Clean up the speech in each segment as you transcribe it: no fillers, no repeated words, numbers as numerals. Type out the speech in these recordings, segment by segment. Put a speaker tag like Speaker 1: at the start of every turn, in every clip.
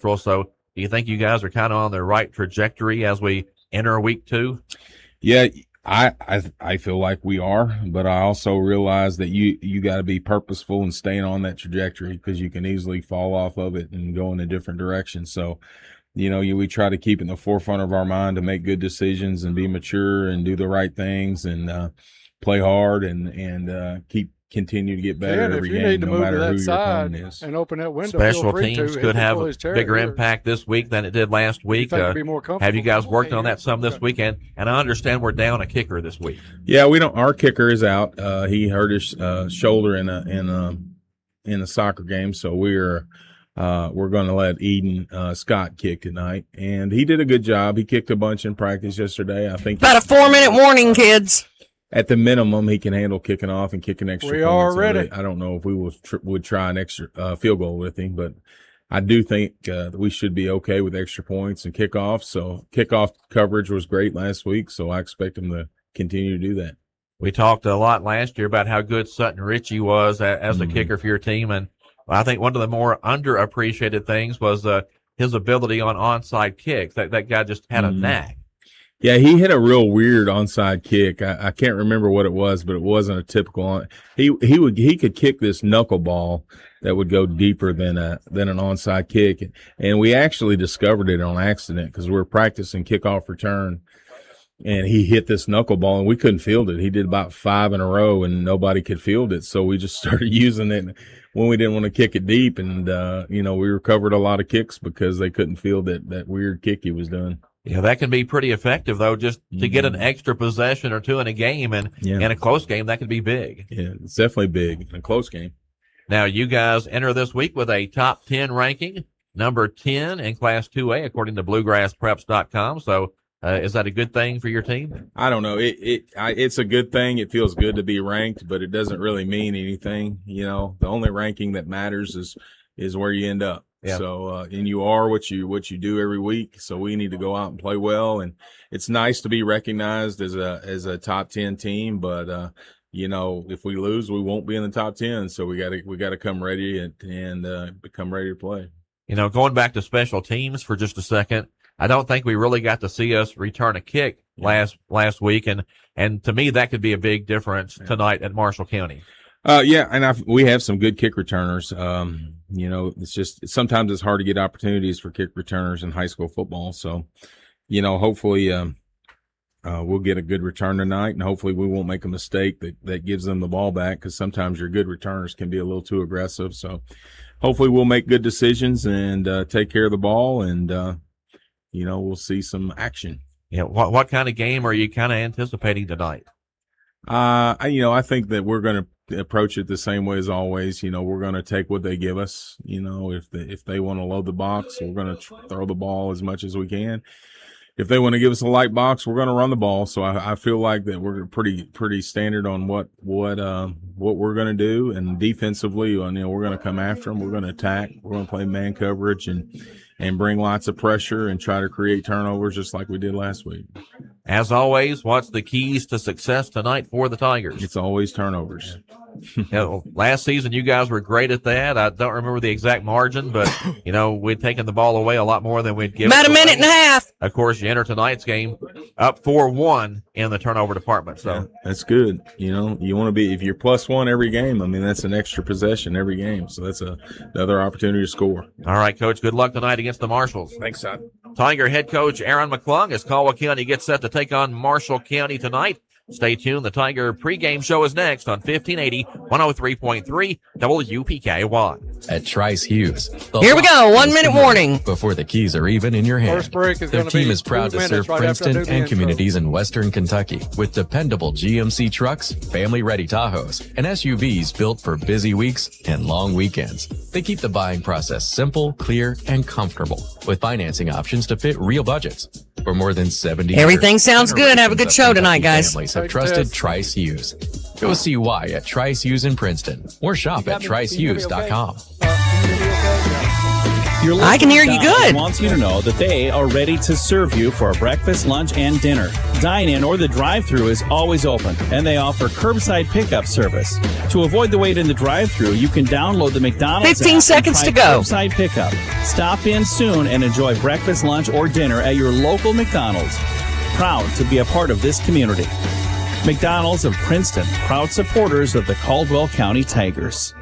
Speaker 1: Central. So do you think you guys are kind of on the right trajectory as we enter week 2?
Speaker 2: Yeah, I feel like we are, but I also realize that you got to be purposeful and staying on that trajectory, because you can easily fall off of it and go in a different direction. So, we try to keep in the forefront of our mind to make good decisions and be mature and do the right things and play hard and continue to get better every game, no matter who your opponent is.
Speaker 3: And open that window.
Speaker 1: Special teams could have a bigger impact this week than it did last week. Have you guys worked on that some this weekend? And I understand we're down a kicker this week.
Speaker 2: Yeah, we don't. Our kicker is out. He hurt his shoulder in a soccer game, so we're going to let Eden Scott kick tonight, and he did a good job. He kicked a bunch in practice yesterday. I think
Speaker 4: about a 4-minute warning, kids.
Speaker 2: At the minimum, he can handle kicking off and kicking extra points.
Speaker 3: We are ready.
Speaker 2: I don't know if we would try an extra field goal with him, but I do think that we should be okay with extra points and kickoff. So kickoff coverage was great last week, so I expect him to continue to do that.
Speaker 1: We talked a lot last year about how good Sutton Ritchie was as a kicker for your team, and I think one of the more underappreciated things was his ability on onside kicks. That guy just had a knack.
Speaker 2: Yeah, he hit a real weird onside kick. I can't remember what it was, but it wasn't a typical. He could kick this knuckleball that would go deeper than an onside kick, and we actually discovered it on accident because we were practicing kickoff return, and he hit this knuckleball and we couldn't field it. He did about 5 in a row and nobody could field it, so we just started using it when we didn't want to kick it deep, and we recovered a lot of kicks because they couldn't field that weird kick he was doing.
Speaker 1: Yeah, that can be pretty effective, though, just to get an extra possession or two in a game, and in a close game, that can be big.
Speaker 2: Yeah, it's definitely big in a close game.
Speaker 1: Now, you guys enter this week with a top 10 ranking, number 10 in Class 2A, according to BluegrassPreps.com. So is that a good thing for your team?
Speaker 2: I don't know. It's a good thing. It feels good to be ranked, but it doesn't really mean anything. The only ranking that matters is where you end up. Yeah. So, and you are what you do every week. So we need to go out and play well. And it's nice to be recognized as a top 10 team. But, if we lose, we won't be in the top 10. So we got to come ready and become ready to play.
Speaker 1: Going back to special teams for just a second, I don't think we really got to see us return a kick last week. And to me, that could be a big difference tonight at Marshall County.
Speaker 2: And we have some good kick returners. It's just sometimes it's hard to get opportunities for kick returners in high school football. So, hopefully we'll get a good return tonight, and hopefully we won't make a mistake that gives them the ball back, because sometimes your good returners can be a little too aggressive. So hopefully we'll make good decisions and take care of the ball, and we'll see some action.
Speaker 1: Yeah. What kind of game are you kind of anticipating tonight?
Speaker 2: I think that we're going to approach it the same way as always. We're going to take what they give us. If they want to load the box, we're going to throw the ball as much as we can. If they want to give us a light box, we're going to run the ball. So I feel like that we're pretty standard on what we're going to do. And defensively, we're going to come after them. We're going to attack. We're going to play man coverage and bring lots of pressure and try to create turnovers just like we did last week.
Speaker 1: As always, what's the keys to success tonight for the Tigers?
Speaker 2: It's always turnovers.
Speaker 1: Last season, you guys were great at that. I don't remember the exact margin, but, we'd taken the ball away a lot more than we'd given.
Speaker 4: About a minute and a half.
Speaker 1: Of course, you enter tonight's game up 4-1 in the turnover department. So
Speaker 2: that's good. You want to be, if you're +1 every game, that's an extra possession every game. So that's another opportunity to score.
Speaker 1: All right, Coach, good luck tonight against the Marshals.
Speaker 2: Thanks, son.
Speaker 1: Tiger head coach Aaron McClung as Caldwell County gets set to take on Marshall County tonight. Stay tuned. The Tiger pregame show is next on 1580, 103.3 WPKY.
Speaker 5: At Trice Hughes.
Speaker 4: Here we go. 1 minute warning.
Speaker 5: Before the keys are even in your hand.
Speaker 3: First break is
Speaker 5: Their team is proud to serve Princeton and communities in Western Kentucky with dependable GMC trucks, family-ready Tahoes, and SUVs built for busy weeks and long weekends. They keep the buying process simple, clear, and comfortable with financing options to fit real budgets. For more than 70 years,
Speaker 4: everything sounds good. Have a good show tonight, guys.
Speaker 5: Families have trusted Trice Hughes. Go see why at Trice Hughes in Princeton or shop at tricehughes.com.
Speaker 3: Your local
Speaker 4: I can hear you
Speaker 3: McDonald's
Speaker 4: good.
Speaker 3: wants you to know that they are ready to serve you for breakfast, lunch, and dinner. Dine-in or the drive-thru is always open, and they offer curbside pickup service. To avoid the wait in the drive-thru, you can download the McDonald's
Speaker 4: 15
Speaker 3: app
Speaker 4: seconds
Speaker 3: and
Speaker 4: to
Speaker 3: try
Speaker 4: go.
Speaker 3: Curbside pickup. Stop in soon and enjoy breakfast, lunch, or dinner at your local McDonald's. Proud to be a part of this community. McDonald's of Princeton, proud supporters of the Caldwell County Tigers.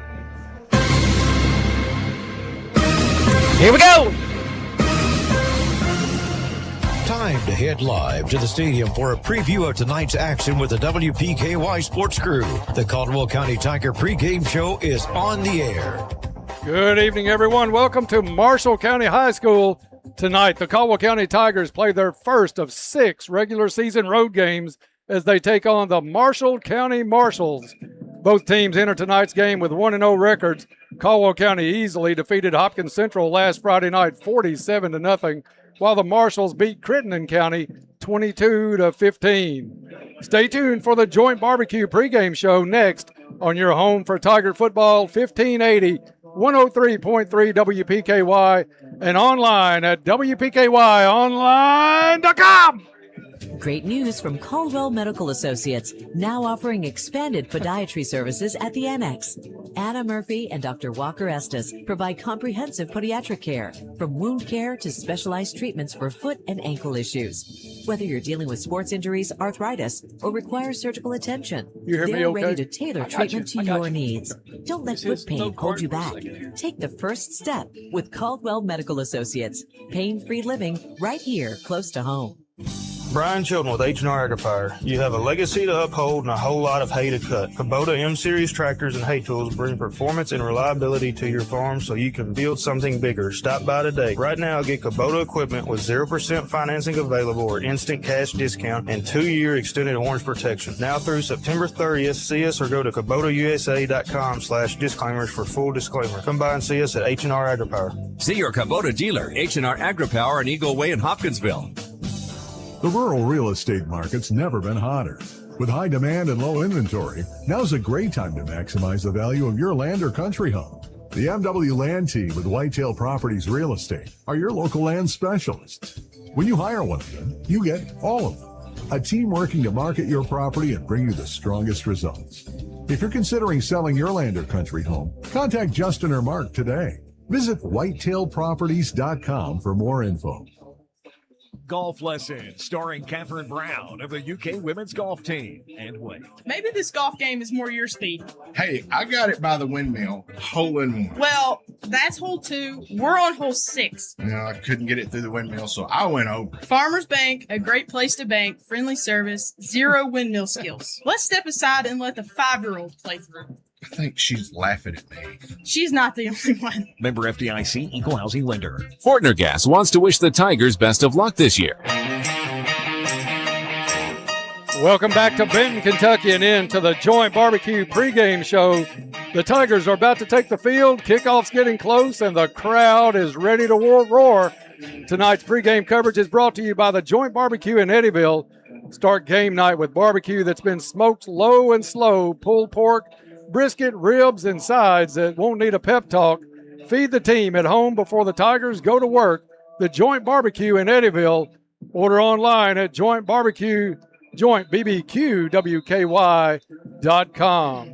Speaker 4: Here we go.
Speaker 6: Time to head live to the stadium for a preview of tonight's action with the WPKY Sports Crew. The Caldwell County Tiger pregame show is on the air.
Speaker 7: Good evening, everyone. Welcome to Marshall County High School. Tonight, the Caldwell County Tigers play their first of 6 regular season road games as they take on the Marshall County Marshals. Both teams enter tonight's game with 1-0 records. Caldwell County easily defeated Hopkins Central last Friday night 47-0, while the Marshals beat Crittenden County 22-15. Stay tuned for the Joint Barbecue pregame show next on your home for Tiger football, 1580, 103.3 WPKY, and online at WPKYonline.com.
Speaker 8: Great news from Caldwell Medical Associates, now offering expanded podiatry services at the Annex. Anna Murphy and Dr. Walker Estes provide comprehensive podiatric care, from wound care to specialized treatments for foot and ankle issues. Whether you're dealing with sports injuries, arthritis, or require surgical attention,
Speaker 7: You hear me
Speaker 8: they're
Speaker 7: okay?
Speaker 8: ready to tailor treatment to your needs. Don't let foot pain hold you back. Take the first step with Caldwell Medical Associates. Pain-free living right here, close to home.
Speaker 9: Brian Chilton with H&R Agri-Fire. You have a legacy to uphold and a whole lot of hay to cut. Kubota M-Series tractors and hay tools bring performance and reliability to your farm so you can build something bigger. Stop by today. Right now, get Kubota equipment with 0% financing available or instant cash discount and 2-year extended warranty protection. Now through September 30th, see us or go to KubotaUSA.com/disclaimers for full disclaimer. Come by and see us at H&R Agri-Fire.
Speaker 10: See your Kubota dealer, H&R Agri-Power in Eagle Way in Hopkinsville.
Speaker 11: The rural real estate market's never been hotter. With high demand and low inventory, now's a great time to maximize the value of your land or country home. The MW Land Team with Whitetail Properties Real Estate are your local land specialists. When you hire one of them, you get all of them. A team working to market your property and bring you the strongest results. If you're considering selling your land or country home, contact Justin or Mark today. Visit whitetailproperties.com for more info.
Speaker 12: Golf Lessons, starring Catherine Brown of the UK women's golf team. And wait.
Speaker 13: Maybe this golf game is more your speed.
Speaker 14: Hey, I got it by the windmill, hole in one.
Speaker 13: Well, that's hole 2. We're on hole 6.
Speaker 14: No, I couldn't get it through the windmill, so I went over.
Speaker 13: Farmers Bank, a great place to bank, friendly service, 0 windmill skills. Let's step aside and let the 5-year-old play through.
Speaker 14: I think she's laughing at me.
Speaker 13: She's not the only one.
Speaker 12: Member FDIC, Equal Housing Lender.
Speaker 10: Fortner Gas wants to wish the Tigers best of luck this year.
Speaker 7: Welcome back to Benton, Kentucky, and into the Joint Barbecue pregame show. The Tigers are about to take the field. Kickoff's getting close, and the crowd is ready to roar. Tonight's pregame coverage is brought to you by the Joint Barbecue in Eddyville. Start game night with barbecue that's been smoked low and slow, pulled pork, brisket, ribs, and sides that won't need a pep talk. Feed the team at home before the Tigers go to work. The Joint Barbecue in Eddyville. Order online at jointbbqwky.com.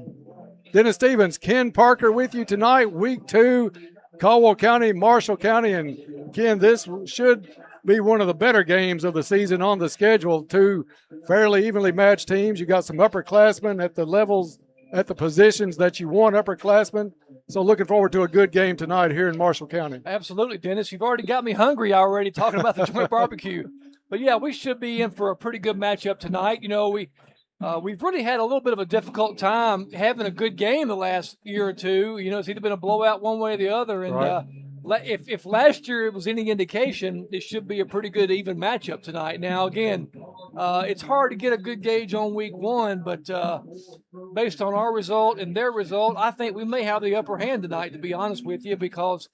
Speaker 7: Dennis Stevens, Ken Parker with you tonight, week 2, Caldwell County, Marshall County. And Ken, this should be one of the better games of the season on the schedule. 2 fairly evenly matched teams. You got some upperclassmen at the levels, at the positions that you want upperclassmen. So looking forward to a good game tonight here in Marshall County.
Speaker 15: Absolutely, Dennis. You've already got me hungry already talking about the joint barbecue. But, yeah, we should be in for a pretty good matchup tonight. You know, we've really had a little bit of a difficult time having a good game the last year or two. You know, it's either been a blowout one way or the other. And
Speaker 7: right.
Speaker 15: If last year it was any indication, it should be a pretty good even matchup tonight. Now, again, it's hard to get a good gauge on week 1, but based on our result and their result, I think we may have the upper hand tonight, to be honest with you, because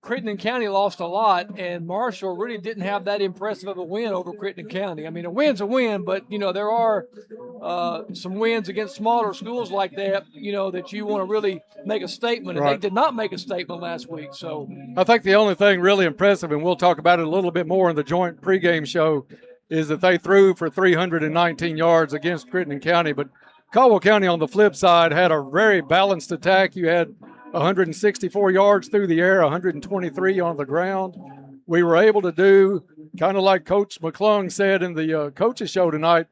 Speaker 15: Crittenden County lost a lot, and Marshall really didn't have that impressive of a win over Crittenden County. I mean, a win's a win, but, there are some wins against smaller schools like that, that you want to really make a statement, and
Speaker 7: Right.
Speaker 15: they did not make a statement last week. So
Speaker 7: I think the only thing really impressive, and we'll talk about it a little bit more in the joint pregame show, is that they threw for 319 yards against Crittenden County. But Caldwell County on the flip side had a very balanced attack. You had 164 yards through the air, 123 on the ground. We were able to do, kind of like Coach McClung said in the coaches show tonight,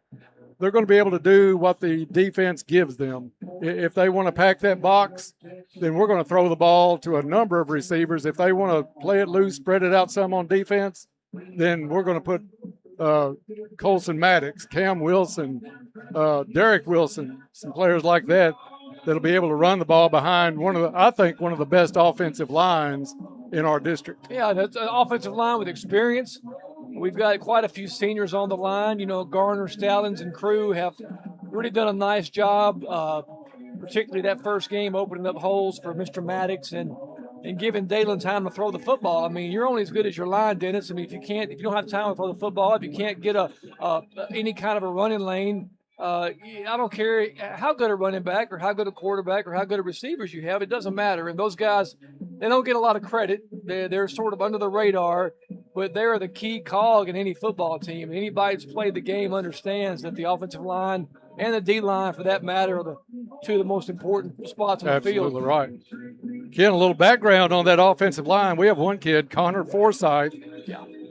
Speaker 7: they're going to be able to do what the defense gives them. If they want to pack that box, then we're going to throw the ball to a number of receivers. If they want to play it loose, spread it out some on defense, then we're going to put Colson Maddox, Cam Wilson, Derek Wilson, some players like that that'll be able to run the ball behind I think one of the best offensive lines in our district.
Speaker 15: yeah, that's an offensive line with experience. We've got quite a few seniors on the line. Garner, Stallings, and crew have really done a nice job, particularly that first game, opening up holes for Mr. Maddox and giving Dalen time to throw the football. I mean, you're only as good as your line, Dennis. I mean, if you don't have time to throw the football, if you can't get any kind of a running lane, I don't care how good a running back or how good a quarterback or how good a receivers you have. It doesn't matter. And those guys, they don't get a lot of credit. They're sort of under the radar, but they're the key cog in any football team. Anybody that's played the game understands that the offensive line and the D-line, for that matter, are the two of the most important spots on the field.
Speaker 7: Absolutely right. Ken, a little background on that offensive line. We have one kid, Connor Forsyth,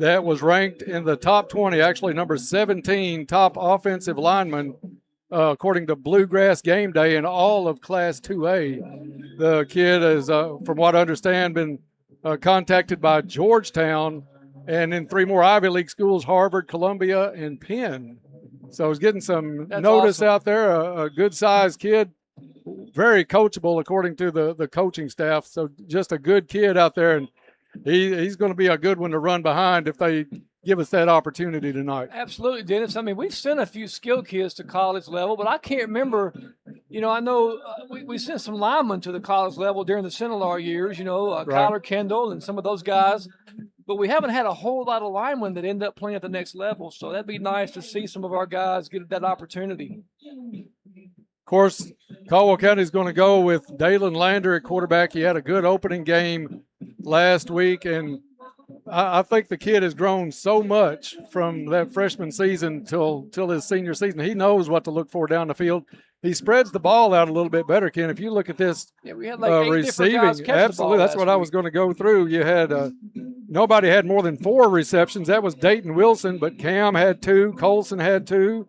Speaker 7: that was ranked in the top 20, actually number 17 top offensive lineman, according to Bluegrass Game Day in all of Class 2A. The kid has, from what I understand, been contacted by Georgetown and in 3 more Ivy League schools, Harvard, Columbia, and Penn. So he's getting some notice out there, a good-sized kid, very coachable according to the coaching staff. So just a good kid out there, and he's going to be a good one to run behind if they give us that opportunity tonight.
Speaker 15: Absolutely, Dennis. I mean, we've sent a few skill kids to college level, but I can't remember. I know we sent some linemen to the college level during the Cinelar years, Kyler Kendall and some of those guys. But we haven't had a whole lot of linemen that end up playing at the next level. So that'd be nice to see some of our guys get that opportunity.
Speaker 7: Of course, Caldwell County is going to go with Dalen Lander at quarterback. He had a good opening game last week, and I think the kid has grown so much from that freshman season till his senior season. He knows what to look for down the field. He spreads the ball out a little bit better, Ken. If you look at this
Speaker 15: we had like 8 different guys catch
Speaker 7: absolutely,
Speaker 15: the ball
Speaker 7: that's what I was
Speaker 15: week.
Speaker 7: going to go through. You had nobody had more than 4 receptions. That was Dayton Wilson, but Cam had 2, Colson had 2,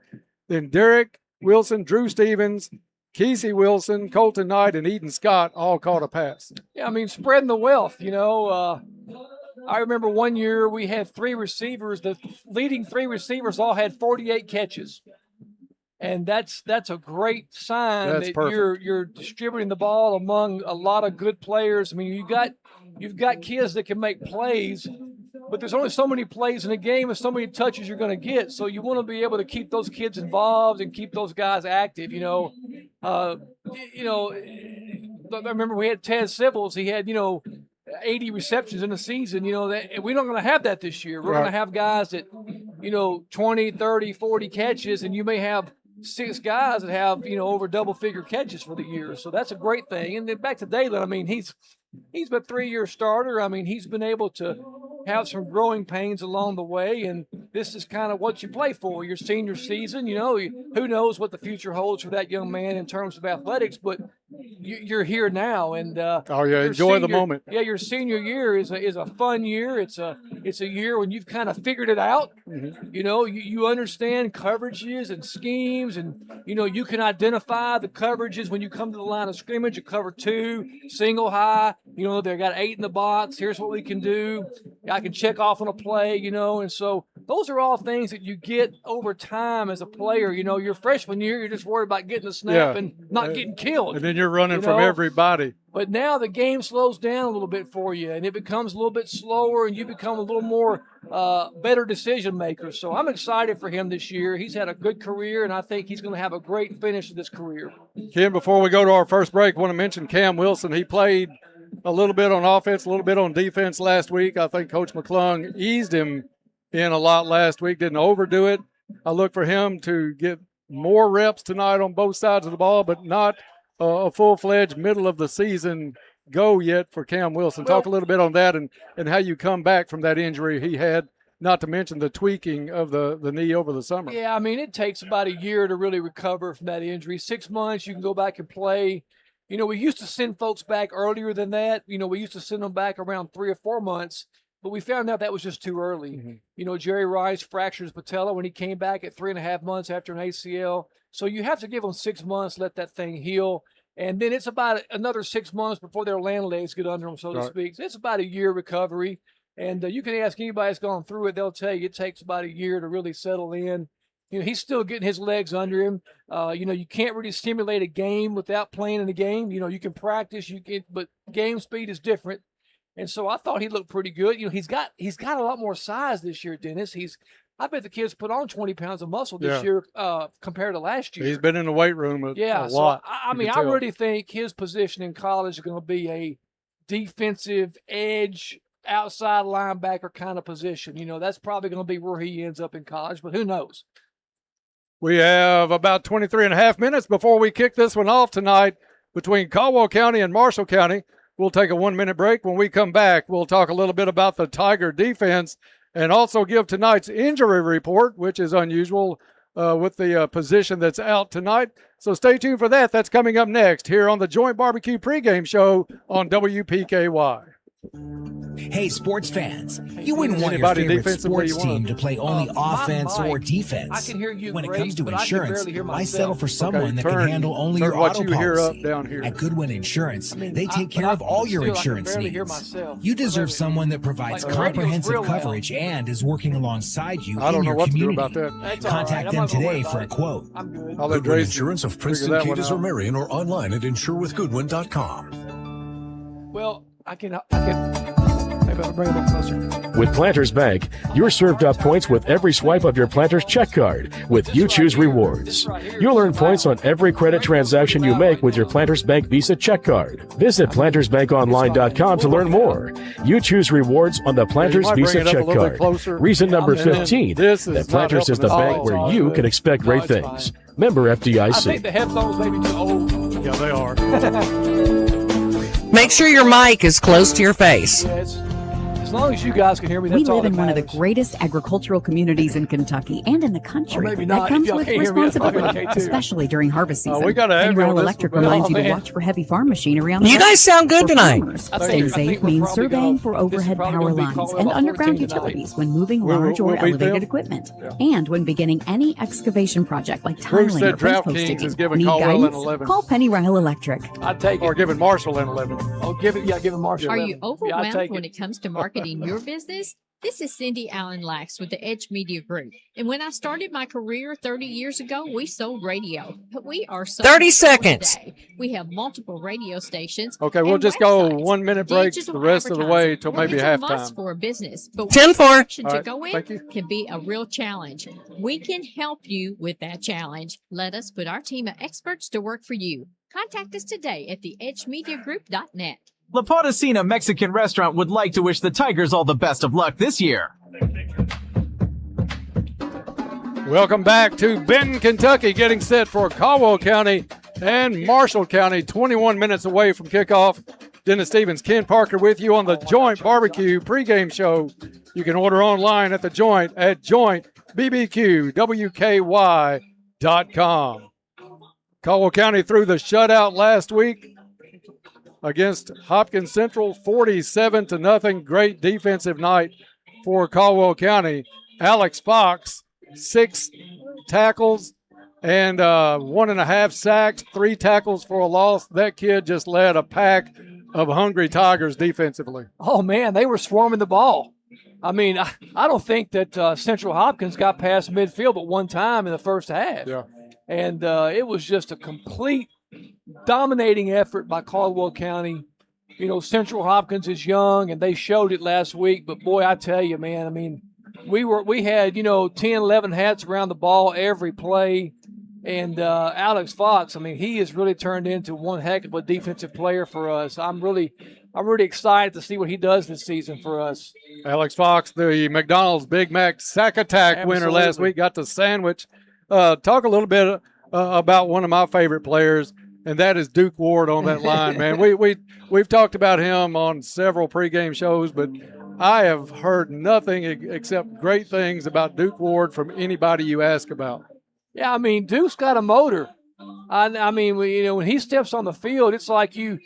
Speaker 7: then Derek Wilson, Drew Stevens, Kesey Wilson, Colton Knight, and Eden Scott all caught a pass.
Speaker 15: Yeah, I mean, spreading the wealth, I remember one year we had 3 receivers. The leading 3 receivers all had 48 catches. And that's a great sign
Speaker 7: That's
Speaker 15: that
Speaker 7: perfect.
Speaker 15: you're distributing the ball among a lot of good players. I mean, you've got kids that can make plays, but there's only so many plays in a game and so many touches you're going to get. So you want to be able to keep those kids involved and keep those guys active. I remember we had Ted Sibbles. He had 80 receptions in a season. We're not going to have that this year. We're going to have guys that 20, 30, 40 catches, and you may have 6 guys that have over double-figure catches for the year. So that's a great thing. And then back to Dalen. I mean, he's been a 3-year starter. I mean, he's been able to have some growing pains along the way, and this is kind of what you play for. Your senior season, who knows what the future holds for that young man in terms of athletics, but you're here now, and
Speaker 7: enjoy the moment.
Speaker 15: Yeah, your senior year is a fun year. It's a year when you've kind of figured it out.
Speaker 7: Mm-hmm.
Speaker 15: You understand coverages and schemes, and you can identify the coverages when you come to the line of scrimmage. You cover 2, single high. They got 8 in the box. Here's what we can do. I can check off on a play. And so those are all things that you get over time as a player. Your freshman year, you're just worried about getting the snap and not getting killed.
Speaker 7: And then you're running from everybody.
Speaker 15: But now the game slows down a little bit for you, and it becomes a little bit slower, and you become a little more better decision maker. So I'm excited for him this year. He's had a good career, and I think he's going to have a great finish to this career.
Speaker 7: Ken, before we go to our first break, I want to mention Cam Wilson. He played a little bit on offense, a little bit on defense last week. I think Coach McClung eased him in a lot last week, didn't overdo it. I look for him to get more reps tonight on both sides of the ball, but not a full-fledged middle of the season go yet for Cam Wilson. Talk a little bit on that and how you come back from that injury he had, not to mention the tweaking of the knee over the summer.
Speaker 15: Yeah, I mean, it takes about a year to really recover from that injury. 6 months, you can go back and play. You know, we used to send folks back earlier than that. You know, we used to send them back around 3 or 4 months, but we found out that was just too early.
Speaker 7: Mm-hmm.
Speaker 15: You know, Jerry Rice fractured his patella when he came back at 3.5 months after an ACL. So you have to give them 6 months, let that thing heal. And then it's about another 6 months before their land legs get under them, so to speak. So it's about a year recovery. And you can ask anybody that's gone through it, they'll tell you it takes about a year to really settle in. You know, he's still getting his legs under him. You know, you can't really stimulate a game without playing in a game. You know, you can practice, but game speed is different. And so I thought he looked pretty good. You know, he's got a lot more size this year, Dennis. I bet the kid's put on 20 pounds of muscle this year compared to last year.
Speaker 7: He's been in the weight room a lot.
Speaker 15: So I mean, I really think his position in college is going to be a defensive edge, outside linebacker kind of position. You know, that's probably going to be where he ends up in college, but who knows?
Speaker 7: We have about 23 and a half minutes before we kick this one off tonight between Caldwell County and Marshall County. We'll take a 1-minute break. When we come back, we'll talk a little bit about the Tiger defense and also give tonight's injury report, which is unusual with the position that's out tonight. So stay tuned for that. That's coming up next here on the Joint Barbecue pregame show on WPKY.
Speaker 16: Hey, sports fans, you wouldn't want your favorite sports team to play only offense or defense.
Speaker 15: I can hear you
Speaker 16: when
Speaker 15: great,
Speaker 16: it comes to
Speaker 15: but
Speaker 16: insurance,
Speaker 15: I can barely hear
Speaker 16: why
Speaker 15: myself.
Speaker 16: settle for someone that can handle only your auto policy? At Goodwin Insurance, they take care of all your insurance needs. You deserve someone that provides comprehensive coverage and is working alongside you in your community. Contact them today for a quote.
Speaker 6: Goodwin Insurance of Princeton, Cadiz, or Marion, or online at insurewithgoodwin.com.
Speaker 15: Well, I can bring it up closer.
Speaker 17: With Planters Bank, you're served up points with every swipe of your Planters check card with You Choose Rewards. You'll earn points on every credit transaction you make with your Planters Bank Visa check card. Visit PlantersBankOnline.com to learn more. You choose rewards on the Planters Visa check card. Reason number 15, that Planters is the bank where you can expect great things. Member FDIC.
Speaker 15: I think the headphones may be too old.
Speaker 7: Yeah, they are.
Speaker 4: Make sure your mic is close to your face.
Speaker 15: As long as you guys can hear me, that's all that
Speaker 18: We live in one of the
Speaker 15: matters.
Speaker 18: greatest agricultural communities in Kentucky and in the country.
Speaker 15: maybe
Speaker 18: That
Speaker 15: not.
Speaker 18: comes
Speaker 15: If y'all
Speaker 18: with
Speaker 15: can't hear me, that's probably
Speaker 18: responsibility,
Speaker 15: okay, too.
Speaker 18: especially during harvest season.
Speaker 7: we gotta have you on
Speaker 18: Pennyroyal
Speaker 7: this
Speaker 18: Electric
Speaker 7: one.
Speaker 18: reminds you to
Speaker 15: man.
Speaker 18: watch for heavy farm machinery on the
Speaker 4: You
Speaker 18: road.
Speaker 4: guys sound good
Speaker 18: For
Speaker 4: tonight.
Speaker 18: farmers,
Speaker 15: I
Speaker 18: Staying
Speaker 15: think
Speaker 18: safe
Speaker 15: we're
Speaker 18: means
Speaker 15: probably
Speaker 18: surveying
Speaker 15: gonna-
Speaker 18: for
Speaker 15: this is
Speaker 18: overhead
Speaker 15: probably
Speaker 18: power
Speaker 15: gonna be
Speaker 18: lines
Speaker 15: Caldwell
Speaker 18: and
Speaker 15: about
Speaker 18: underground
Speaker 15: 14 tonight.
Speaker 18: utilities when moving
Speaker 7: Will
Speaker 18: large or
Speaker 7: we
Speaker 18: elevated
Speaker 7: film?
Speaker 18: equipment. And when beginning any excavation project like
Speaker 7: Bruce
Speaker 18: tiling
Speaker 7: said
Speaker 18: or fence
Speaker 7: DraftKings
Speaker 18: posting.
Speaker 7: is giving
Speaker 18: Need
Speaker 7: Caldwell an
Speaker 18: guidance?
Speaker 7: 11.
Speaker 18: Call Pennyroyal Electric.
Speaker 15: I'd take it.
Speaker 7: Or giving Marshall an 11.
Speaker 15: Oh, give it Marshall.
Speaker 19: Are
Speaker 15: 11.
Speaker 19: you
Speaker 15: Yeah, I'd
Speaker 19: overwhelmed
Speaker 15: take
Speaker 19: when
Speaker 15: it.
Speaker 19: it comes to marketing your business? This is Cindy Allen Lax with the Edge Media Group. And when I started my career 30 years ago, we sold radio. But we are so
Speaker 4: 30
Speaker 19: much more
Speaker 4: seconds.
Speaker 19: today. We have multiple radio stations.
Speaker 7: Okay, we'll
Speaker 19: and
Speaker 7: just go
Speaker 19: websites.
Speaker 7: 1 minute breaks the
Speaker 19: Digital
Speaker 7: rest of the way till
Speaker 19: advertising.
Speaker 7: maybe
Speaker 19: It's a must
Speaker 7: halftime.
Speaker 19: for a business. But
Speaker 4: 10-4.
Speaker 19: what direction
Speaker 7: All
Speaker 19: to
Speaker 7: right,
Speaker 19: go
Speaker 7: thank you.
Speaker 19: in can be a real challenge. We can help you with that challenge. Let us put our team of experts to work for you. Contact us today at theedgemediagroup.net.
Speaker 20: La Potacina Mexican Restaurant would like to wish the Tigers all the best of luck this year.
Speaker 7: Welcome back to Benton, Kentucky, getting set for Caldwell County and Marshall County, 21 minutes away from kickoff. Dennis Stevens, Ken Parker with you on the Joint Barbecue pregame show. You can order online at the Joint at jointbbqwky.com. Caldwell County threw the shutout last week against Hopkins Central, 47-0. Great defensive night for Caldwell County. Alex Fox, 6 tackles and 1.5 sacks, 3 tackles for a loss. That kid just led a pack of hungry Tigers defensively.
Speaker 15: Oh, man, they were swarming the ball. I mean, I don't think that Central Hopkins got past midfield but one time in the first half.
Speaker 7: Yeah.
Speaker 15: And it was just a complete dominating effort by Caldwell County. You know, Central Hopkins is young, and they showed it last week. But, boy, I tell you, man, I mean, we had, 10, 11 hats around the ball every play. And Alex Fox, I mean, he has really turned into one heck of a defensive player for us. I'm really I'm really excited to see what he does this season for us.
Speaker 7: Alex Fox, the McDonald's Big Mac Sack Attack winner last week, got the sandwich. Talk a little bit about one of my favorite players, and that is Duke Ward on that line, man. We've talked about him on several pregame shows, but I have heard nothing except great things about Duke Ward from anybody you ask about.
Speaker 15: Yeah, I mean, Duke's got a motor. I mean, when he steps on the field, it's like you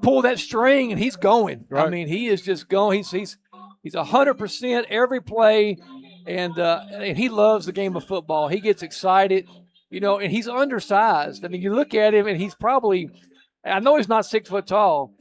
Speaker 15: pull that string and he's going. Right. I mean, he is just going. He's 100% every play, and he loves the game of football. He gets excited, and he's undersized. I mean, you look at him, and he's probably, I know he's not 6 foot tall,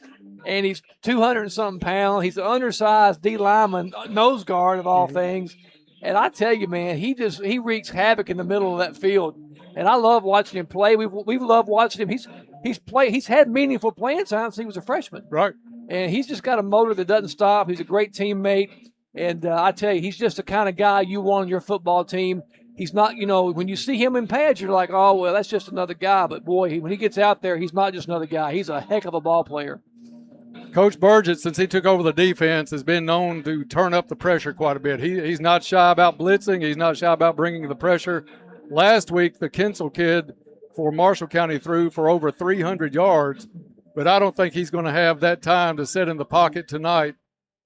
Speaker 15: and he's 200 and something pounds. He's an undersized D lineman, nose guard of all things. And I tell you, man, he wreaks havoc in the middle of that field. And I love watching him play. We've loved watching him. He's had meaningful playing time since he was a freshman.
Speaker 7: Right.
Speaker 15: And he's just got a motor that doesn't stop. He's a great teammate. And I tell you, he's just the kind of guy you want on your football team. He's not, when you see him in pads, you're like, oh, well, that's just another guy. But, boy, when he gets out there, he's not just another guy. He's a heck of a ball player.
Speaker 7: Coach Burgett, since he took over the defense, has been known to turn up the pressure quite a bit. He's not shy about blitzing. He's not shy about bringing the pressure. Last week, the Kinsel kid for Marshall County threw for over 300 yards, but I don't think he's going to have that time to sit in the pocket tonight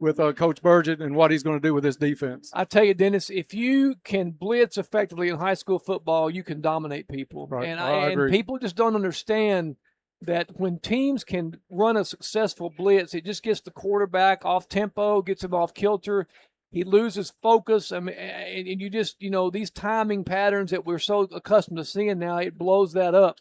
Speaker 7: with Coach Burgett and what he's going to do with this defense.
Speaker 15: I tell you, Dennis, if you can blitz effectively in high school football, you can dominate people.
Speaker 7: Right.
Speaker 15: And people just don't understand that when teams can run a successful blitz, it just gets the quarterback off tempo, gets him off kilter. He loses focus. I mean, and you just, these timing patterns that we're so accustomed to seeing now, it blows that up.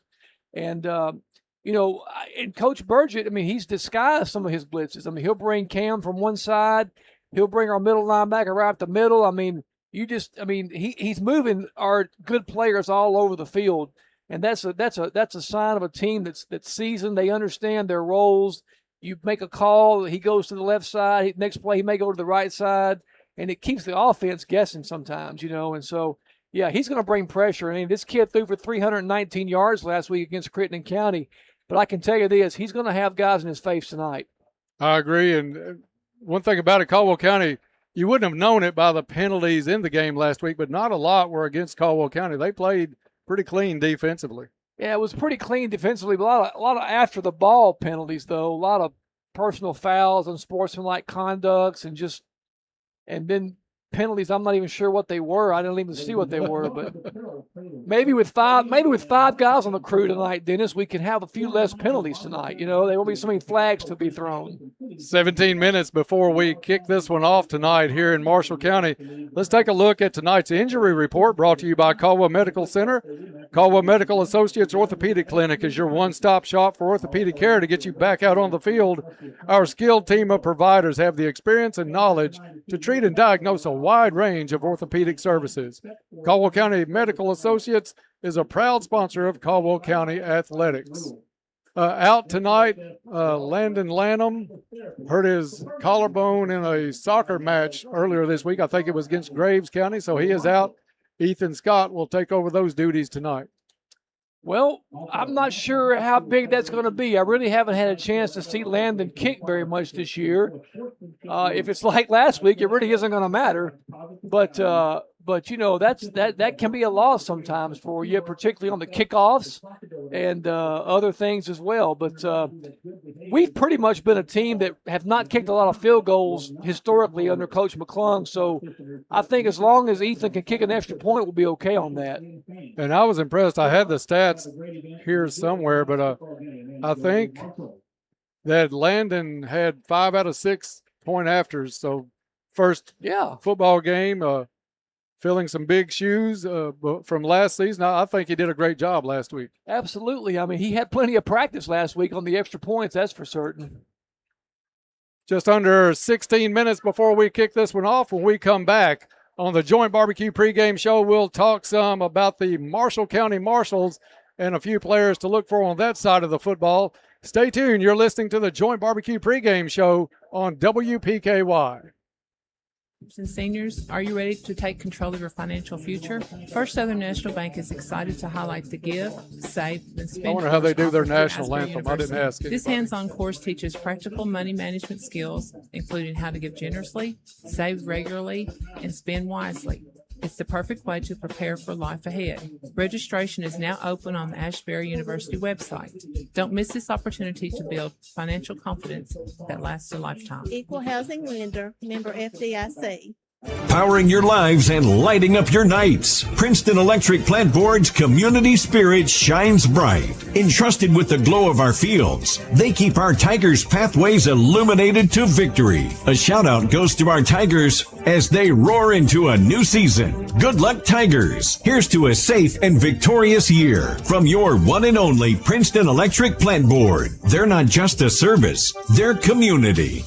Speaker 15: And, and Coach Burgett, I mean, he's disguised some of his blitzes. I mean, he'll bring Cam from one side. He'll bring our middle linebacker right up the middle. I mean, he's moving our good players all over the field. And that's a sign of a team that's seasoned. They understand their roles. You make a call, he goes to the left side. Next play, he may go to the right side, and it keeps the offense guessing sometimes, And so, yeah, he's going to bring pressure. I mean, this kid threw for 319 yards last week against Crittenden County, but I can tell you this: he's going to have guys in his face tonight.
Speaker 7: I agree. And one thing about it, Caldwell County, you wouldn't have known it by the penalties in the game last week, but not a lot were against Caldwell County. They played pretty clean defensively.
Speaker 15: Yeah, it was pretty clean defensively, but a lot of after the ball penalties, though. A lot of personal fouls, unsportsmanlike conducts, and then penalties. I'm not even sure what they were. I didn't even see what they were, but maybe with five guys on the crew tonight, Dennis, we can have a few less penalties tonight. There won't be so many flags to be thrown.
Speaker 7: 17 minutes before we kick this one off tonight here in Marshall County. Let's take a look at tonight's injury report brought to you by Caldwell Medical Center. Caldwell Medical Associates Orthopedic Clinic is your one-stop shop for orthopedic care to get you back out on the field. Our skilled team of providers have the experience and knowledge to treat and diagnose a wide range of orthopedic services. Caldwell County Medical Associates is a proud sponsor of Caldwell County Athletics. Out tonight, Landon Lanham hurt his collarbone in a soccer match earlier this week. I think it was against Graves County, so he is out. Ethan Scott will take over those duties tonight.
Speaker 15: Well, I'm not sure how big that's going to be. I really haven't had a chance to see Landon kick very much this year. If it's like last week, it really isn't going to matter. But that can be a loss sometimes for you, particularly on the kickoffs and other things as well. But we've pretty much been a team that have not kicked a lot of field goals historically under Coach McClung. So I think as long as Ethan can kick an extra point, we'll be okay on that.
Speaker 7: And I was impressed. I had the stats here somewhere, but I think that Landon had 5 out of 6 point afters. So first football game, filling some big shoes from last season. I think he did a great job last week.
Speaker 15: Absolutely. I mean, he had plenty of practice last week on the extra points, that's for certain.
Speaker 7: Just under 16 minutes before we kick this one off. When we come back on the Joint Barbecue pregame show, we'll talk some about the Marshall County Marshals and a few players to look for on that side of the football. Stay tuned. You're listening to the Joint Barbecue pregame show on WPKY.
Speaker 21: And seniors, are you ready to take control of your financial future? First Southern National Bank is excited to highlight the Give, Save, and Spend.
Speaker 7: I wonder how they do their
Speaker 21: offered through
Speaker 7: national
Speaker 21: Asbury
Speaker 7: anthem. I didn't
Speaker 21: University.
Speaker 7: ask anybody.
Speaker 21: This hands-on course teaches practical money management skills, including how to give generously, save regularly, and spend wisely. It's the perfect way to prepare for life ahead. Registration is now open on the Asbury University website. Don't miss this opportunity to build financial confidence that lasts a lifetime.
Speaker 22: Equal housing lender, member FDIC.
Speaker 10: Powering your lives and lighting up your nights. Princeton Electric Plant Board's community spirit shines bright. Entrusted with the glow of our fields, they keep our Tigers' pathways illuminated to victory. A shout out goes to our Tigers as they roar into a new season. Good luck, Tigers. Here's to a safe and victorious year from your one and only Princeton Electric Plant Board. They're not just a service, they're community.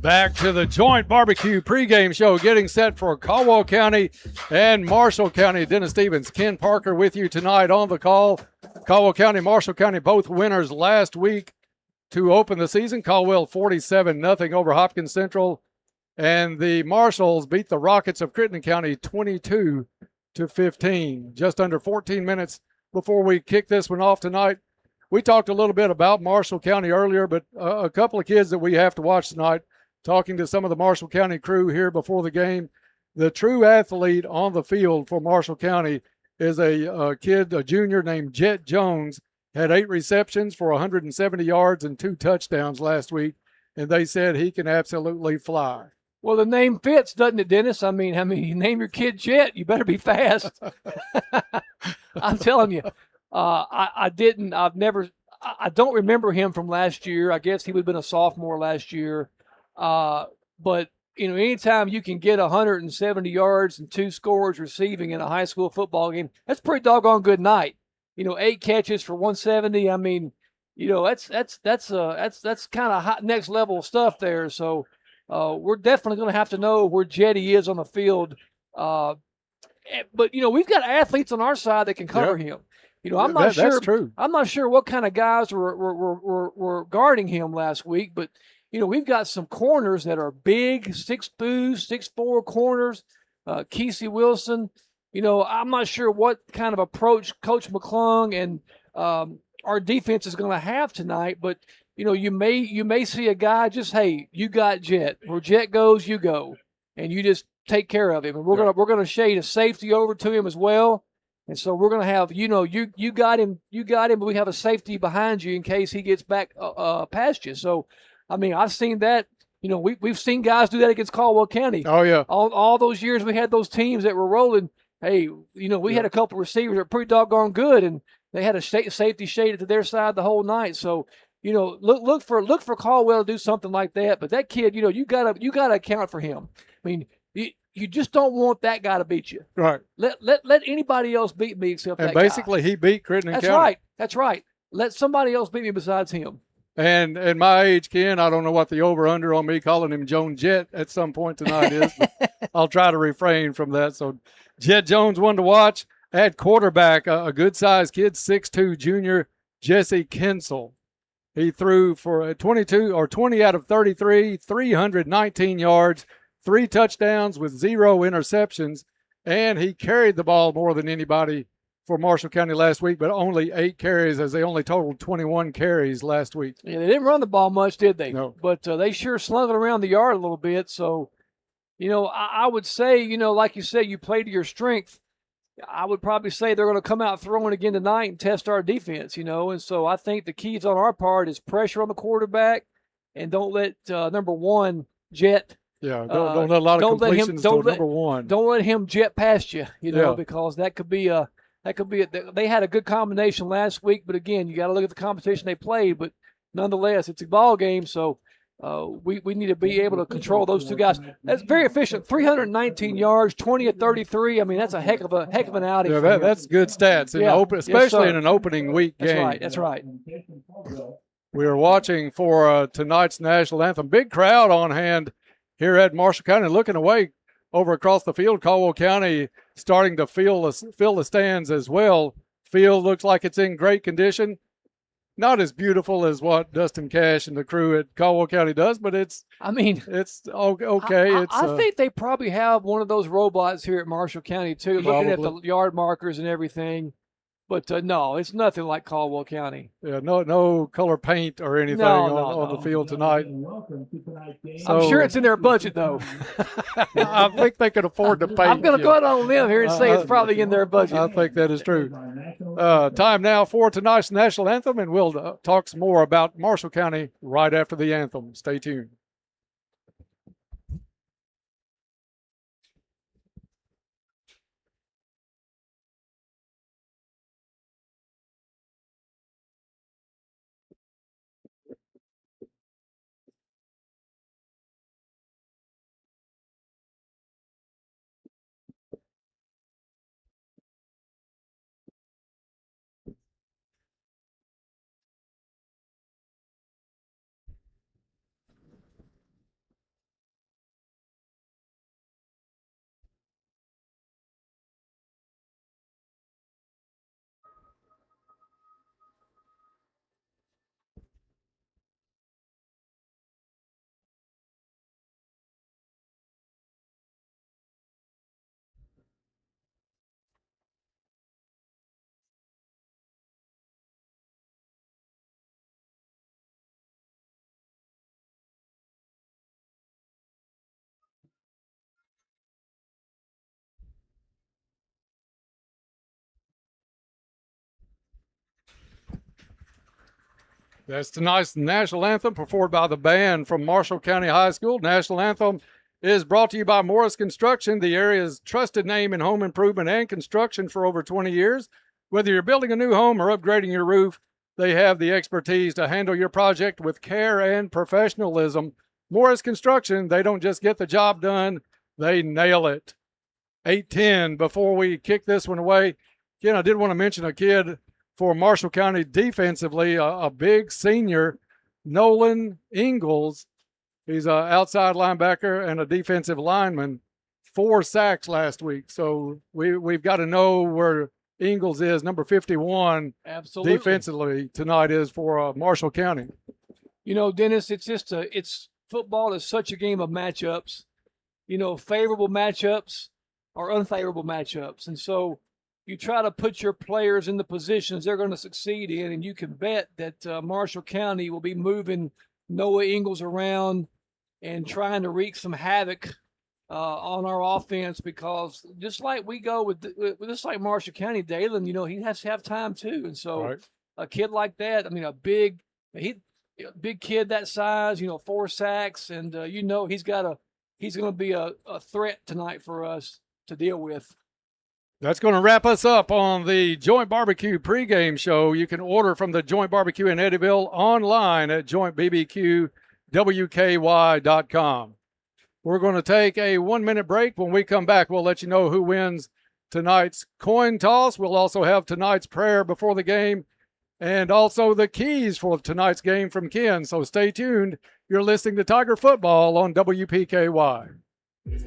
Speaker 7: Back to the Joint Barbecue pregame show, getting set for Caldwell County and Marshall County. Dennis Stevens, Ken Parker with you tonight on the call. Caldwell County, Marshall County, both winners last week to open the season. Caldwell 47-0 over Hopkins Central. And the Marshals beat the Rockets of Crittenden County 22-15. Just under 14 minutes before we kick this one off tonight. We talked a little bit about Marshall County earlier, but a couple of kids that we have to watch tonight. Talking to some of the Marshall County crew here before the game, the true athlete on the field for Marshall County is a junior named Jet Jones. Had 8 receptions for 170 yards and 2 touchdowns last week, and they said he can absolutely fly.
Speaker 15: Well, the name fits, doesn't it, Dennis? I mean, you name your kid Jet, you better be fast. I'm telling you, I don't remember him from last year. I guess he would have been a sophomore last year. But, anytime you can get 170 yards and 2 scores receiving in a high school football game, that's a pretty doggone good night. 8 catches for 170. I mean, that's kind of hot next level stuff there. So, we're definitely going to have to know where Jetty is on the field. But, we've got athletes on our side that can cover him. I'm not sure.
Speaker 7: That's true.
Speaker 15: I'm not sure what kind of guys were guarding him last week, but we've got some corners that are big, 6'2", 6'4" corners. Kesey Wilson. I'm not sure what kind of approach Coach McClung and our defense is going to have tonight, but you may see a guy just, hey, you got Jet. Where Jet goes, you go, and you just take care of him. And we're gonna shade a safety over to him as well. And so we're gonna have you got him, but we have a safety behind you in case he gets back past you. So. I mean, I've seen that. We've seen guys do that against Caldwell County.
Speaker 7: Oh, yeah.
Speaker 15: All those years we had those teams that were rolling. Hey, we had a couple receivers that were pretty doggone good, and they had a safety shaded to their side the whole night. So, look for Caldwell to do something like that. But that kid, you gotta account for him. I mean, you just don't want that guy to beat you.
Speaker 7: Right.
Speaker 15: Let anybody else beat me except that guy.
Speaker 7: And basically, he beat Crittenden County.
Speaker 15: That's right. Let somebody else beat me besides him.
Speaker 7: And at my age, Ken, I don't know what the over-under on me calling him Joan Jet at some point tonight is, but I'll try to refrain from that. So Jet Jones, one to watch. At quarterback, a good-sized kid, 6'2", junior Jesse Kinsel. He threw for 20 out of 33, 319 yards, 3 touchdowns with 0 interceptions, and he carried the ball more than anybody for Marshall County last week, but only 8 carries, as they only totaled 21 carries last week.
Speaker 15: Yeah, they didn't run the ball much, did they?
Speaker 7: No.
Speaker 15: But they sure slung it around the yard a little bit. So, I would say, like you said, you play to your strength. I would probably say they're going to come out throwing again tonight and test our defense, And so I think the keys on our part is pressure on the quarterback and don't let number 1 Jet.
Speaker 7: Yeah, don't let a lot of completions to number 1.
Speaker 15: Don't let him jet past you, because that could be a – they had a good combination last week, but again, you got to look at the competition they played. But nonetheless, it's a ball game, so we need to be able to control those 2 guys. That's very efficient. 319 yards, 20 of 33. I mean, that's a heck of an outing.
Speaker 7: Yeah, that's good stats, especially in an opening week game.
Speaker 15: That's right.
Speaker 7: We are watching for tonight's national anthem. Big crowd on hand here at Marshall County, looking away over across the field. Caldwell County starting to fill the stands as well. Field looks like it's in great condition. not as beautiful as what Dustin Cash and the crew at Caldwell County does, but it's okay.
Speaker 15: I think they probably have one of those robots here at Marshall County too, looking at the yard markers and everything. But no, it's nothing like Caldwell County.
Speaker 7: Yeah, no color paint or anything on the field tonight.
Speaker 15: I'm sure it's in their budget, though.
Speaker 7: I think they can afford to paint.
Speaker 15: I'm going to go out on a limb here and say it's probably in their budget.
Speaker 7: I think that is true. Time now for tonight's national anthem, and we'll talk some more about Marshall County right after the anthem. Stay tuned. That's tonight's national anthem performed by the band from Marshall County High School. National anthem is brought to you by Morris Construction, the area's trusted name in home improvement and construction for over 20 years. Whether you're building a new home or upgrading your roof, they have the expertise to handle your project with care and professionalism. Morris Construction, they don't just get the job done, they nail it. 8-10 before we kick this one away. Again, I did want to mention a kid for Marshall County defensively, a big senior, Nolan Ingalls. He's an outside linebacker and a defensive lineman. 4 sacks last week. So we've got to know where Ingalls is, number 51,
Speaker 15: absolutely,
Speaker 7: defensively tonight is for Marshall County.
Speaker 15: You know, Dennis, it's football is such a game of matchups. You know, favorable matchups or unfavorable matchups. And so you try to put your players in the positions they're going to succeed in, and you can bet that Marshall County will be moving Noah Ingalls around and trying to wreak some havoc on our offense, because just like we go with just like Marshall County, Dalen, you know, he has to have time too. And so a kid like that, I mean, a big kid that size, you know, 4 sacks, and you know, he's going to be a threat tonight for us to deal with.
Speaker 7: That's going to wrap us up on the Joint Barbecue pregame show. You can order from the Joint Barbecue in Eddyville online at jointbbqwky.com. We're going to take a 1-minute break. When we come back, we'll let you know who wins tonight's coin toss. We'll also have tonight's prayer before the game and also the keys for tonight's game from Ken. So stay tuned. You're listening to Tiger Football on WPKY.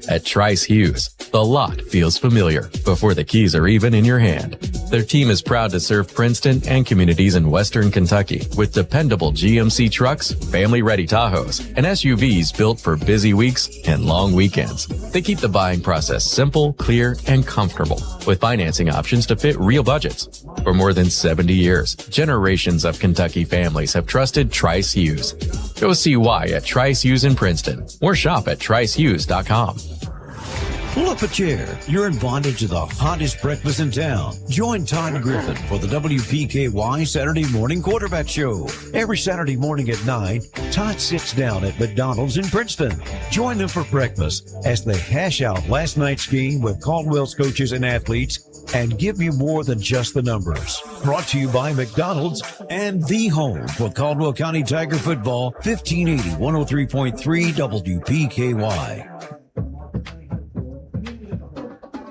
Speaker 5: At Trice Hughes, the lot feels familiar before the keys are even in your hand. Their team is proud to serve Princeton and communities in Western Kentucky with dependable GMC trucks, family-ready Tahoes, and SUVs built for busy weeks and long weekends. They keep the buying process simple, clear, and comfortable with financing options to fit real budgets. For more than 70 years, generations of Kentucky families have trusted Trice Hughes. Go see why at Trice Hughes in Princeton or shop at tricehughes.com.
Speaker 6: Pull up a chair. You're in bondage to the hottest breakfast in town. Join Todd Griffin for the WPKY Saturday Morning Quarterback Show. Every Saturday morning at 9, Todd sits down at McDonald's in Princeton. Join them for breakfast as they hash out last night's game with Caldwell's coaches and athletes and give you more than just the numbers. Brought to you by McDonald's and the home for Caldwell County Tiger football, 1580 103.3 WPKY.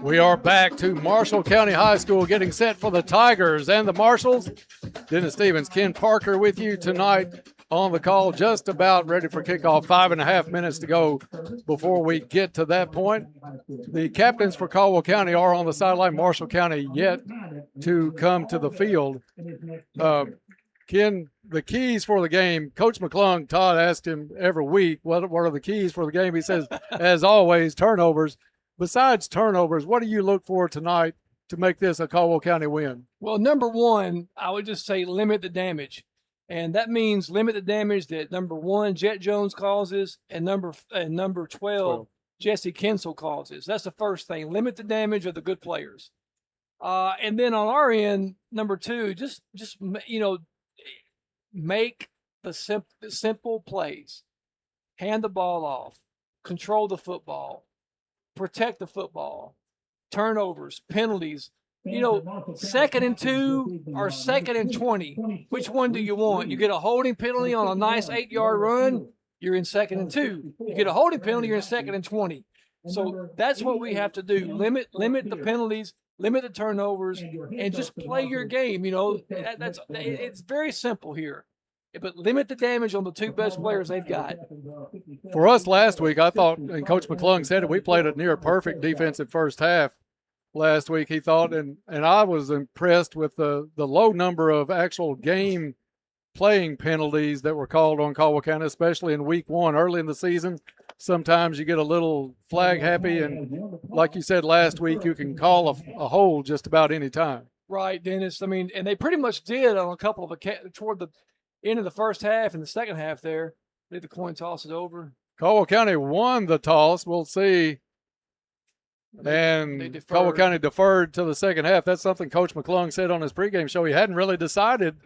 Speaker 7: We are back to Marshall County High School getting set for the Tigers and the Marshals. Dennis Stevens, Ken Parker with you tonight on the call, just about ready for kickoff. 5.5 minutes to go before we get to that point. The captains for Caldwell County are on the sideline. Marshall County yet to come to the field. Ken, the keys for the game, Coach McClung, Todd asked him every week, what are the keys for the game? He says, as always, turnovers. Besides turnovers, what do you look for tonight to make this a Caldwell County win?
Speaker 15: Well, number one, I would just say limit the damage. And that means limit the damage that number 1, Jet Jones causes, and number 12, Jesse Kinsel causes. That's the first thing. Limit the damage of the good players. And then on our end, number 2, just make the simple plays. Hand the ball off. Control the football. Protect the football. Turnovers, penalties. 2nd and 2 or 2nd and 20. Which one do you want? You get a holding penalty on a nice 8-yard run, you're in 2nd and 2. You get a holding penalty, you're in 2nd and 20. So that's what we have to do. Limit the penalties, limit the turnovers, and just play your game. It's very simple here. But limit the damage on the 2 best players they've got.
Speaker 7: For us last week, I thought, and Coach McClung said it, we played a near perfect defensive first half last week, he thought, and I was impressed with the low number of actual game playing penalties that were called on Caldwell County, especially in week 1 early in the season. Sometimes you get a little flag happy, and like you said last week, you can call a hold just about any time.
Speaker 15: Right, Dennis. I mean, and they pretty much did on a couple of toward the end of the first half and the second half there. Did the coin toss it over?
Speaker 7: Caldwell County won the toss. We'll see. And Caldwell County deferred to the second half. That's something Coach McClung said on his pregame show. He hadn't really decided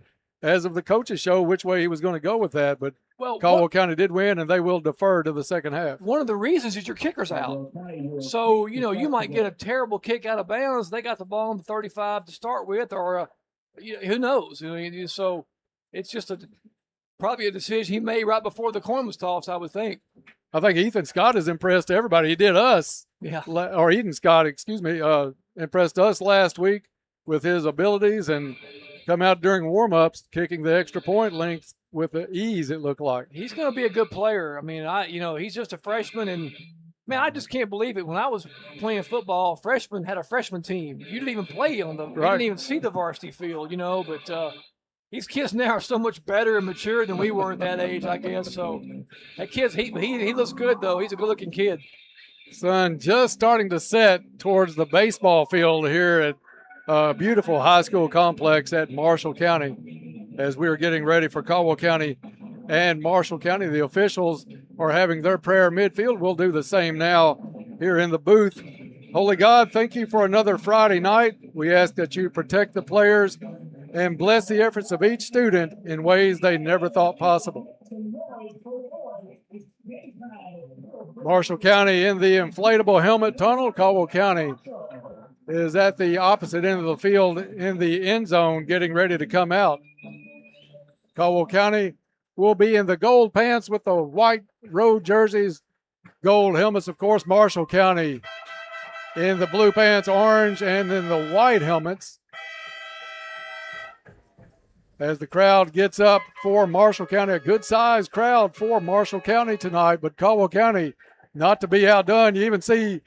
Speaker 7: as of the coaches show which way he was going to go with that, but Caldwell County did win, and they will defer to the second half.
Speaker 15: One of the reasons is your kicker's out. So, you might get a terrible kick out of bounds. They got the ball on the 35 to start with, or who knows? So it's just probably a decision he made right before the coin was tossed, I would think.
Speaker 7: I think Ethan Scott has impressed everybody. He did us.
Speaker 15: Yeah.
Speaker 7: Or Eden Scott, impressed us last week with his abilities and come out during warm-ups kicking the extra point length with the ease, it looked like.
Speaker 15: He's going to be a good player. I mean, he's just a freshman, and, man, I just can't believe it. When I was playing football, freshmen had a freshman team. You didn't even play on them. You didn't even see the varsity field, but these kids now are so much better and mature than we were at that age, I guess. So that kid's he looks good, though. He's a good-looking kid.
Speaker 7: Sun just starting to set towards the baseball field here at a beautiful high school complex at Marshall County as we are getting ready for Caldwell County and Marshall County. The officials are having their prayer midfield. We'll do the same now here in the booth. Holy God, thank you for another Friday night. We ask that you protect the players and bless the efforts of each student in ways they never thought possible. Marshall County in the inflatable helmet tunnel. Caldwell County is at the opposite end of the field in the end zone getting ready to come out. Caldwell County will be in the gold pants with the white road jerseys, gold helmets, of course. Marshall County in the blue pants, orange, and in the white helmets. As the crowd gets up for Marshall County, a good-sized crowd for Marshall County tonight, but Caldwell County not to be outdone. You even see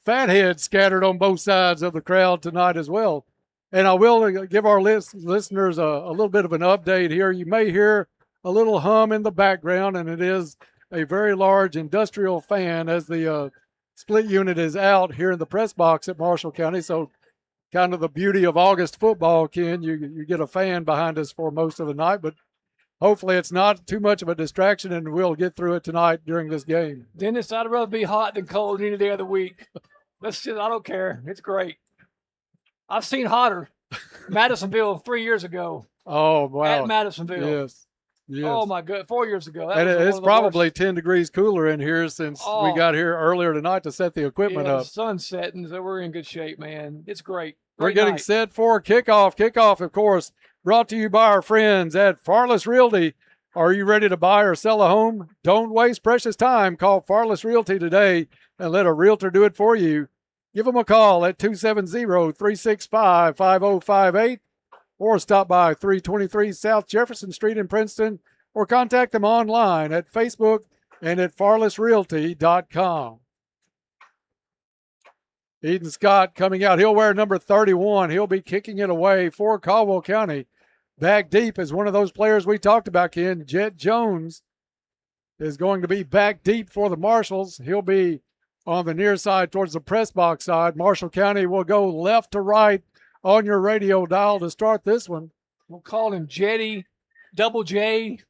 Speaker 7: fatheads scattered on both sides of the crowd tonight as well. And I will give our listeners a little bit of an update here. You may hear a little hum in the background, and it is a very large industrial fan as the split unit is out here in the press box at Marshall County. So kind of the beauty of August football, Ken. You get a fan behind us for most of the night, but hopefully it's not too much of a distraction, and we'll get through it tonight during this game.
Speaker 15: Dennis, I'd rather be hot than cold any day of the week. I don't care. It's great. I've seen hotter. Madisonville 3 years ago.
Speaker 7: Oh, wow.
Speaker 15: At Madisonville.
Speaker 7: Yes.
Speaker 15: Oh, my God. 4 years ago.
Speaker 7: And it's probably 10 degrees cooler in here since we got here earlier tonight to set the equipment up.
Speaker 15: The sun's setting, so we're in good shape, man. It's great.
Speaker 7: We're getting set for kickoff. Kickoff, of course, brought to you by our friends at Farless Realty. Are you ready to buy or sell a home? Don't waste precious time. Call Farless Realty today and let a realtor do it for you. Give them a call at 270-365-5058 or stop by 323 South Jefferson Street in Princeton or contact them online at Facebook and at farlessrealty.com. Eden Scott coming out. He'll wear number 31. He'll be kicking it away for Caldwell County. Back deep is one of those players we talked about, Ken. Jet Jones is going to be back deep for the Marshals. He'll be on the near side towards the press box side. Marshall County will go left to right on your radio dial to start this one.
Speaker 15: We'll call him Jetty, Double J.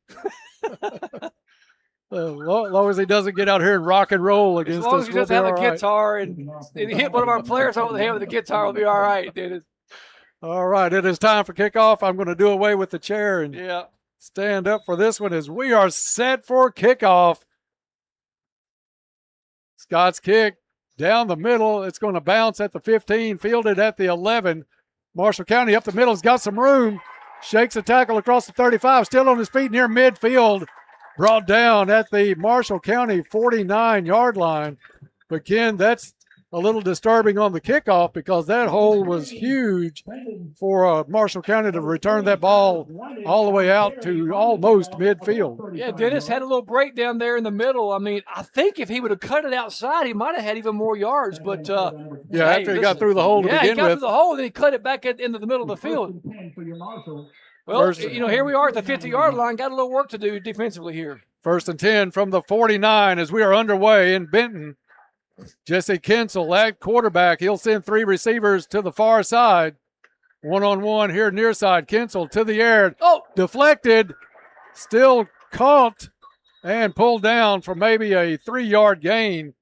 Speaker 7: As long as he doesn't get out here and rock and roll against us.
Speaker 15: As long as he doesn't have a guitar and hit one of our players over the head with a guitar, will be all right, Dennis.
Speaker 7: All right, it is time for kickoff. I'm going to do away with the chair and stand up for this one as we are set for kickoff. Scott's kick down the middle. It's going to bounce at the 15, fielded at the 11. Marshall County up the middle has got some room. Shakes a tackle across the 35, still on his feet near midfield. Brought down at the Marshall County 49-yard line. But, Ken, that's a little disturbing on the kickoff because that hole was huge for Marshall County to return that ball all the way out to almost midfield.
Speaker 15: Yeah, Dennis had a little breakdown there in the middle. I mean, I think if he would have cut it outside, he might have had even more yards. But
Speaker 7: after he got through the hole to begin with.
Speaker 15: Yeah, he got through the hole, then he cut it back into the middle of the field. Well, here we are at the 50-yard line. Got a little work to do defensively here.
Speaker 7: 1st and 10 from the 49 as we are underway in Benton. Jesse Kinsel at quarterback. He'll send 3 receivers to the far side. One-on-one here near side. Kinsel to the air. Deflected. Still caught and pulled down for maybe a 3-yard gain.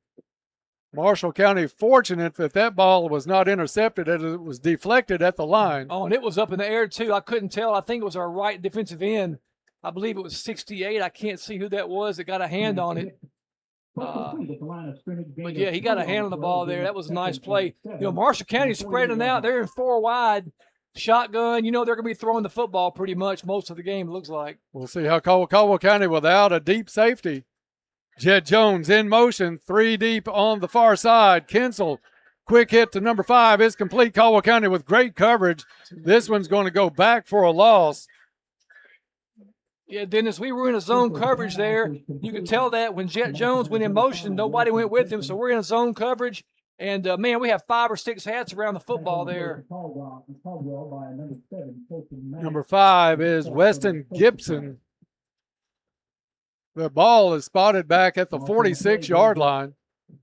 Speaker 7: Marshall County fortunate that ball was not intercepted as it was deflected at the line.
Speaker 15: Oh, and it was up in the air, too. I couldn't tell. I think it was our right defensive end. I believe it was 68. I can't see who that was that got a hand on it. But, yeah, he got a hand on the ball there. That was a nice play. Marshall County spreading out. They're in 4 wide. Shotgun. They're going to be throwing the football pretty much most of the game, it looks like.
Speaker 7: We'll see how Caldwell County without a deep safety. Jet Jones in motion, 3 deep on the far side. Kinsel, quick hit to number 5 is complete. Caldwell County with great coverage. This one's going to go back for a loss.
Speaker 15: Yeah, Dennis, we were in a zone coverage there. You could tell that when Jet Jones went in motion, nobody went with him, so we're in a zone coverage. And, man, we have 5 or 6 hats around the football there.
Speaker 7: Number 5 is Weston Gibson. The ball is spotted back at the 46-yard line.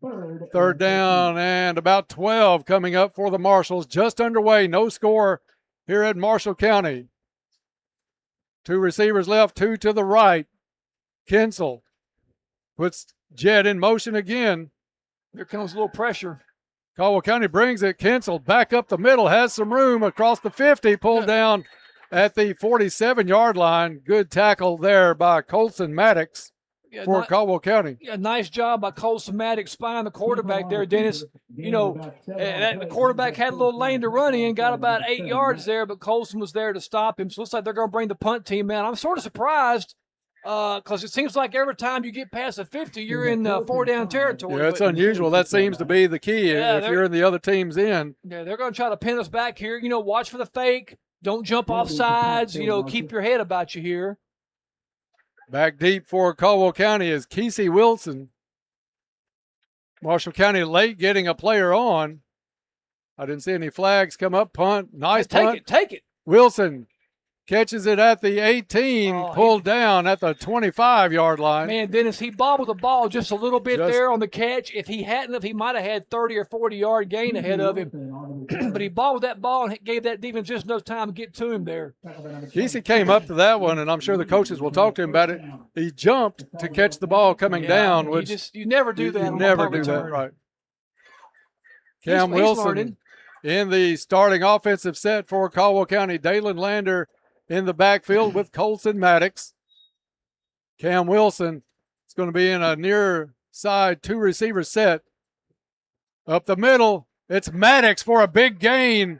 Speaker 7: 3rd down and about 12 coming up for the Marshals. Just underway, no score here at Marshall County. 2 receivers left, 2 to the right. Kinsel puts Jet in motion again.
Speaker 15: Here comes a little pressure.
Speaker 7: Caldwell County brings it. Kinsel back up the middle, has some room across the 50, pulled down at the 47-yard line. Good tackle there by Colson Maddox for Caldwell County.
Speaker 15: Yeah, nice job by Colson Maddox spying the quarterback there, Dennis. The quarterback had a little lane to run in, got about 8 yards there, but Colson was there to stop him. So it looks like they're going to bring the punt team in. I'm sort of surprised because it seems like every time you get past the 50, you're in 4-down territory.
Speaker 7: Yeah, it's unusual. That seems to be the key if you're in the other team's end.
Speaker 15: Yeah, they're going to try to pin us back here. Watch for the fake. Don't jump off sides. Keep your head about you here.
Speaker 7: Back deep for Caldwell County is Kesey Wilson. Marshall County late getting a player on. I didn't see any flags come up. Punt. Nice punt.
Speaker 15: Take it.
Speaker 7: Wilson catches it at the 18, pulled down at the 25-yard line.
Speaker 15: Man, Dennis, he bobbled the ball just a little bit there on the catch. If he hadn't, he might have had 30 or 40-yard gain ahead of him. But he bobbled that ball and gave that defense just enough time to get to him there.
Speaker 7: Kesey came up to that one, and I'm sure the coaches will talk to him about it. He jumped to catch the ball coming down, which
Speaker 15: you never do that.
Speaker 7: You never do that, right. Cam Wilson in the starting offensive set for Caldwell County. Dalen Lander in the backfield with Colson Maddox. Cam Wilson is going to be in a near side 2 receiver set. Up the middle, it's Maddox for a big gain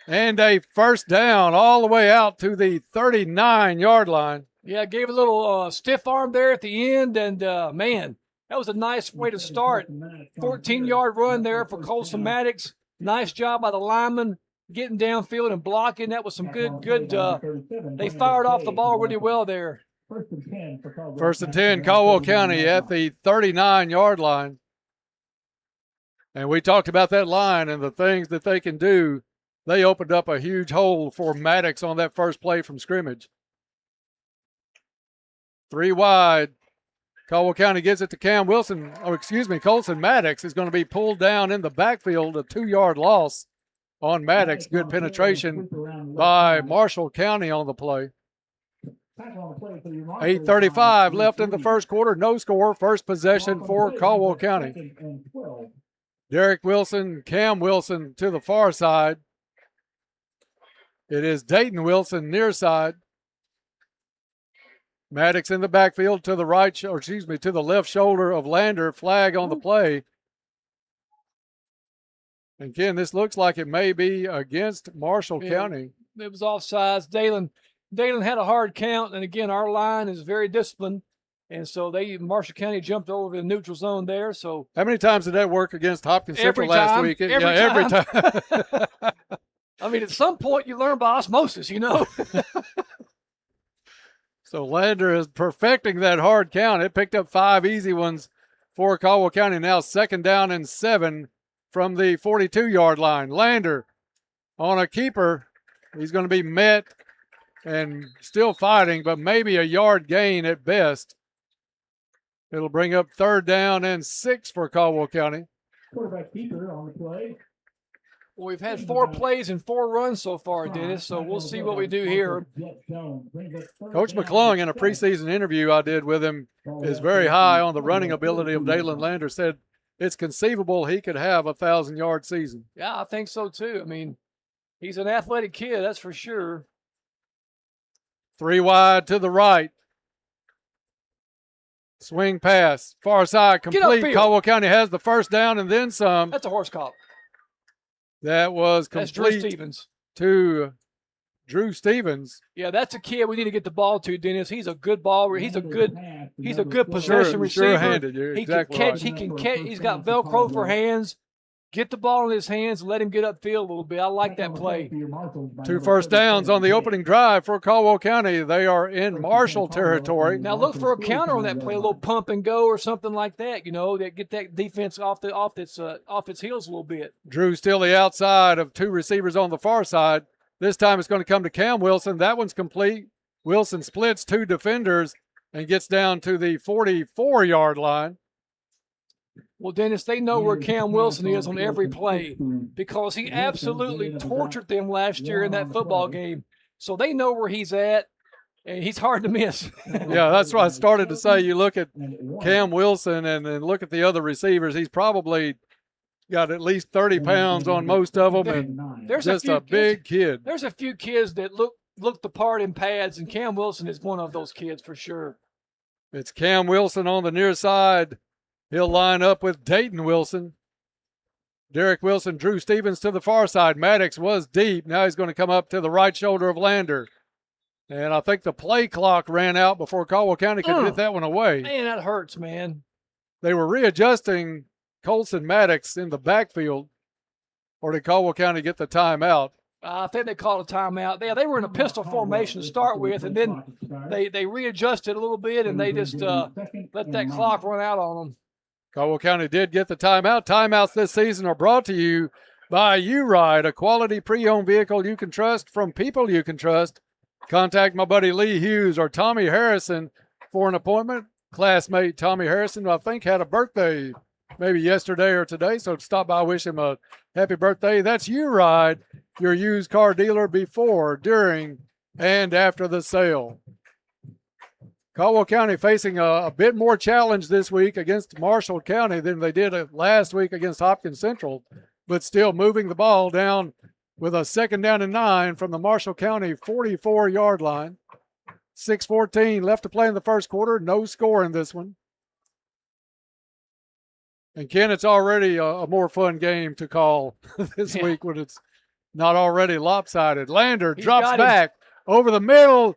Speaker 7: and a 1st down all the way out to the 39-yard line.
Speaker 15: Yeah, gave a little stiff arm there at the end, and, man, that was a nice way to start. 14-yard run there for Colson Maddox. Nice job by the lineman getting downfield and blocking. That was some good, they fired off the ball really well there.
Speaker 7: 1st and 10, Caldwell County at the 39-yard line. And we talked about that line and the things that they can do they opened up a huge hole for Maddox on that first play from scrimmage. 3 wide. Caldwell County gives it to Cam Wilson. Colson Maddox is going to be pulled down in the backfield, a 2-yard loss on Maddox. Good penetration by Marshall County on the play. 8:35 left in the first quarter. No score. First possession for Caldwell County. Derek Wilson, Cam Wilson to the far side. It is Dayton Wilson near side. Maddox in the backfield to the to the left shoulder of Lander. Flag on the play. And Ken, this looks like it may be against Marshall County.
Speaker 15: It was offsides. Dalen had a hard count, and again, our line is very disciplined, and so Marshall County jumped over the neutral zone there. So
Speaker 7: how many times did that work against Hopkins Central last week? Every time.
Speaker 15: I mean, at some point you learn by osmosis, you know.
Speaker 7: So Lander is perfecting that hard count. It picked up 5 easy ones for Caldwell County. Now 2nd down and 7 from the 42-yard line. Lander on a keeper. He's going to be met and still fighting, but maybe a yard gain at best. It'll bring up 3rd down and 6 for Caldwell County.
Speaker 17: Quarterback keeper on the play.
Speaker 15: Well, we've had 4 plays and 4 runs so far, Dennis, so we'll see what we do here.
Speaker 7: Coach McClung, in a preseason interview I did with him, is very high on the running ability of Dalen Lander. Said it's conceivable he could have a 1,000-yard season.
Speaker 15: Yeah, I think so too. I mean, he's an athletic kid, that's for sure.
Speaker 7: 3 wide to the right. Swing pass. Far side complete. Caldwell County has the 1st down and then some.
Speaker 15: That's a horse collar.
Speaker 7: That was complete.
Speaker 15: That's Drew Stevens.
Speaker 7: To Drew Stevens.
Speaker 15: Yeah, that's a kid we need to get the ball to, Dennis. He's a good ball. He's a good possession receiver.
Speaker 7: Sure-handed. You're exactly right.
Speaker 15: He can catch. He's got Velcro for hands. Get the ball in his hands and let him get upfield a little bit. I like that play.
Speaker 7: 2 first downs on the opening drive for Caldwell County. They are in Marshall territory.
Speaker 15: Now look for a counter on that play, a little pump and go or something like that. You know, that get that defense off its heels a little bit.
Speaker 7: Drew still the outside of 2 receivers on the far side. This time it's going to come to Cam Wilson. That one's complete. Wilson splits 2 defenders and gets down to the 44-yard line.
Speaker 15: Well, Dennis, they know where Cam Wilson is on every play because he absolutely tortured them last year in that football game. So they know where he's at, and he's hard to miss.
Speaker 7: Yeah, that's why I started to say you look at Cam Wilson and then look at the other receivers. He's probably got at least 30 pounds on most of them, and there's just a big kid.
Speaker 15: There's a few kids that look the part in pads, and Cam Wilson is one of those kids for sure.
Speaker 7: It's Cam Wilson on the near side. He'll line up with Dayton Wilson. Derek Wilson, Drew Stevens to the far side. Maddox was deep. Now he's going to come up to the right shoulder of Lander. And I think the play clock ran out before Caldwell County could get that one away.
Speaker 15: Man, that hurts, man.
Speaker 7: They were readjusting Colson Maddox in the backfield. Or did Caldwell County get the timeout?
Speaker 15: I think they called a timeout. They were in a pistol formation to start with, and then they readjusted a little bit, and they just let that clock run out on them.
Speaker 7: Caldwell County did get the timeout. Timeouts this season are brought to you by U-Ride, a quality pre-owned vehicle you can trust from people you can trust. Contact my buddy Lee Hughes or Tommy Harrison for an appointment. Classmate Tommy Harrison, I think, had a birthday maybe yesterday or today, so stop by, wish him a happy birthday. That's U-Ride, your used car dealer before, during, and after the sale. Caldwell County facing a bit more challenge this week against Marshall County than they did last week against Hopkins Central, but still moving the ball down with a 2nd down and 9 from the Marshall County 44-yard line. 6:14 left to play in the first quarter. No score in this one. And, Ken, it's already a more fun game to call this week when it's not already lopsided. Lander drops back over the middle.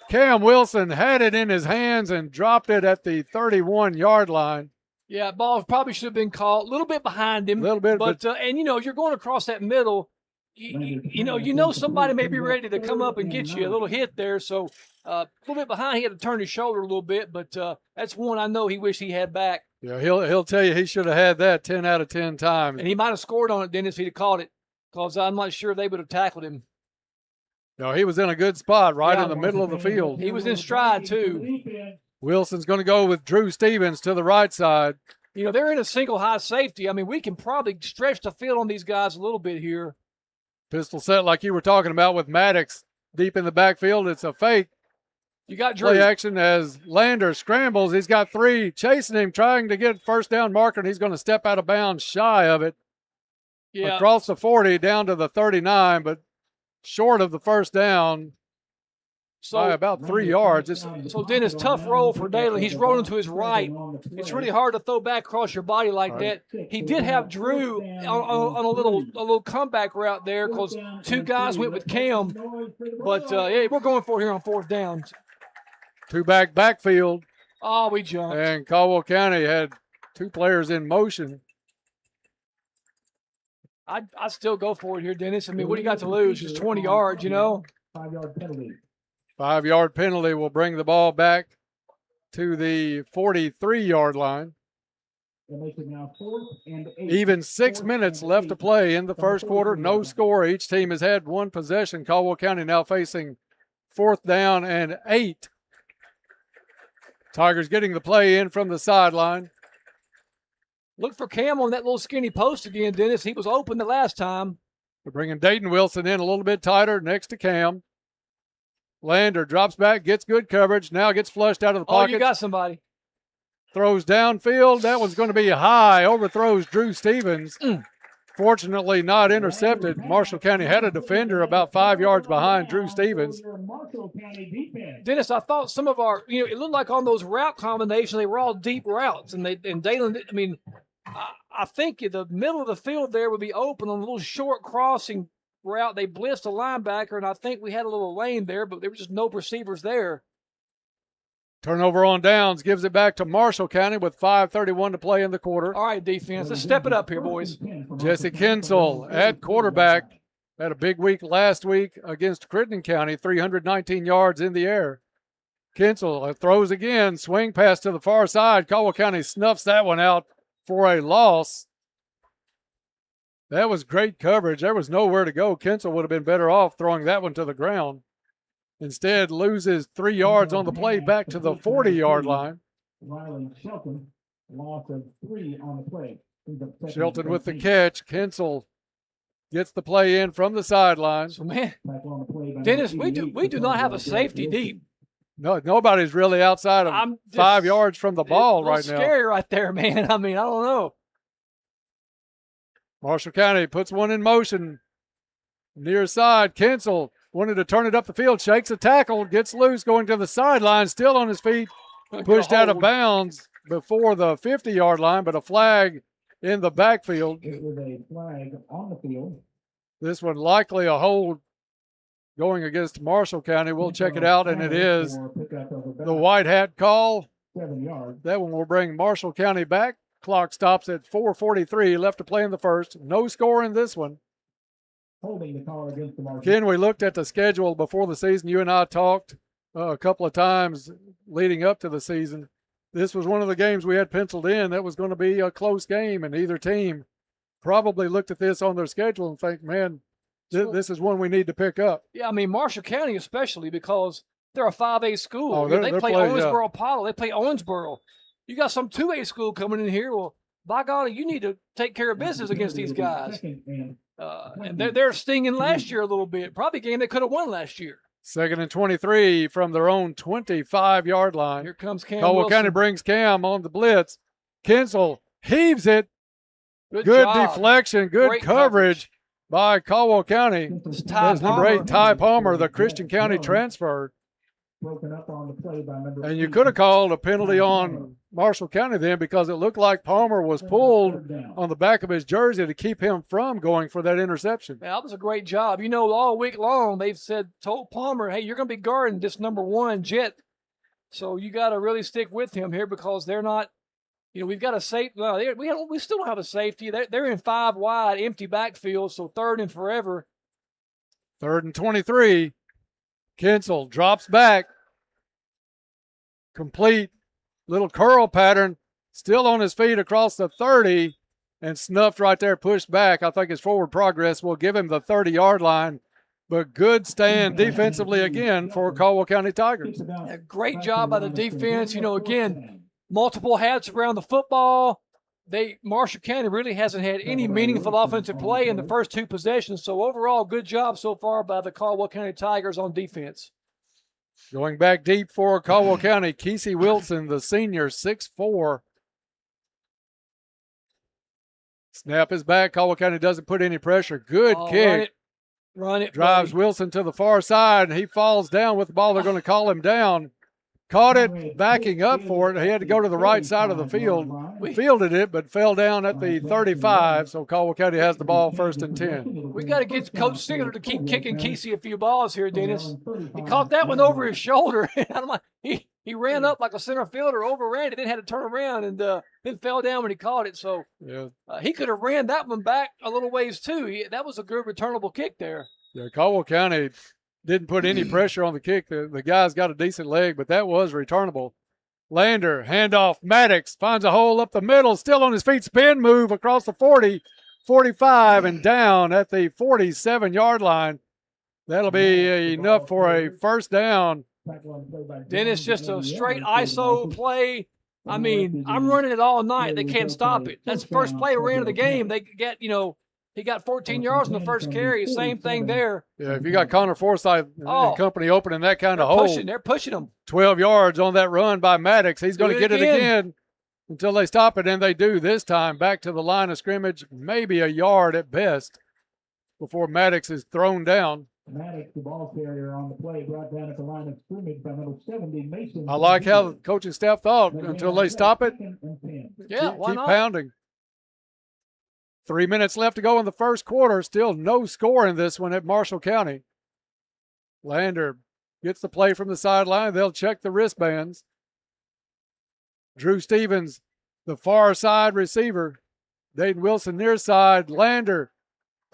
Speaker 7: Cam Wilson had it in his hands and dropped it at the 31-yard line.
Speaker 15: Yeah, ball probably should have been called a little bit behind him.
Speaker 7: A little bit.
Speaker 15: But and, you're going across that middle. You know somebody may be ready to come up and get you a little hit there. So a little bit behind, he had to turn his shoulder a little bit. But that's one I know he wished he had back.
Speaker 7: Yeah, he'll tell you he should have had that 10 out of 10 times.
Speaker 15: And he might have scored on it, Dennis, if he'd have caught it. because I'm not sure they would have tackled him.
Speaker 7: No, he was in a good spot right in the middle of the field.
Speaker 15: He was in stride, too.
Speaker 7: Wilson's going to go with Drew Stevens to the right side.
Speaker 15: You know, they're in a single high safety. I mean, we can probably stretch the field on these guys a little bit here.
Speaker 7: Pistol set like you were talking about with Maddox deep in the backfield. It's a fake.
Speaker 15: You got Drew.
Speaker 7: Play action as Lander scrambles. He's got 3 chasing him, trying to get first down marker, and he's going to step out of bounds shy of it.
Speaker 15: Yeah.
Speaker 7: Across the 40 down to the 39, but short of the first down by about 3 yards.
Speaker 15: So, Dennis, tough roll for Daly. He's rolling to his right. It's really hard to throw back across your body like that. He did have Drew on a little comeback route there because 2 guys went with Cam. But, yeah, we're going for it here on 4th down.
Speaker 7: 2-back backfield.
Speaker 15: Oh, we jumped.
Speaker 7: And Caldwell County had 2 players in motion.
Speaker 15: I'd still go for it here, Dennis. I mean, what do you got to lose? Just 20 yards, you know?
Speaker 7: 5-yard penalty. 5-yard penalty will bring the ball back to the 43-yard line. Even 6 minutes left to play in the first quarter. No score. Each team has had 1 possession. Caldwell County now facing 4th down and 8. Tigers getting the play in from the sideline.
Speaker 15: Look for Cam on that little skinny post again, Dennis. He was open the last time.
Speaker 7: We're bringing Dayton Wilson in a little bit tighter next to Cam. Lander drops back, gets good coverage, now gets flushed out of the pocket.
Speaker 15: Oh, you got somebody.
Speaker 7: Throws downfield. That one's going to be high. Overthrows Drew Stevens. Fortunately not intercepted. Marshall County had a defender about 5 yards behind Drew Stevens.
Speaker 15: Dennis, I thought some of our, it looked like on those route combinations, they were all deep routes. And Dayton, I mean, I think the middle of the field there would be open on a little short crossing route. They blitzed a linebacker, and I think we had a little lane there, but there were just no receivers there.
Speaker 7: Turnover on downs gives it back to Marshall County with 5:31 to play in the quarter.
Speaker 15: All right, defense, let's step it up here, boys.
Speaker 7: Jesse Kinsel at quarterback. Had a big week last week against Crittenden County, 319 yards in the air. Kinsel throws again, swing pass to the far side. Caldwell County snuffs that one out for a loss. That was great coverage. There was nowhere to go. Kinsel would have been better off throwing that one to the ground. Instead, loses 3 yards on the play back to the 40-yard line.
Speaker 1: Shelton, loss of 3 on the play.
Speaker 7: Shelton with the catch. Kinsel gets the play in from the sidelines.
Speaker 15: So, man, Dennis, we do not have a safety deep.
Speaker 7: No, nobody's really outside of 5 yards from the ball right now.
Speaker 15: Scary right there, man. I mean, I don't know.
Speaker 7: Marshall County puts one in motion. Near side, Kinsel wanted to turn it up the field, shakes a tackle, gets loose, going to the sideline, still on his feet, pushed out of bounds before the 50-yard line, but a flag in the backfield.
Speaker 1: It was a flag on the field.
Speaker 7: This one likely a hold going against Marshall County. We'll check it out, and it is the white hat call.
Speaker 1: 7 yards.
Speaker 7: That one will bring Marshall County back. Clock stops at 4:43 left to play in the first. No score in this one.
Speaker 1: Holding the call against the Marshals.
Speaker 7: Ken, we looked at the schedule before the season. You and I talked a couple of times leading up to the season. This was one of the games we had penciled in that was going to be a close game, and either team probably looked at this on their schedule and think, man, this is one we need to pick up.
Speaker 15: Yeah, I mean, Marshall County especially because they're a 5A school.
Speaker 7: Oh,
Speaker 15: they play Owensboro Apollo. They play Owensboro. You got some 2A school coming in here. Well, by golly, you need to take care of business against these guys. And they're stinging last year a little bit. Probably a game they could have won last year.
Speaker 7: 2nd and 23 from their own 25-yard line.
Speaker 15: Here comes Cam
Speaker 7: Caldwell
Speaker 15: Wilson.
Speaker 7: County brings Cam on the blitz. Kinsel heaves it. Good deflection, good
Speaker 15: Great
Speaker 7: coverage by Caldwell County.
Speaker 15: Ty
Speaker 7: That's the great Ty Palmer, the Christian County transfer.
Speaker 1: Broken up on the play by number
Speaker 7: And you could have called a penalty on Marshall County then because it looked like Palmer was pulled on the back of his jersey to keep him from going for that interception.
Speaker 15: Man, that was a great job. You know, all week long they've told Palmer, hey, you're going to be guarding this number 1 jet. So you got to really stick with him here because they're not, we've got a safety. We still don't have a safety. They're in 5 wide, empty backfield, so 3rd and forever.
Speaker 7: 3rd and 23. Kinsel drops back. Complete little curl pattern. Still on his feet across the 30. and snuffed right there, pushed back. I think his forward progress will give him the 30-yard line. But good stand defensively again for Caldwell County Tigers.
Speaker 15: A great job by the defense. Again, multiple hats around the football. Marshall County really hasn't had any meaningful offensive play in the first 2 possessions. So overall, good job so far by the Caldwell County Tigers on defense.
Speaker 7: Going back deep for Caldwell County, Kesey Wilson, the senior, 6'4". Snap is back. Caldwell County doesn't put any pressure. Good kick.
Speaker 15: Run it.
Speaker 7: Drives
Speaker 15: buddy.
Speaker 7: Wilson to the far side, and he falls down with the ball. They're going to call him down. Caught it, backing up for it. He had to go to the right side of the field. We fielded it, but fell down at the 35, so Caldwell County has the ball 1st and 10.
Speaker 15: We got to get Coach Singler to keep kicking Kesey a few balls here, Dennis. He caught that one over his shoulder. I'm like, he ran up like a center fielder, overran it, then had to turn around, and then fell down when he caught it. So he could have ran that one back a little ways too. That was a good returnable kick there.
Speaker 7: Yeah, Caldwell County didn't put any pressure on the kick. The guy's got a decent leg, but that was returnable. Lander, handoff. Maddox finds a hole up the middle, still on his feet. Spin move across the 40, 45, and down at the 47-yard line. That'll be enough for a first down.
Speaker 15: Dennis, just a straight ISO play. I mean, I'm running it all night. They can't stop it. That's the first play we ran of the game. They get, he got 14 yards on the first carry. Same thing there.
Speaker 7: Yeah, if you got Connor Forsyth and company opening that kind of hole.
Speaker 15: They're pushing them.
Speaker 7: 12 yards on that run by Maddox. He's going to get it again until they stop it, and they do this time. Back to the line of scrimmage, maybe a yard at best before Maddox is thrown down.
Speaker 1: Maddox, the ball carrier on the play, brought down at the line of scrimmage by number 70, Mason.
Speaker 7: I like how the coaching staff thought until they stop it.
Speaker 15: Yeah, why not?
Speaker 7: Keep pounding. 3 minutes left to go in the first quarter. Still no score in this one at Marshall County. Lander gets the play from the sideline. They'll check the wristbands. Drew Stevens, the far side receiver. Dayton Wilson near side. Lander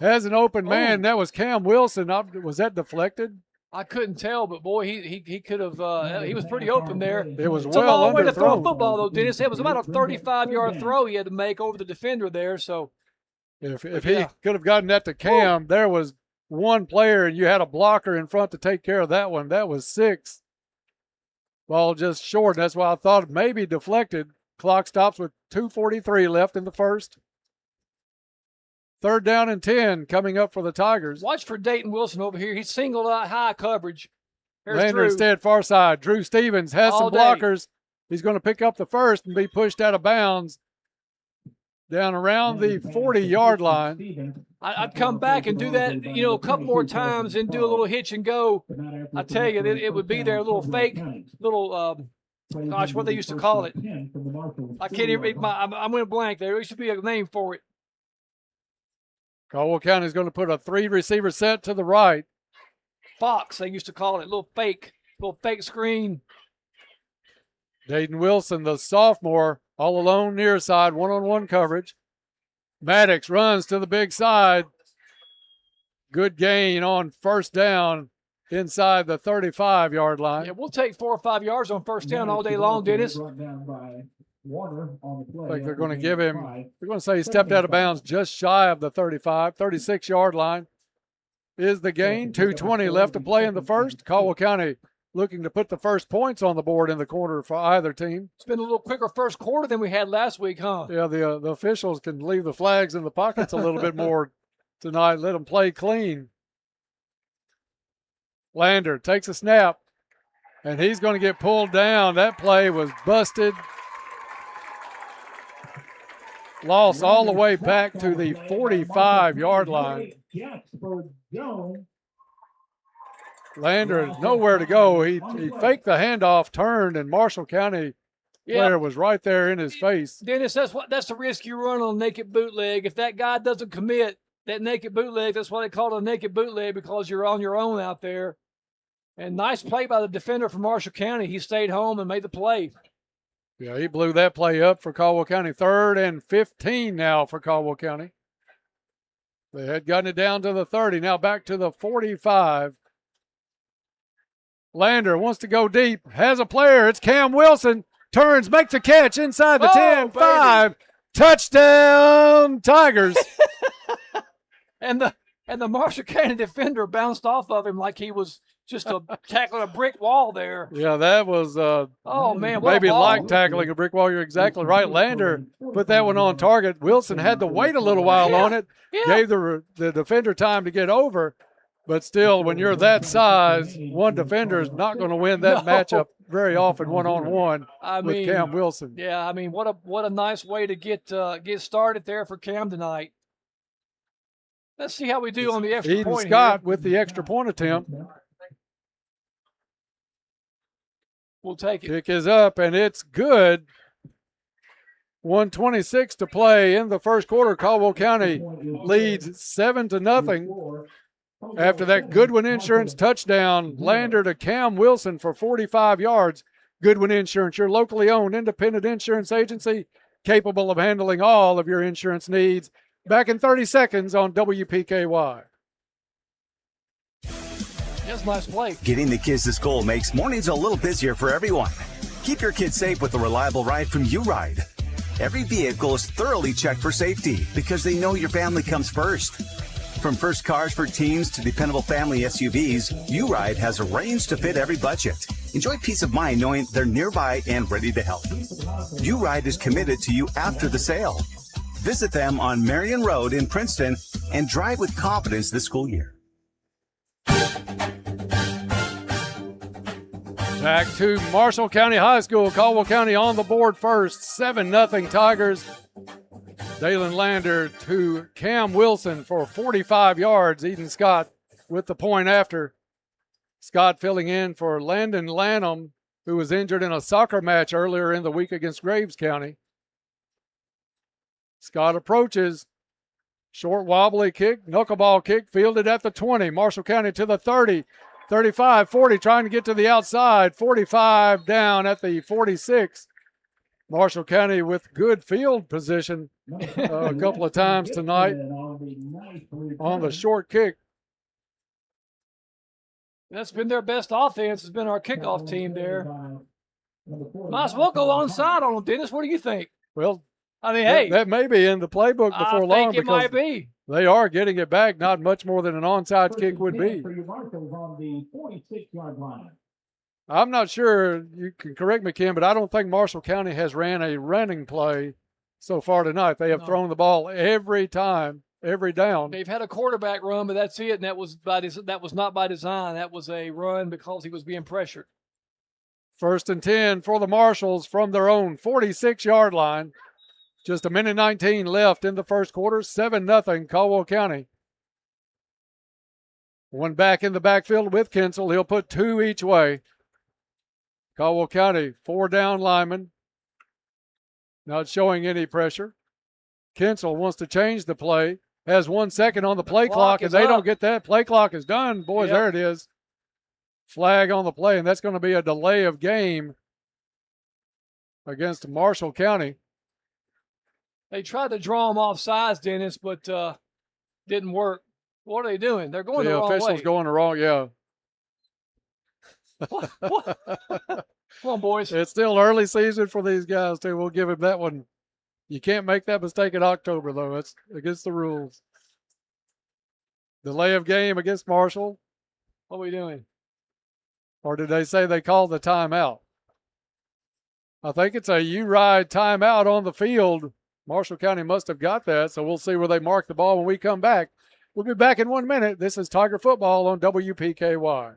Speaker 7: has an open man. That was Cam Wilson. Was that deflected?
Speaker 15: I couldn't tell, but boy, he could have. He was pretty open there.
Speaker 7: It was
Speaker 15: it's a long way to throw a
Speaker 7: underthrown.
Speaker 15: football, though, Dennis. It was about a 35-yard throw he had to make over the defender there. So
Speaker 7: if he could have gotten that to Cam, there was one player, and you had a blocker in front to take care of that one. That was 6. Ball just short. That's why I thought maybe deflected. Clock stops with 2:43 left in the first. 3rd down and 10 coming up for the Tigers.
Speaker 15: Watch for Dayton Wilson over here. He's singled out high coverage.
Speaker 7: Lander instead far side. Drew Stevens has some blockers. He's going to pick up the first and be pushed out of bounds down around the 40-yard line.
Speaker 15: I'd come back and do that, a couple more times and do a little hitch and go. I tell you, it would be there, a little fake, gosh, what they used to call it. I can't even, I'm going to blank there. There should be a name for it.
Speaker 7: Caldwell County is going to put a 3-receiver set to the right.
Speaker 15: Fox, they used to call it, little fake screen.
Speaker 7: Dayton Wilson, the sophomore, all alone near side, one-on-one coverage. Maddox runs to the big side. Good gain on first down inside the 35-yard line.
Speaker 15: Yeah, we'll take 4 or 5 yards on first down all day long, Dennis.
Speaker 7: I think they're going to give him, they're going to say he stepped out of bounds just shy of the 35, 36-yard line is the gain. 2:20 left to play in the first. Caldwell County looking to put the first points on the board in the quarter for either team.
Speaker 15: It's been a little quicker first quarter than we had last week, huh?
Speaker 7: Yeah, the officials can leave the flags in the pockets a little bit more tonight. Let them play clean. Lander takes a snap, and he's going to get pulled down. That play was busted. Loss all the way back to the 45-yard line. Lander nowhere to go. He faked the handoff, turned, and Marshall County player was right there in his face.
Speaker 15: Dennis, that's the risk you run on a naked bootleg. If that guy doesn't commit that naked bootleg, that's why they call it a naked bootleg, because you're on your own out there. And nice play by the defender from Marshall County. He stayed home and made the play.
Speaker 7: Yeah, he blew that play up for Caldwell County. 3rd and 15 now for Caldwell County. They had gotten it down to the 30. Now back to the 45. Lander wants to go deep. Has a player. It's Cam Wilson. Turns, makes a catch inside the 10. 5. Touchdown, Tigers.
Speaker 15: And the Marshall County defender bounced off of him like he was just tackling a brick wall there.
Speaker 7: Yeah, that was
Speaker 15: oh man, what
Speaker 7: maybe
Speaker 15: a ball.
Speaker 7: like tackling a brick wall. You're exactly right. Lander put that one on target. Wilson had to wait a little while on it.
Speaker 15: Yeah.
Speaker 7: Gave the defender time to get over. But still, when you're that size, one defender is not going to win that matchup very often one-on-one with Cam Wilson.
Speaker 15: Yeah, I mean, what a nice way to get started there for Cam tonight. Let's see how we do on the extra
Speaker 7: Eden
Speaker 15: point
Speaker 7: Scott
Speaker 15: here.
Speaker 7: with the extra point attempt.
Speaker 15: We'll take it.
Speaker 7: Kick is up, and it's good. 1:26 to play in the first quarter. Caldwell County leads 7-0. After that Goodwin Insurance touchdown, Lander to Cam Wilson for 45 yards. Goodwin Insurance, your locally owned independent insurance agency, capable of handling all of your insurance needs. Back in 30 seconds on WPKY.
Speaker 15: That's a nice play.
Speaker 2: Getting the kids to school makes mornings a little busier for everyone. Keep your kids safe with a reliable ride from U-Ride. Every vehicle is thoroughly checked for safety because they know your family comes first. From first cars for teens to dependable family SUVs, U-Ride has a range to fit every budget. Enjoy peace of mind knowing they're nearby and ready to help. U-Ride is committed to you after the sale. Visit them on Marion Road in Princeton and drive with confidence this school year.
Speaker 7: Back to Marshall County High School. Caldwell County on the board first. 7-0 Tigers. Dalen Lander to Cam Wilson for 45 yards. Eden Scott with the point after. Scott filling in for Landon Lanham, who was injured in a soccer match earlier in the week against Graves County. Scott approaches. Short wobbly kick, knuckleball kick, fielded at the 20. Marshall County to the 30, 35, 40, trying to get to the outside. 45 down at the 46. Marshall County with good field position a couple of times tonight on the short kick.
Speaker 15: That's been their best offense, has been our kickoff team there. Might as well go onside on them, Dennis. What do you think?
Speaker 7: Well,
Speaker 15: I mean, hey.
Speaker 7: That may be in the playbook before long.
Speaker 15: I think it might be.
Speaker 7: They are getting it back, not much more than an onside kick would be. I'm not sure, you can correct me, Kim, but I don't think Marshall County has ran a running play so far tonight. They have thrown the ball every time, every down.
Speaker 15: They've had a quarterback run, but that's it, and that was not by design. That was a run because he was being pressured.
Speaker 7: 1st and 10 for the Marshals from their own 46-yard line. Just a minute 19 left in the first quarter. 7-0 Caldwell County. One back in the backfield with Kinsel. He'll put 2 each way. Caldwell County, 4 down linemen. Not showing any pressure. Kinsel wants to change the play. Has 1 second on the play clock, and they don't get that. Play clock is done. Boys, there it is. Flag on the play, and that's going to be a delay of game against Marshall County.
Speaker 15: They tried to draw them off sides, Dennis, but didn't work. What are they doing? They're going the wrong way.
Speaker 7: The official's going the wrong, yeah.
Speaker 15: What? Come on, boys.
Speaker 7: It's still early season for these guys, too. We'll give him that one. You can't make that mistake in October, though. It's against the rules. Delay of game against Marshall.
Speaker 15: What are we doing?
Speaker 7: Or did they say they called the timeout? I think it's a U-Ride timeout on the field. Marshall County must have got that, so we'll see where they mark the ball when we come back. We'll be back in 1 minute. This is Tiger Football on WPKY.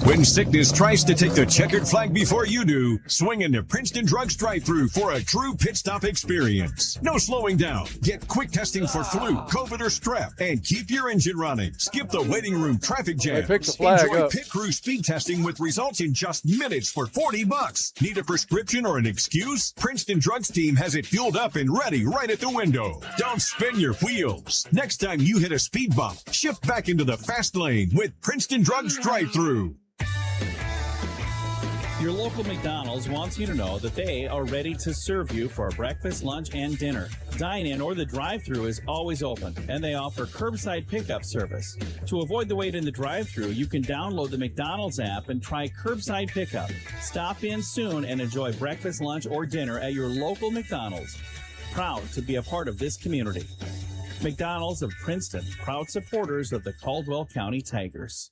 Speaker 10: When sickness tries to take the checkered flag before you do, swing into Princeton Drugs drive-thru for a true pit stop experience. No slowing down. Get quick testing for flu, COVID, or strep, and keep your engine running. Skip the waiting room traffic jams.
Speaker 7: They picked the flag
Speaker 10: Enjoy
Speaker 7: up.
Speaker 10: pit crew speed testing with results in just minutes for $40. Need a prescription or an excuse? Princeton Drugs team has it fueled up and ready right at the window. Don't spin your wheels. Next time you hit a speed bump, shift back into the fast lane with Princeton Drugs drive-thru.
Speaker 3: Your local McDonald's wants you to know that they are ready to serve you for breakfast, lunch, and dinner. Dine-in or the drive-thru is always open, and they offer curbside pickup service. To avoid the wait in the drive-thru, you can download the McDonald's app and try curbside pickup. Stop in soon and enjoy breakfast, lunch, or dinner at your local McDonald's. Proud to be a part of this community. McDonald's of Princeton, proud supporters of the Caldwell County Tigers.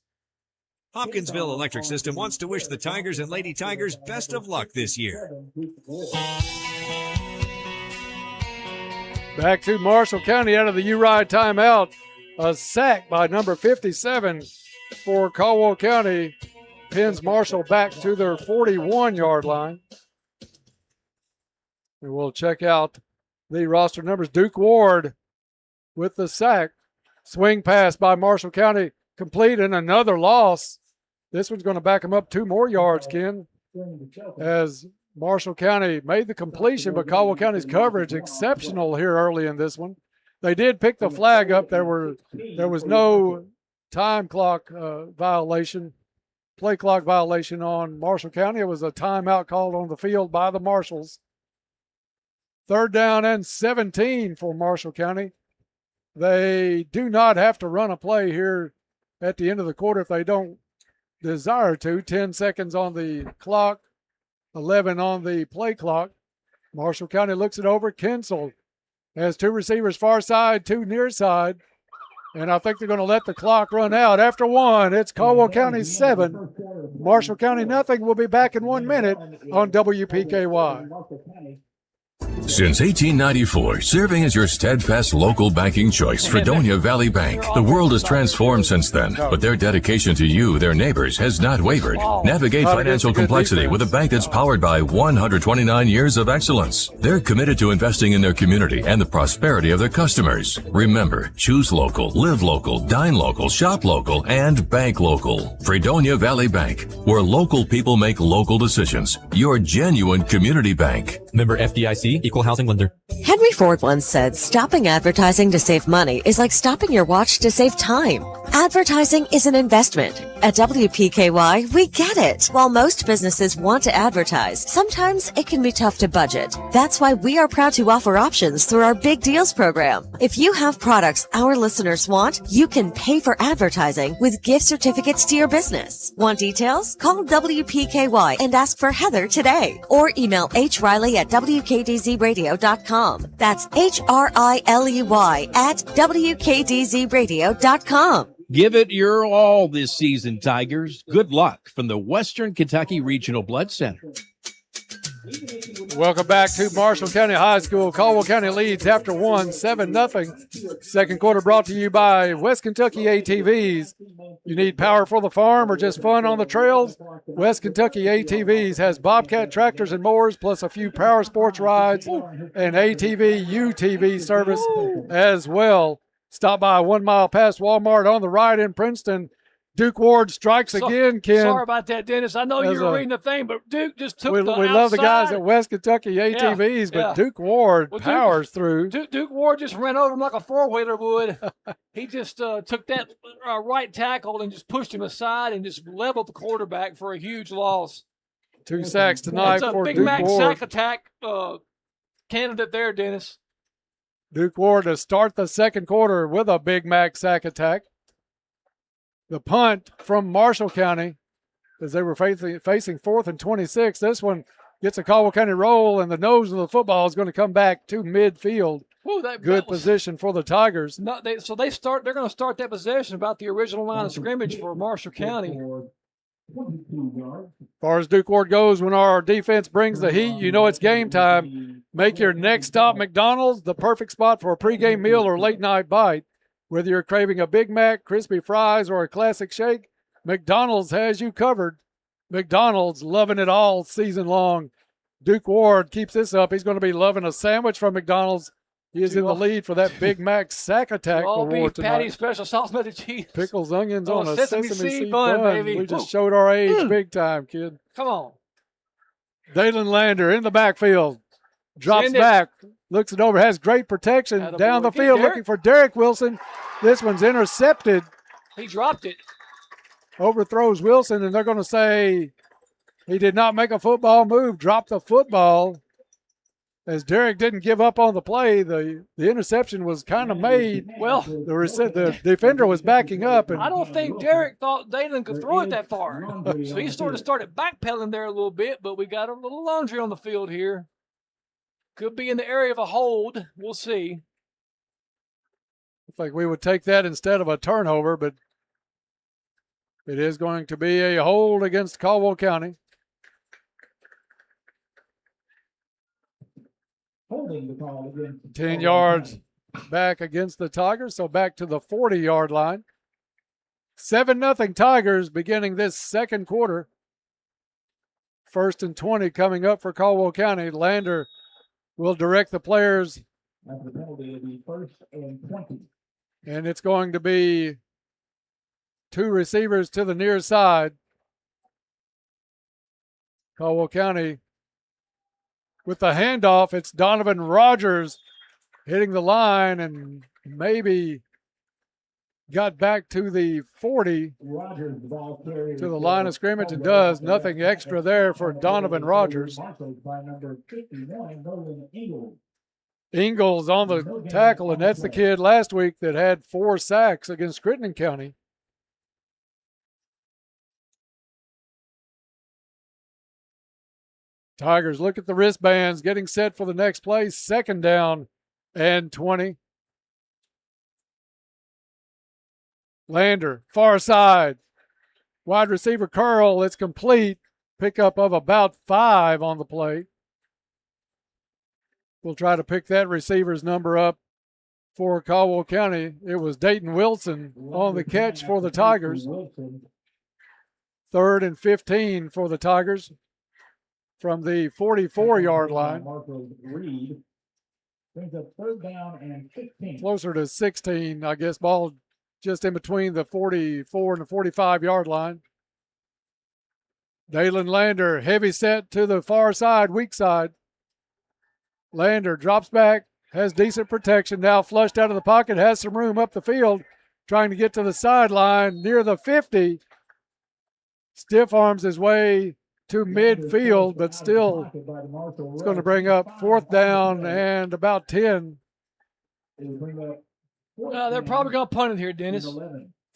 Speaker 12: Hopkinsville Electric System wants to wish the Tigers and Lady Tigers best of luck this year.
Speaker 7: Back to Marshall County out of the U-Ride timeout. A sack by number 57 for Caldwell County pins Marshall back to their 41-yard line. And we'll check out the roster numbers. Duke Ward with the sack. Swing pass by Marshall County complete, and another loss. This one's going to back them up 2 more yards, Ken, as Marshall County made the completion, but Caldwell County's coverage exceptional here early in this one. They did pick the flag up. There was no time clock violation, play clock violation on Marshall County. It was a timeout called on the field by the Marshals. 3rd down and 17 for Marshall County. They do not have to run a play here at the end of the quarter if they don't desire to. 10 seconds on the clock, 11 on the play clock. Marshall County looks it over. Kinsel has 2 receivers far side, 2 near side. And I think they're going to let the clock run out. After 1, it's Caldwell County 7, Marshall County nothing. We'll be back in 1 minute on WPKY.
Speaker 8: Since 1894, serving as your steadfast local banking choice, Fredonia Valley Bank. The world has transformed since then, but their dedication to you, their neighbors, has not wavered. Navigate financial complexity with a bank that's powered by 129 years of excellence. They're committed to investing in their community and the prosperity of their customers. Remember, choose local, live local, dine local, shop local, and bank local. Fredonia Valley Bank, where local people make local decisions. Your genuine community bank.
Speaker 23: Member FDIC, Equal Housing Lender.
Speaker 24: Henry Ford once said, stopping advertising to save money is like stopping your watch to save time. Advertising is an investment. At WPKY, we get it. While most businesses want to advertise, sometimes it can be tough to budget. That's why we are proud to offer options through our Big Deals program. If you have products our listeners want, you can pay for advertising with gift certificates to your business. Want details? Call WPKY and ask for Heather today. Or email hriley@wkdzradio.com. That's HRILEY@wkdzradio.com.
Speaker 25: Give it your all this season, Tigers. Good luck from the Western Kentucky Regional Blood Center.
Speaker 7: Welcome back to Marshall County High School. Caldwell County leads after 1, 7-0. Second quarter brought to you by West Kentucky ATVs. You need power for the farm or just fun on the trails? West Kentucky ATVs has Bobcat tractors and mowers, plus a few power sports rides and ATV UTV service as well. Stop by 1 mile past Walmart on the right in Princeton. Duke Ward strikes again, Ken.
Speaker 15: Sorry about that, Dennis. I know you were reading the thing, but Duke just took
Speaker 7: we
Speaker 15: the
Speaker 7: We love the guys at West Kentucky ATVs, but Duke Ward powers through.
Speaker 15: Duke Ward just ran over him like a four-wheeler would. He just took that right tackle and just pushed him aside and just leveled the quarterback for a huge loss.
Speaker 7: 2 sacks tonight for Duke Ward.
Speaker 15: It's a Big Mac sack attack candidate there, Dennis.
Speaker 7: Duke Ward to start the second quarter with a Big Mac sack attack. The punt from Marshall County, as they were facing 4th and 26. This one gets a Caldwell County roll, and the nose of the football is going to come back to midfield.
Speaker 15: Ooh,
Speaker 7: Good position for the Tigers.
Speaker 15: They're going to start that possession about the original line of scrimmage for Marshall County.
Speaker 7: As far as Duke Ward goes, when our defense brings the heat, you know it's game time. Make your next stop McDonald's, the perfect spot for a pregame meal or late night bite. Whether you're craving a Big Mac, crispy fries, or a classic shake, McDonald's has you covered. McDonald's loving it all season long. Duke Ward keeps this up. He's going to be loving a sandwich from McDonald's. He is in the lead for that Big Mac sack attack award tonight.
Speaker 15: Patty, special sauce, mashed cheese.
Speaker 7: Pickles, onions on a sesame seed
Speaker 15: bun,
Speaker 7: bun.
Speaker 15: baby.
Speaker 7: We just showed our age big time, kid.
Speaker 15: Come on.
Speaker 7: Dalen Lander in the backfield. Drops back, looks it over, has great protection down the field, looking for Derek Wilson. This one's intercepted.
Speaker 15: He dropped it.
Speaker 7: Overthrows Wilson, and they're going to say He did not make a football move, dropped the football. As Derek didn't give up on the play, the interception was kind of made.
Speaker 15: Well,
Speaker 7: the defender was backing up. And
Speaker 15: I don't think Derek thought Dalen could throw it that far. So he sort of started backpedaling there a little bit, but we got a little laundry on the field here. Could be in the area of a hold. We'll see.
Speaker 7: I think we would take that instead of a turnover, but it is going to be a hold against Caldwell County.
Speaker 1: Holding the call against
Speaker 7: 10 yards back against the Tigers, so back to the 40-yard line. 7-0 Tigers beginning this second quarter. 1st and 20 coming up for Caldwell County. Lander will direct the players.
Speaker 1: After the penalty, it'll be 1st and 20.
Speaker 7: And it's going to be 2 receivers to the near side. Caldwell County with the handoff. It's Donovan Rogers hitting the line and maybe got back to the 40,
Speaker 1: Rogers, the ball carrier,
Speaker 7: to the line of scrimmage. It does. Nothing extra there for Donovan Rogers.
Speaker 1: Marshals by number 51, Nolan Ingalls.
Speaker 7: Ingalls on the tackle, and that's the kid last week that had 4 sacks against Crittenden County. Tigers look at the wristbands, getting set for the next play. 2nd down and 20. Lander, far side. Wide receiver curl, it's complete. Pickup of about 5 on the play. We'll try to pick that receiver's number up for Caldwell County. It was Dayton Wilson on the catch for the Tigers. 3rd and 15 for the Tigers from the 44-yard line.
Speaker 1: Reed brings up 3rd down and 16.
Speaker 7: Closer to 16, I guess. Ball just in between the 44 and the 45-yard line. Dalen Lander, heavy set to the far side, weak side. Lander drops back, has decent protection, now flushed out of the pocket, has some room up the field, trying to get to the sideline near the 50. Stiff arms his way to midfield, but still it's going to bring up 4th down and about 10.
Speaker 15: They're probably going to punt it here, Dennis.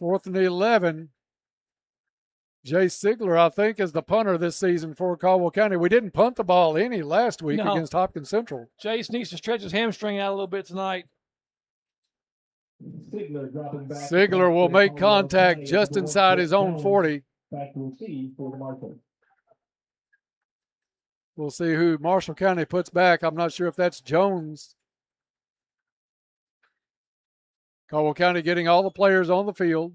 Speaker 7: 4th and 11. Jay Sigler, I think, is the punter this season for Caldwell County. We didn't punt the ball any last week against Hopkins Central.
Speaker 15: Jace needs to stretch his hamstring out a little bit tonight.
Speaker 7: Sigler will make contact just inside his own 40. We'll see who Marshall County puts back. I'm not sure if that's Jones. Caldwell County getting all the players on the field.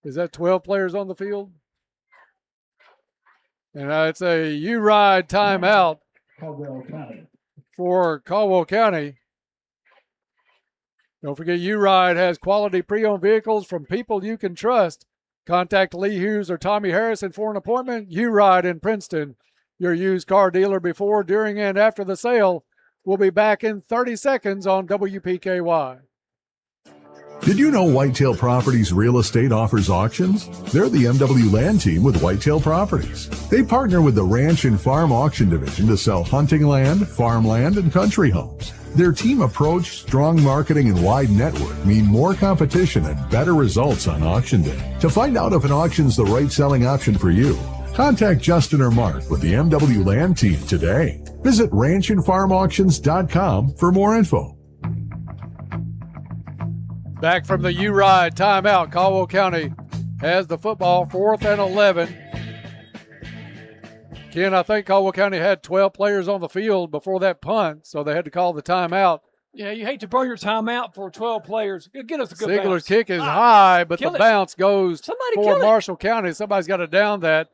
Speaker 7: Is that 12 players on the field? And it's a U-Ride timeout for Caldwell County. Don't forget, U-Ride has quality pre-owned vehicles from people you can trust. Contact Lee Hughes or Tommy Harrison for an appointment. U-Ride in Princeton, your used car dealer before, during, and after the sale. We'll be back in 30 seconds on WPKY.
Speaker 9: Did you know Whitetail Properties Real Estate offers auctions? They're the MW Land team with Whitetail Properties. They partner with the Ranch and Farm Auction Division to sell hunting land, farmland, and country homes. Their team approach, strong marketing, and wide network mean more competition and better results on auction day. To find out if an auction's the right selling option for you, contact Justin or Mark with the MW Land team today. Visit ranchandfarmauctions.com for more info.
Speaker 7: Back from the U-Ride timeout, Caldwell County has the football, 4th and 11. Ken, I think Caldwell County had 12 players on the field before that punt, so they had to call the timeout.
Speaker 15: Yeah, you hate to burn your timeout for 12 players. Get us a good
Speaker 7: Sigler's
Speaker 15: bounce.
Speaker 7: kick is high, but the bounce goes
Speaker 15: Somebody
Speaker 7: for Marshall County. Somebody's got to down that.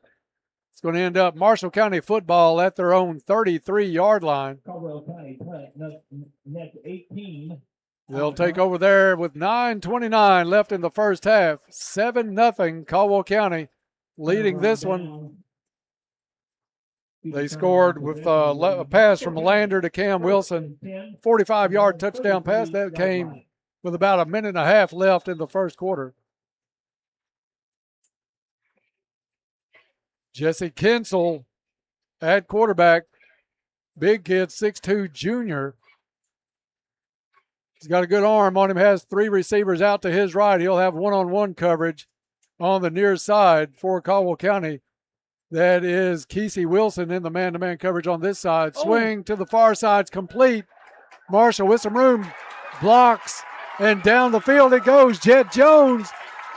Speaker 7: It's going to end up Marshall County football at their own 33-yard line.
Speaker 1: Caldwell County net 18.
Speaker 7: They'll take over there with 9:29 left in the first half. 7-0 Caldwell County leading this one. They scored with a pass from Lander to Cam Wilson. 45-yard touchdown pass. That came with about a minute and a half left in the first quarter. Jesse Kinsel at quarterback. Big kid, 6'2", junior. He's got a good arm on him, has 3 receivers out to his right. He'll have one-on-one coverage on the near side for Caldwell County. That is Kesey Wilson in the man-to-man coverage on this side. Swing to the far side's complete. Marshall with some room, blocks, and down the field it goes. Jet Jones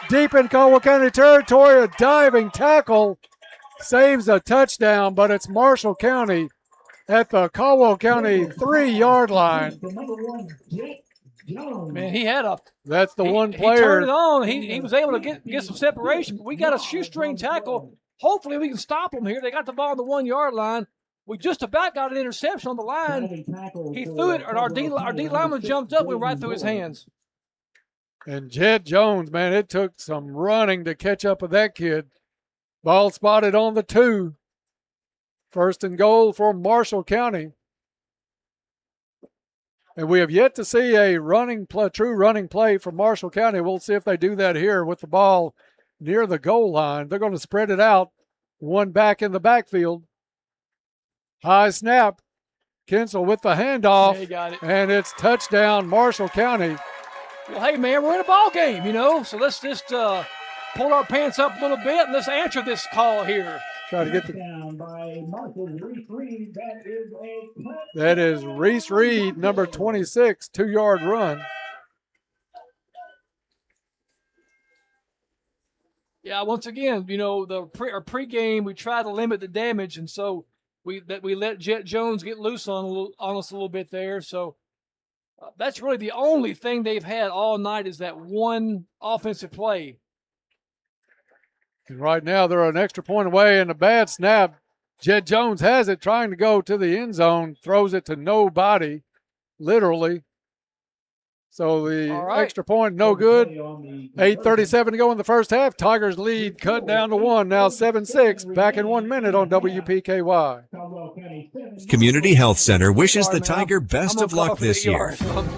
Speaker 7: deep in Caldwell County territory. A diving tackle saves a touchdown, but it's Marshall County at the Caldwell County 3-yard line.
Speaker 15: Man, he had a.
Speaker 7: That's the one player.
Speaker 15: He turned it on. He was able to get some separation. But we got a shoestring tackle. Hopefully we can stop them here. They got the ball on the 1-yard line. We just about got an interception on the line. He threw it, and our D lineman jumped up, went right through his hands.
Speaker 7: And Jet Jones, man, it took some running to catch up with that kid. Ball spotted on the 2. 1st and goal for Marshall County. And we have yet to see a true running play from Marshall County. We'll see if they do that here with the ball near the goal line. They're going to spread it out. One back in the backfield. High snap. Kinsel with the handoff.
Speaker 15: Yeah, he got it.
Speaker 7: And it's touchdown, Marshall County.
Speaker 15: Well, hey, man, we're in a ball game, so let's just pull our pants up a little bit and let's answer this call here.
Speaker 7: Try to get
Speaker 1: down by Marshals, Reese Reed.
Speaker 7: That is Reese Reed, number 26, 2-yard run.
Speaker 15: Yeah, once again, our pregame, we try to limit the damage, and so we let Jet Jones get loose on us a little bit there. So that's really the only thing they've had all night is that one offensive play.
Speaker 7: And right now they're an extra point away and a bad snap. Jet Jones has it, trying to go to the end zone, throws it to nobody, literally. So the extra point, no good. 8:37 to go in the first half. Tigers lead cut down to 1. Now 7-6. Back in 1 minute on WPKY.
Speaker 6: Community Health Center wishes the Tiger best of luck this year.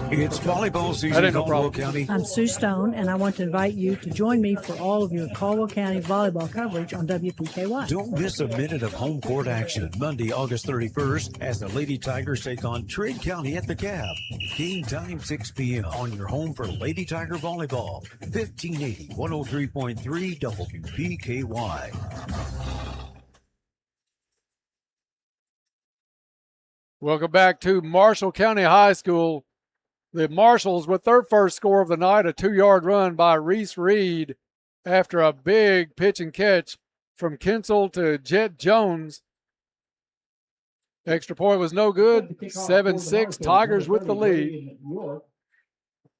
Speaker 6: It's volleyball season in Caldwell County.
Speaker 11: I'm Sue Stone, and I want to invite you to join me for all of your Caldwell County volleyball coverage on WPKY.
Speaker 6: Don't miss a minute of home court action Monday, August 31st, as the Lady Tigers take on Trade County at the Cab. Game time 6 p.m. on your home for Lady Tiger volleyball. 1580 103.3 WPKY.
Speaker 7: Welcome back to Marshall County High School. The Marshals with their first score of the night, a 2-yard run by Reese Reed after a big pitch and catch from Kinsel to Jet Jones. Extra point was no good. 7-6, Tigers with the lead.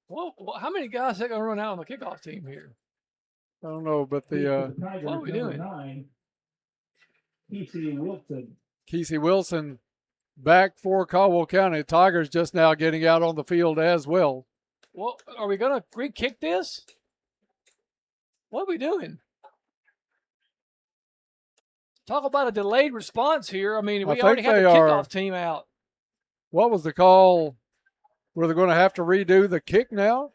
Speaker 15: Well, how many guys are going to run out on the kickoff team here?
Speaker 7: I don't know, but the
Speaker 15: what are we doing?
Speaker 7: Kesey Wilson back for Caldwell County. Tigers just now getting out on the field as well.
Speaker 15: Well, are we going to re-kick this? What are we doing? Talk about a delayed response here. I mean, we already had the kickoff team out.
Speaker 7: What was the call? Were they going to have to redo the kick now?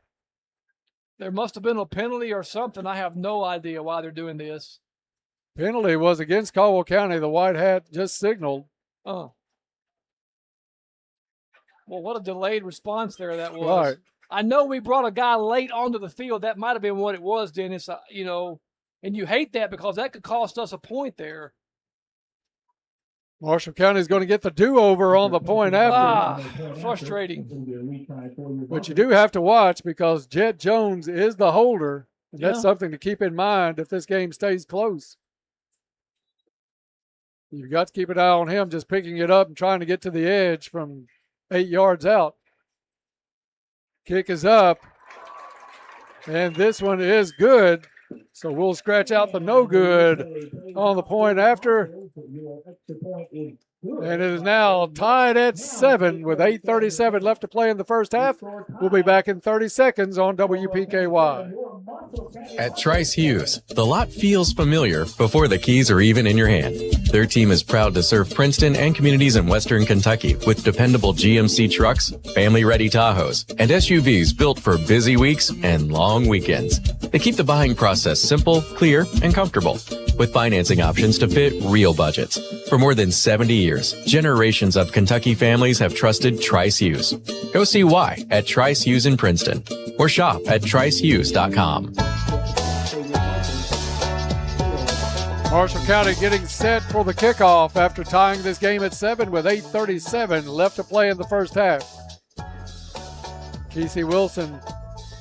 Speaker 15: There must have been a penalty or something. I have no idea why they're doing this.
Speaker 7: Penalty was against Caldwell County. The white hat just signaled.
Speaker 15: Oh. Well, what a delayed response there that was.
Speaker 7: Right.
Speaker 15: I know we brought a guy late onto the field. That might have been what it was, Dennis. And you hate that because that could cost us a point there.
Speaker 7: Marshall County is going to get the do-over on the point after.
Speaker 15: Frustrating.
Speaker 7: But you do have to watch because Jet Jones is the holder. And that's something to keep in mind if this game stays close. You've got to keep an eye on him just picking it up and trying to get to the edge from 8 yards out. Kick is up. And this one is good. So we'll scratch out the no good on the point after. And it is now tied at 7 with 8:37 left to play in the first half. We'll be back in 30 seconds on WPKY.
Speaker 5: At Trice Hughes, the lot feels familiar before the keys are even in your hand. Their team is proud to serve Princeton and communities in Western Kentucky with dependable GMC trucks, family-ready Tahoes, and SUVs built for busy weeks and long weekends. They keep the buying process simple, clear, and comfortable. with financing options to fit real budgets. For more than 70 years, generations of Kentucky families have trusted Trice Hughes. Go see why at Trice Hughes in Princeton or shop at tricehughes.com.
Speaker 7: Marshall County getting set for the kickoff after tying this game at 7 with 8:37 left to play in the first half. Kesey Wilson,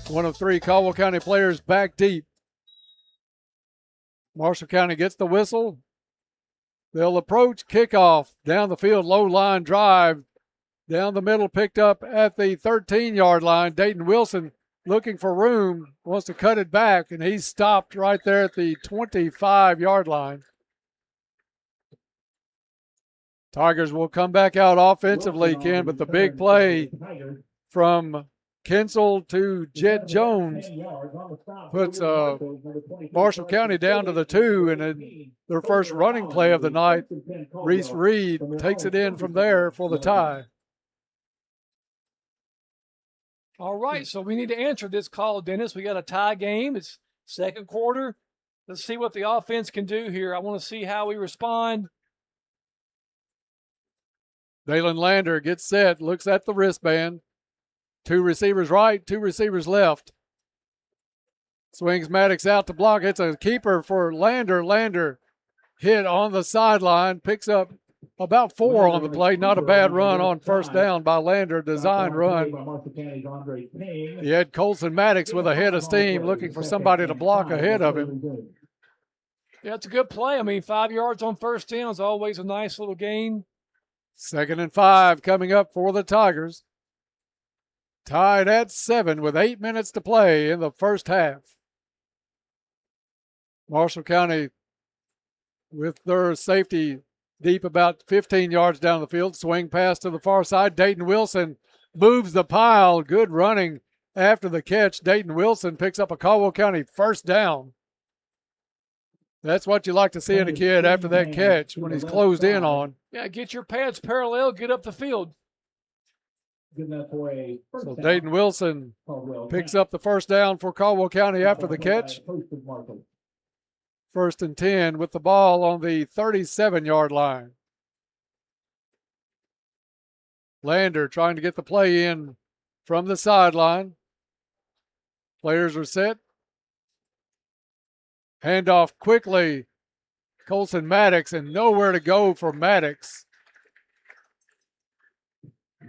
Speaker 7: one of 3 Caldwell County players, back deep. Marshall County gets the whistle. They'll approach kickoff down the field, low line drive down the middle, picked up at the 13-yard line. Dayton Wilson looking for room, wants to cut it back, and he's stopped right there at the 25-yard line. Tigers will come back out offensively, Ken, but the big play from Kinsel to Jet Jones puts Marshall County down to the 2, and then their first running play of the night, Reese Reed takes it in from there for the tie.
Speaker 15: All right, so we need to answer this call, Dennis. We got a tie game. It's second quarter. Let's see what the offense can do here. I want to see how we respond.
Speaker 7: Dalen Lander gets set, looks at the wristband. 2 receivers right, 2 receivers left. Swings Maddox out to block. It's a keeper for Lander. Lander hit on the sideline, picks up about 4 on the play. Not a bad run on first down by Lander, design run. He had Colson Maddox with a head of steam, looking for somebody to block ahead of him.
Speaker 15: Yeah, it's a good play. I mean, 5 yards on first down is always a nice little gain.
Speaker 7: 2nd and 5 coming up for the Tigers. Tied at 7 with 8 minutes to play in the first half. Marshall County with their safety deep about 15 yards down the field. Swing pass to the far side. Dayton Wilson moves the pile. Good running after the catch. Dayton Wilson picks up a Caldwell County first down. That's what you like to see in a kid after that catch when he's closed in on.
Speaker 15: Yeah, get your pads parallel, get up the field.
Speaker 7: So Dayton Wilson picks up the first down for Caldwell County after the catch. 1st and 10 with the ball on the 37-yard line. Lander trying to get the play in from the sideline. Players are set. Handoff quickly. Colson Maddox, and nowhere to go for Maddox.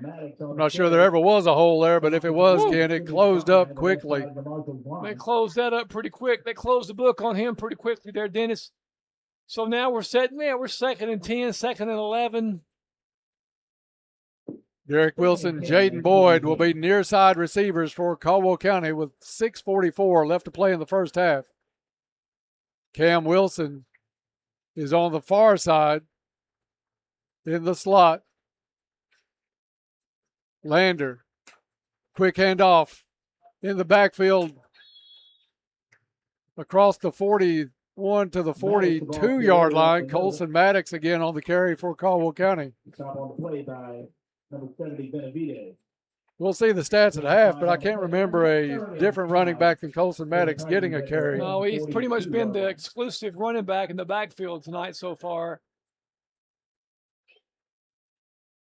Speaker 7: I'm not sure there ever was a hole there, but if it was, Ken, it closed up quickly.
Speaker 15: They closed that up pretty quick. They closed the book on him pretty quickly there, Dennis. So now we're setting there. We're 2nd and 10, 2nd and 11.
Speaker 7: Derek Wilson, Jaden Boyd will be near side receivers for Caldwell County with 6:44 left to play in the first half. Cam Wilson is on the far side in the slot. Lander, quick handoff in the backfield across the 41 to the 42-yard line. Colson Maddox again on the carry for Caldwell County. We'll see the stats at half, but I can't remember a different running back than Colson Maddox getting a carry.
Speaker 15: No, he's pretty much been the exclusive running back in the backfield tonight so far.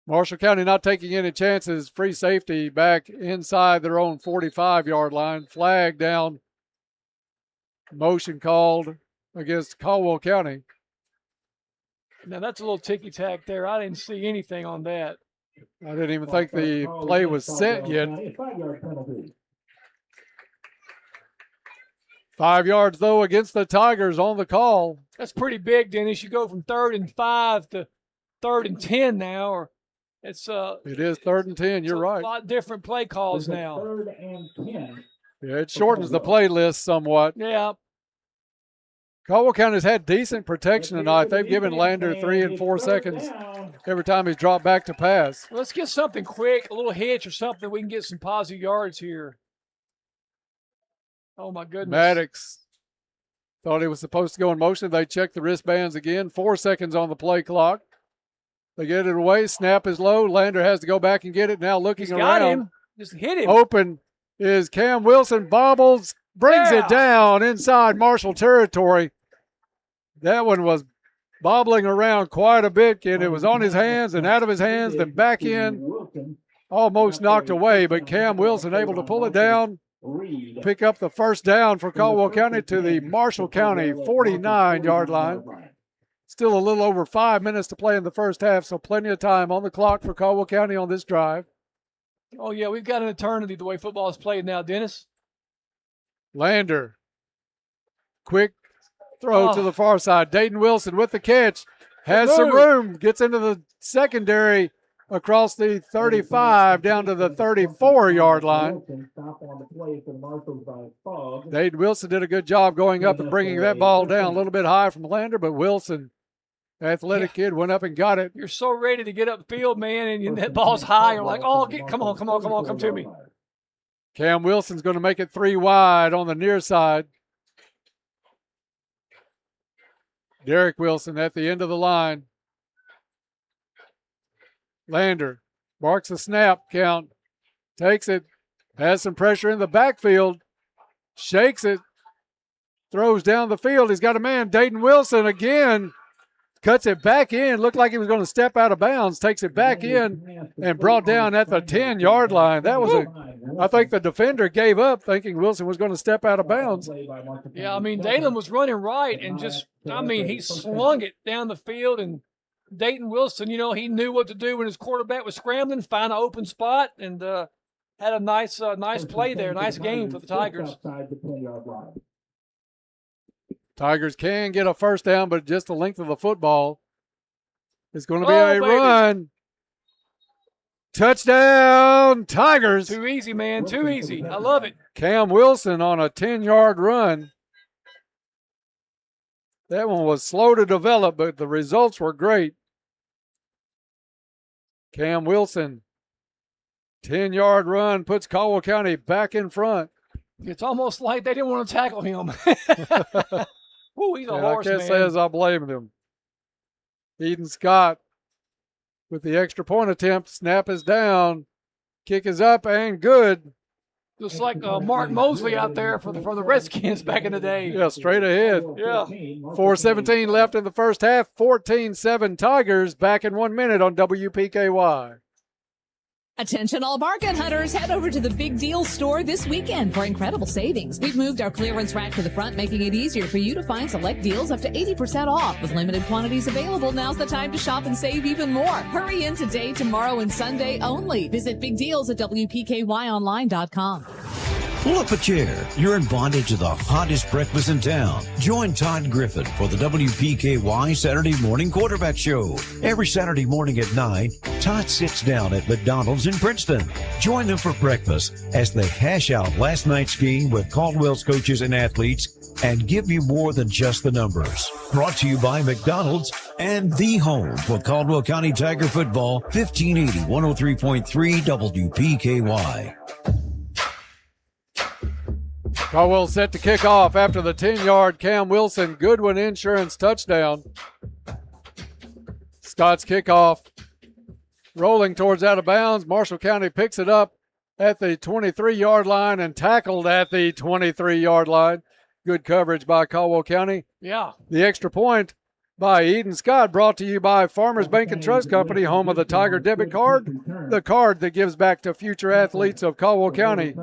Speaker 7: Marshall County not taking any chances. Free safety back inside their own 45-yard line. Flag down. Motion called against Caldwell County.
Speaker 15: Now that's a little ticky-tack there. I didn't see anything on that.
Speaker 7: I didn't even think the play was set yet. 5 yards, though, against the Tigers on the call.
Speaker 15: That's pretty big, Dennis. You go from 3rd and 5 to 3rd and 10 now. Or
Speaker 7: it is 3rd and 10. You're right.
Speaker 15: A lot different play calls now.
Speaker 1: 3rd and 10.
Speaker 7: Yeah, it shortens the play list somewhat.
Speaker 15: Yeah.
Speaker 7: Caldwell County's had decent protection tonight. They've given Lander 3 and 4 seconds every time he's dropped back to pass.
Speaker 15: Let's get something quick, a little hitch or something. We can get some positive yards here. Oh, my goodness.
Speaker 7: Maddox thought he was supposed to go in motion. They check the wristbands again. 4 seconds on the play clock. They get it away. Snap is low. Lander has to go back and get it. Now looking
Speaker 15: He's
Speaker 7: around.
Speaker 15: got him. Just hit him.
Speaker 7: Open is Cam Wilson. Bobbles. Brings it down inside Marshall territory. That one was bobbling around quite a bit, and it was on his hands and out of his hands, then back in, almost knocked away, but Cam Wilson able to pull it down, pick up the first down for Caldwell County to the Marshall County 49-yard line. Still a little over 5 minutes to play in the first half, so plenty of time on the clock for Caldwell County on this drive.
Speaker 15: Oh, yeah, we've got an eternity the way football is played now, Dennis.
Speaker 7: Lander, quick throw to the far side. Dayton Wilson with the catch, has some room, gets into the secondary across the 35 down to the 34-yard line. Dayton Wilson did a good job going up and bringing that ball down a little bit high from Lander, but Wilson, athletic kid, went up and got it.
Speaker 15: You're so ready to get upfield, man, and that ball's high. You're like, oh, come on, come to me.
Speaker 7: Cam Wilson's going to make it 3 wide on the near side. Derek Wilson at the end of the line. Lander marks a snap count, takes it, has some pressure in the backfield, shakes it, throws down the field. He's got a man, Dayton Wilson again, cuts it back in, looked like he was going to step out of bounds, takes it back in and brought down at the 10-yard line. That was I think the defender gave up thinking Wilson was going to step out of bounds.
Speaker 15: Yeah, I mean, Dayton was running right and he slung it down the field, and Dayton Wilson, he knew what to do when his quarterback was scrambling, find an open spot, and had a nice play there, nice game for the Tigers.
Speaker 7: Tigers can get a first down, but just the length of the football. It's going to be a run. Touchdown, Tigers.
Speaker 15: Too easy, man, too easy. I love it.
Speaker 7: Cam Wilson on a 10-yard run. That one was slow to develop, but the results were great. Cam Wilson, 10-yard run, puts Caldwell County back in front.
Speaker 15: It's almost like they didn't want to tackle him. Ooh, he's a horse,
Speaker 7: I can't
Speaker 15: man.
Speaker 7: say as I blame him. Eden Scott with the extra point attempt. Snap is down. Kick is up and good.
Speaker 15: Just like Mark Mosley out there for the Redskins back in the day.
Speaker 7: Yeah, straight ahead.
Speaker 15: Yeah.
Speaker 7: 4:17 left in the first half. 14-7 Tigers. Back in 1 minute on WPKY.
Speaker 4: Attention all bargain hunters, head over to the Big Deal store this weekend for incredible savings. We've moved our clearance rack to the front, making it easier for you to find select deals up to 80% off. With limited quantities available, now's the time to shop and save even more. Hurry in today, tomorrow, and Sunday only. Visit Big Deals at WPKYonline.com.
Speaker 6: Pull up a chair. You're in bondage to the hottest breakfast in town. Join Todd Griffin for the WPKY Saturday Morning Quarterback Show. Every Saturday morning at 9, Todd sits down at McDonald's in Princeton. Join them for breakfast as they hash out last night's game with Caldwell's coaches and athletes and give you more than just the numbers. Brought to you by McDonald's and the home for Caldwell County Tiger football, 1580 103.3 WPKY.
Speaker 7: Caldwell set to kick off after the 10-yard Cam Wilson Goodwin Insurance touchdown. Scott's kickoff rolling towards out of bounds. Marshall County picks it up at the 23-yard line and tackled at the 23-yard line. Good coverage by Caldwell County.
Speaker 15: Yeah.
Speaker 7: The extra point by Eden Scott, brought to you by Farmers Bank and Trust Company, home of the Tiger debit card, the card that gives back to future athletes of Caldwell County.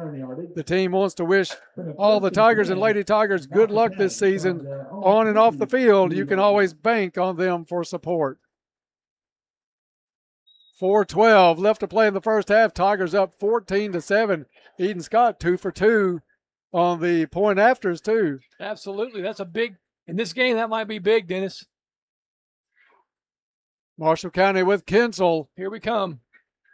Speaker 7: The team wants to wish all the Tigers and Lady Tigers good luck this season on and off the field. You can always bank on them for support. 4:12 left to play in the first half. Tigers up 14-7. Eden Scott 2 for 2 on the point afters too.
Speaker 15: Absolutely. That's a big, in this game, that might be big, Dennis.
Speaker 7: Marshall County with Kinsel.
Speaker 15: Here we come.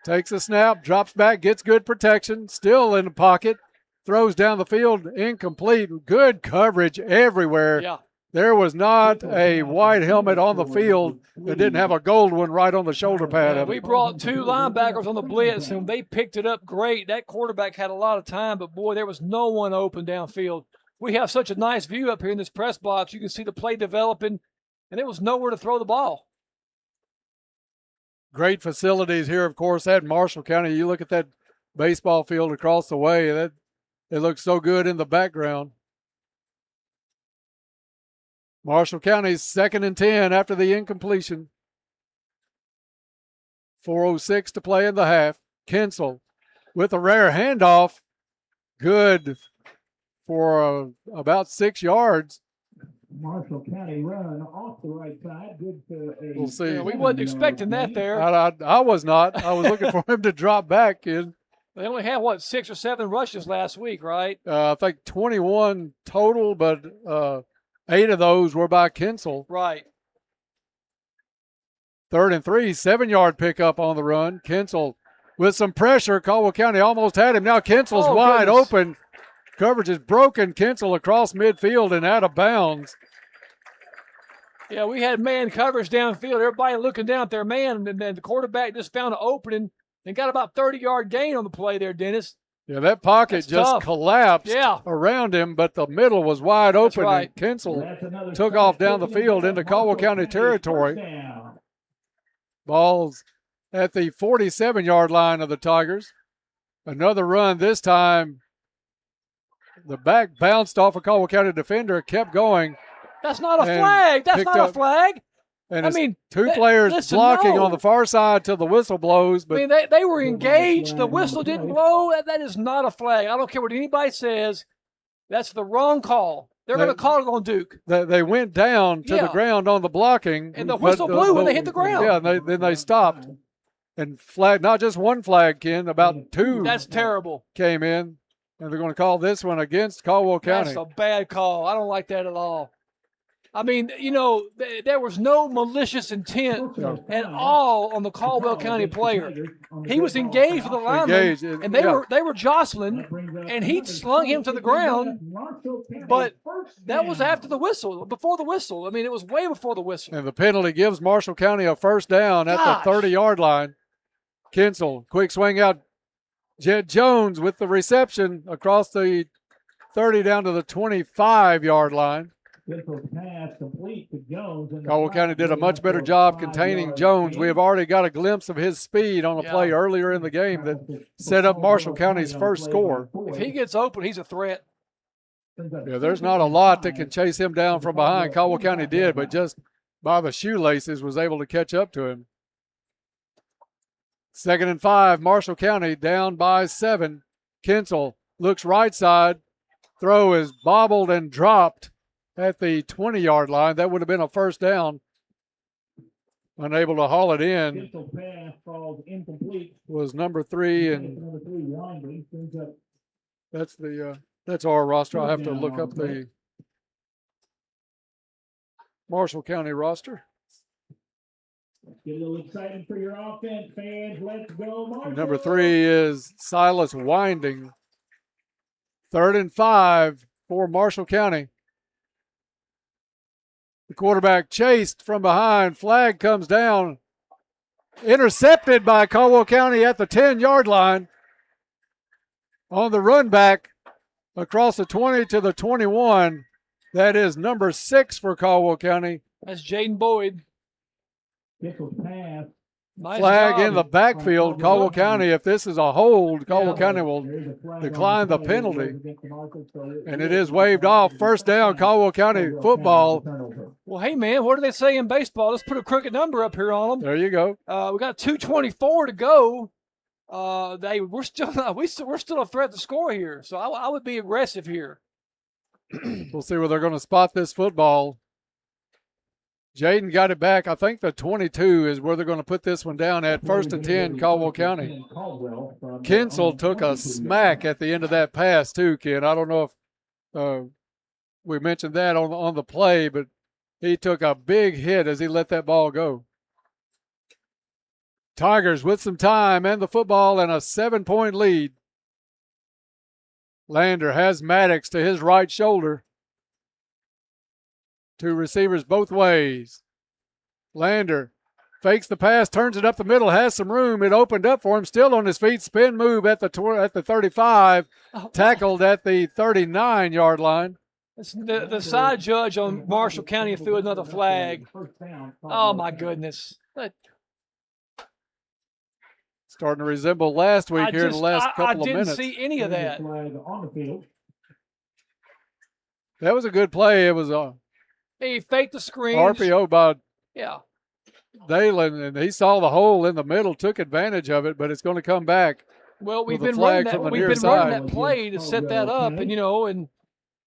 Speaker 7: Takes a snap, drops back, gets good protection, still in the pocket, throws down the field, incomplete. Good coverage everywhere.
Speaker 15: Yeah.
Speaker 7: There was not a white helmet on the field that didn't have a gold one right on the shoulder pad of it.
Speaker 15: We brought two linebackers on the blitz, and they picked it up great. That quarterback had a lot of time, but, boy, there was no one open downfield. We have such a nice view up here in this press box. You can see the play developing, and there was nowhere to throw the ball.
Speaker 7: Great facilities here, of course, at Marshall County. You look at that baseball field across the way. It looks so good in the background. Marshall County's 2nd and 10 after the incompletion. 4:06 to play in the half. Kinsel with a rare handoff. Good for about 6 yards.
Speaker 1: Marshall County run off the right side. Good for a.
Speaker 7: We'll see.
Speaker 15: Yeah, we wasn't expecting that there.
Speaker 7: I was not. I was looking for him to drop back, kid.
Speaker 15: They only had, 6 or 7 rushes last week, right?
Speaker 7: I think 21 total, but 8 of those were by Kinsel.
Speaker 15: Right.
Speaker 7: 3rd and 3, 7-yard pickup on the run. Kinsel with some pressure. Caldwell County almost had him. Now Kinsel's wide open. Coverage is broken. Kinsel across midfield and out of bounds.
Speaker 15: Yeah, we had man coverage downfield. Everybody looking down at their man, and then the quarterback just found an opening and got about 30-yard gain on the play there, Dennis.
Speaker 7: Yeah, that pocket just collapsed around him, but the middle was wide open.
Speaker 15: Right.
Speaker 7: And Kinsel took off down the field into Caldwell County territory. Ball's at the 47-yard line of the Tigers. Another run this time. The back bounced off a Caldwell County defender, kept going.
Speaker 15: That's not a flag. That's not a flag.
Speaker 7: And two players blocking on the far side till the whistle blows. But
Speaker 15: they were engaged. The whistle didn't blow. That is not a flag. I don't care what anybody says. That's the wrong call. They're going to call it on Duke.
Speaker 7: They went down to the ground on the blocking.
Speaker 15: And the whistle blew when they hit the ground.
Speaker 7: Yeah, and then they stopped. And flag, not just one flag, Ken, about 2.
Speaker 15: That's terrible.
Speaker 7: Came in. And they're going to call this one against Caldwell County.
Speaker 15: That's a bad call. I don't like that at all. I mean, there was no malicious intent at all on the Caldwell County player. He was engaged with the lineman, and they were jostling, and he slung him to the ground. But that was after the whistle, before the whistle. I mean, it was way before the whistle.
Speaker 7: And the penalty gives Marshall County a first down at the 30-yard line. Kinsel, quick swing out. Jed Jones with the reception across the 30 down to the 25-yard line. Caldwell County did a much better job containing Jones. We have already got a glimpse of his speed on a play earlier in the game that set up Marshall County's first score.
Speaker 15: If he gets open, he's a threat.
Speaker 7: Yeah, there's not a lot that can chase him down from behind. Caldwell County did, but just by the shoelaces was able to catch up to him. 2nd and 5, Marshall County down by 7. Kinsel looks right side. Throw is bobbled and dropped at the 20-yard line. That would have been a first down. Unable to haul it in was number 3, and that's our roster. I'll have to look up the Marshall County roster.
Speaker 1: Get a little excited for your offense, fans. Let's go, Marshall.
Speaker 7: Number 3 is Silas Winding. 3rd and 5 for Marshall County. The quarterback chased from behind. Flag comes down. Intercepted by Caldwell County at the 10-yard line. On the run back across the 20 to the 21. That is number 6 for Caldwell County.
Speaker 15: That's Jaden Boyd.
Speaker 1: Nice
Speaker 7: flag
Speaker 1: job.
Speaker 7: in the backfield. Caldwell County, if this is a hold, Caldwell County will decline the penalty. And it is waved off. First down, Caldwell County football.
Speaker 15: Well, hey, man, what do they say in baseball? Let's put a crooked number up here on them.
Speaker 7: There you go.
Speaker 15: We got 2:24 to go. We're still a threat to score here, so I would be aggressive here.
Speaker 7: We'll see where they're going to spot this football. Jaden got it back. I think the 22 is where they're going to put this one down at. 1st and 10, Caldwell County. Kinsel took a smack at the end of that pass too, Ken. I don't know if we mentioned that on the play, but he took a big hit as he let that ball go. Tigers with some time and the football and a 7-point lead. Lander has Maddox to his right shoulder. 2 receivers both ways. Lander fakes the pass, turns it up the middle, has some room. It opened up for him, still on his feet. Spin move at the 35, tackled at the 39-yard line.
Speaker 15: The side judge on Marshall County threw another flag. Oh, my goodness.
Speaker 7: Starting to resemble last week in the last couple of minutes.
Speaker 15: I didn't see any of that.
Speaker 7: That was a good play. It was a
Speaker 15: He faked the screen.
Speaker 7: RPO by
Speaker 15: Yeah.
Speaker 7: Dalen, and he saw the hole in the middle, took advantage of it, but it's going to come back.
Speaker 15: Well, we've
Speaker 7: with a
Speaker 15: been running
Speaker 7: flag from
Speaker 15: that.
Speaker 7: the
Speaker 15: We've
Speaker 7: near
Speaker 15: been running
Speaker 7: side.
Speaker 15: that play to set that up, and and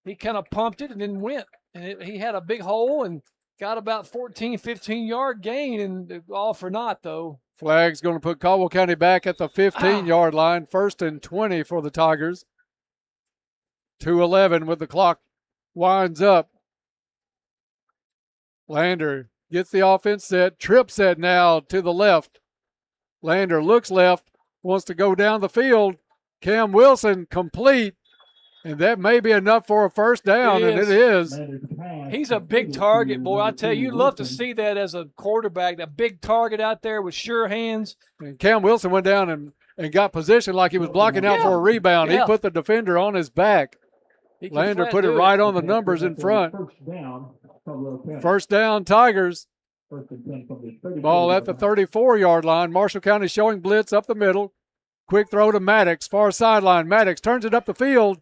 Speaker 15: he kind of pumped it and then went, and he had a big hole and got about 14, 15-yard gain, and all for naught though.
Speaker 7: Flag's going to put Caldwell County back at the 15-yard line, 1st and 20 for the Tigers. 2:11 with the clock winds up. Lander gets the offense set, trip set now to the left. Lander looks left, wants to go down the field. Cam Wilson complete, and that may be enough for a first down, and it is.
Speaker 15: He's a big target, boy. I tell you, you'd love to see that as a quarterback, that big target out there with sure hands.
Speaker 7: And Cam Wilson went down and got positioned like he was blocking out for a rebound. He put the defender on his back. Lander put it right on the numbers in front. First down, Tigers. Ball at the 34-yard line. Marshall County showing blitz up the middle. Quick throw to Maddox, far sideline. Maddox turns it up the field.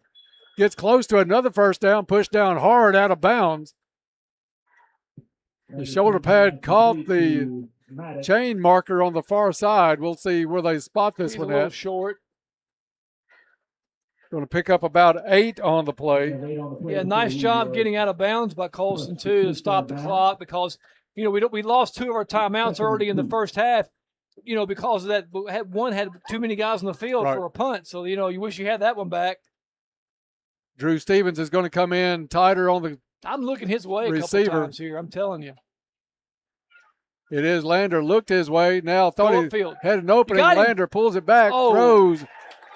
Speaker 7: Gets close to another first down, pushed down hard out of bounds. The shoulder pad caught the chain marker on the far side. We'll see where they spot this
Speaker 15: He's
Speaker 7: one
Speaker 15: a little
Speaker 7: at.
Speaker 15: short.
Speaker 7: Going to pick up about 8 on the play.
Speaker 15: Yeah, nice job getting out of bounds by Colson too to stop the clock, because we lost 2 of our timeouts early in the first half. Because of that, one had too many guys on the field for a punt. So you wish you had that one back.
Speaker 7: Drew Stevens is going to come in tighter on the
Speaker 15: I'm looking his way
Speaker 7: receiver.
Speaker 15: a couple times here. I'm telling you.
Speaker 7: It is Lander looked his way. Now thought he
Speaker 15: upfield.
Speaker 7: had an opening. Lander pulls it back, throws.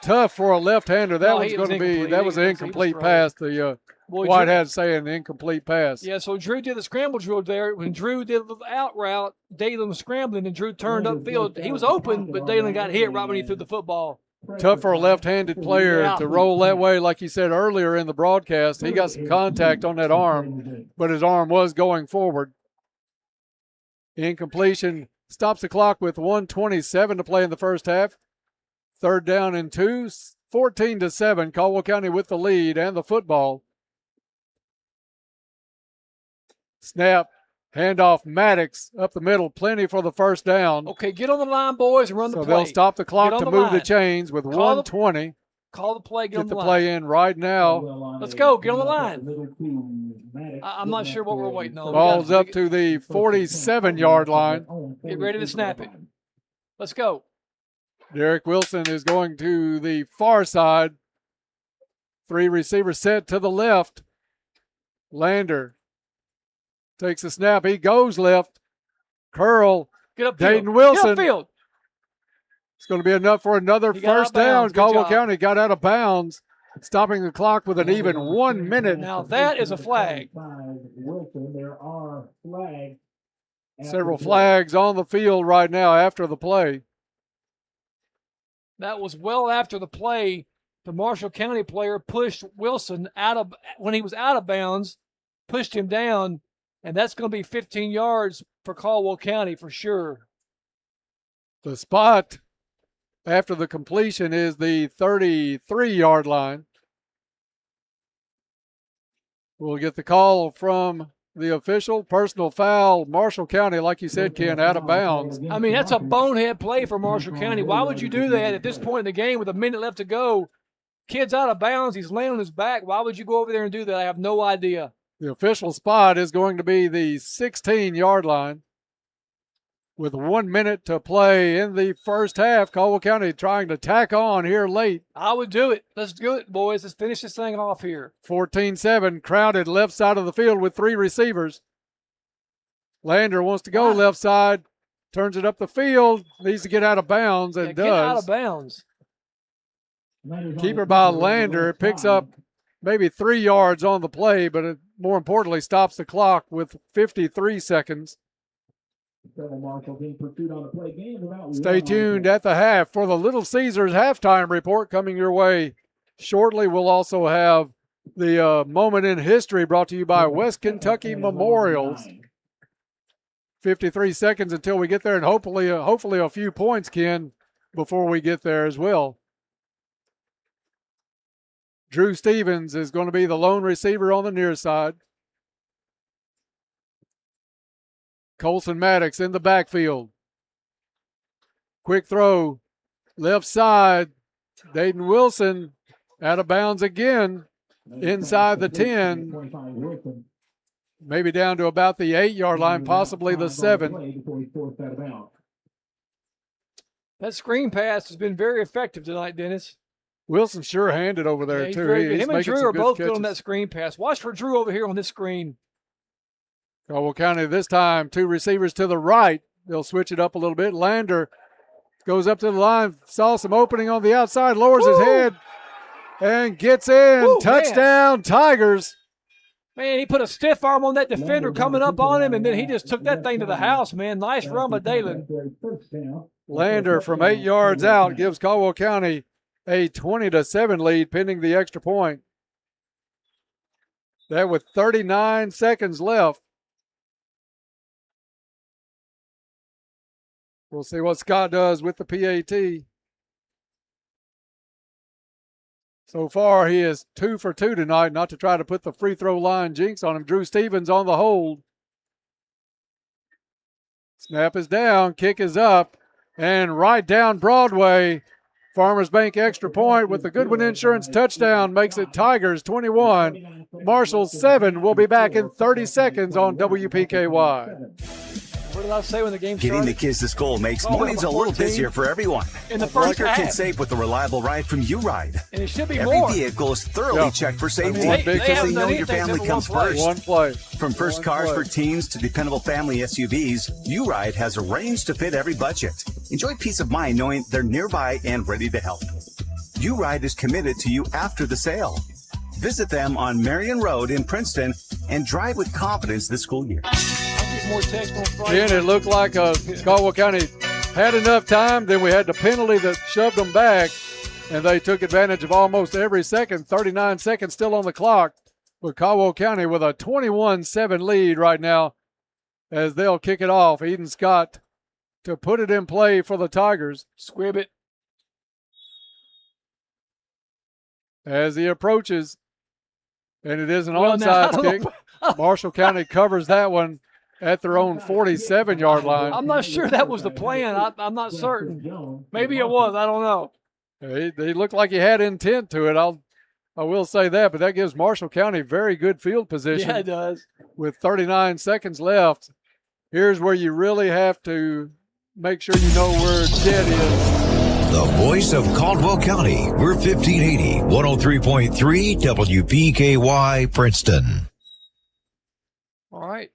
Speaker 7: Tough for a left-hander. That was going to be. That was an incomplete pass. The Whitehead saying the incomplete pass.
Speaker 15: Yeah, so Drew did the scramble drill there. When Drew did the out route, Dalen was scrambling, and Drew turned upfield. He was open, but Dalen got hit right when he threw the football.
Speaker 7: Tough for a left-handed player to roll that way, like you said earlier in the broadcast. He got some contact on that arm, but his arm was going forward. Incompletion stops the clock with 1:27 to play in the first half. 3rd down and 2, 14-7. Caldwell County with the lead and the football. Snap, handoff, Maddox up the middle, plenty for the first down.
Speaker 15: Okay, get on the line, boys, and run the play.
Speaker 7: So they'll stop the clock to move the chains with 1:20.
Speaker 15: Call the play, get on the line.
Speaker 7: Get the play in right now.
Speaker 15: Let's go, get on the line. I'm not sure what we're waiting on.
Speaker 7: Ball's up to the 47-yard line.
Speaker 15: Get ready to snap it. Let's go.
Speaker 7: Derek Wilson is going to the far side. 3 receivers set to the left. Lander takes a snap. He goes left. Curl.
Speaker 15: Get up
Speaker 7: Dayton Wilson.
Speaker 15: Get upfield.
Speaker 7: It's going to be enough for another first down. Caldwell County got out of bounds, stopping the clock with an even 1 minute.
Speaker 15: Now that is a flag.
Speaker 1: There are flags.
Speaker 7: Several flags on the field right now after the play.
Speaker 15: That was well after the play. The Marshall County player pushed Wilson when he was out of bounds, pushed him down, and that's going to be 15 yards for Caldwell County for sure.
Speaker 7: The spot after the completion is the 33-yard line. We'll get the call from the official. Personal foul, Marshall County, like you said, Ken, out of bounds.
Speaker 15: I mean, that's a bonehead play for Marshall County. Why would you do that at this point in the game with a minute left to go? Kid's out of bounds. He's laying on his back. Why would you go over there and do that? I have no idea.
Speaker 7: The official spot is going to be the 16-yard line with 1 minute to play in the first half. Caldwell County trying to tack on here late.
Speaker 15: I would do it. Let's do it, boys. Let's finish this thing off here.
Speaker 7: 14-7, crowded left side of the field with 3 receivers. Lander wants to go left side, turns it up the field, needs to get out of bounds, and does.
Speaker 15: Get out of bounds.
Speaker 7: Keeper by Lander. It picks up maybe 3 yards on the play, but it more importantly stops the clock with 53 seconds. Stay tuned at the half for the Little Caesars halftime report coming your way shortly. We'll also have the moment in history brought to you by West Kentucky Memorials. 53 seconds until we get there, and hopefully a few points, Ken, before we get there as well. Drew Stevens is going to be the lone receiver on the near side. Colson Maddox in the backfield. Quick throw, left side. Dayton Wilson out of bounds again, inside the 10. Maybe down to about the 8-yard line, possibly the 7.
Speaker 15: That screen pass has been very effective tonight, Dennis.
Speaker 7: Wilson sure-handed over there,
Speaker 15: he's
Speaker 7: too.
Speaker 15: Very good.
Speaker 7: He's
Speaker 15: Him and
Speaker 7: making
Speaker 15: Drew
Speaker 7: some
Speaker 15: are
Speaker 7: good
Speaker 15: both good
Speaker 7: catches.
Speaker 15: on that screen pass. Watch for Drew over here on this screen.
Speaker 7: Caldwell County this time, 2 receivers to the right. They'll switch it up a little bit. Lander goes up to the line, saw some opening on the outside, lowers his head, and gets in.
Speaker 15: Woo,
Speaker 7: Touchdown, Tigers.
Speaker 15: Man, he put a stiff arm on that defender coming up on him, and then he just took that thing to the house, man. Nice run by Dalen.
Speaker 7: Lander from 8 yards out gives Caldwell County a 20-7 lead pending the extra point. That with 39 seconds left. We'll see what Scott does with the PAT. So far, he is 2 for 2 tonight, not to try to put the free throw line jinx on him. Drew Stevens on the hold. Snap is down, kick is up, and right down Broadway. Farmers Bank extra point with the Goodwin Insurance touchdown makes it Tigers 21, Marshals 7. We'll be back in 30 seconds on WPKY.
Speaker 15: What did I say when the game
Speaker 2: Getting
Speaker 15: started?
Speaker 2: the kids to school makes mornings a little busier for everyone.
Speaker 15: In the
Speaker 2: Keep
Speaker 15: first
Speaker 2: your
Speaker 15: half.
Speaker 2: kids safe with the reliable ride from U-Ride.
Speaker 15: And it should be
Speaker 2: Every
Speaker 15: more.
Speaker 2: vehicle is thoroughly checked for safety because they know your family comes first.
Speaker 7: One play.
Speaker 2: From first cars for teens to dependable family SUVs, U-Ride has a range to fit every budget. Enjoy peace of mind knowing they're nearby and ready to help. U-Ride is committed to you after the sale. Visit them on Marion Road in Princeton and drive with confidence this school year.
Speaker 15: More text on Friday.
Speaker 7: Then it looked like Caldwell County had enough time. Then we had the penalty that shoved them back, and they took advantage of almost every second. 39 seconds still on the clock, but Caldwell County with a 21-7 lead right now as they'll kick it off. Eden Scott to put it in play for the Tigers.
Speaker 15: Squib it.
Speaker 7: As he approaches, and it is an onside kick. Marshall County covers that one at their own 47-yard line.
Speaker 15: I'm not sure that was the plan. I'm not certain. Maybe it was. I don't know.
Speaker 7: He looked like he had intent to it. I will say that, but that gives Marshall County very good field position.
Speaker 15: Yeah, it does.
Speaker 7: With 39 seconds left, here's where you really have to make sure you know where Jet is.
Speaker 6: The voice of Caldwell County. We're 1580, 103.3 WPKY Princeton.
Speaker 15: All right.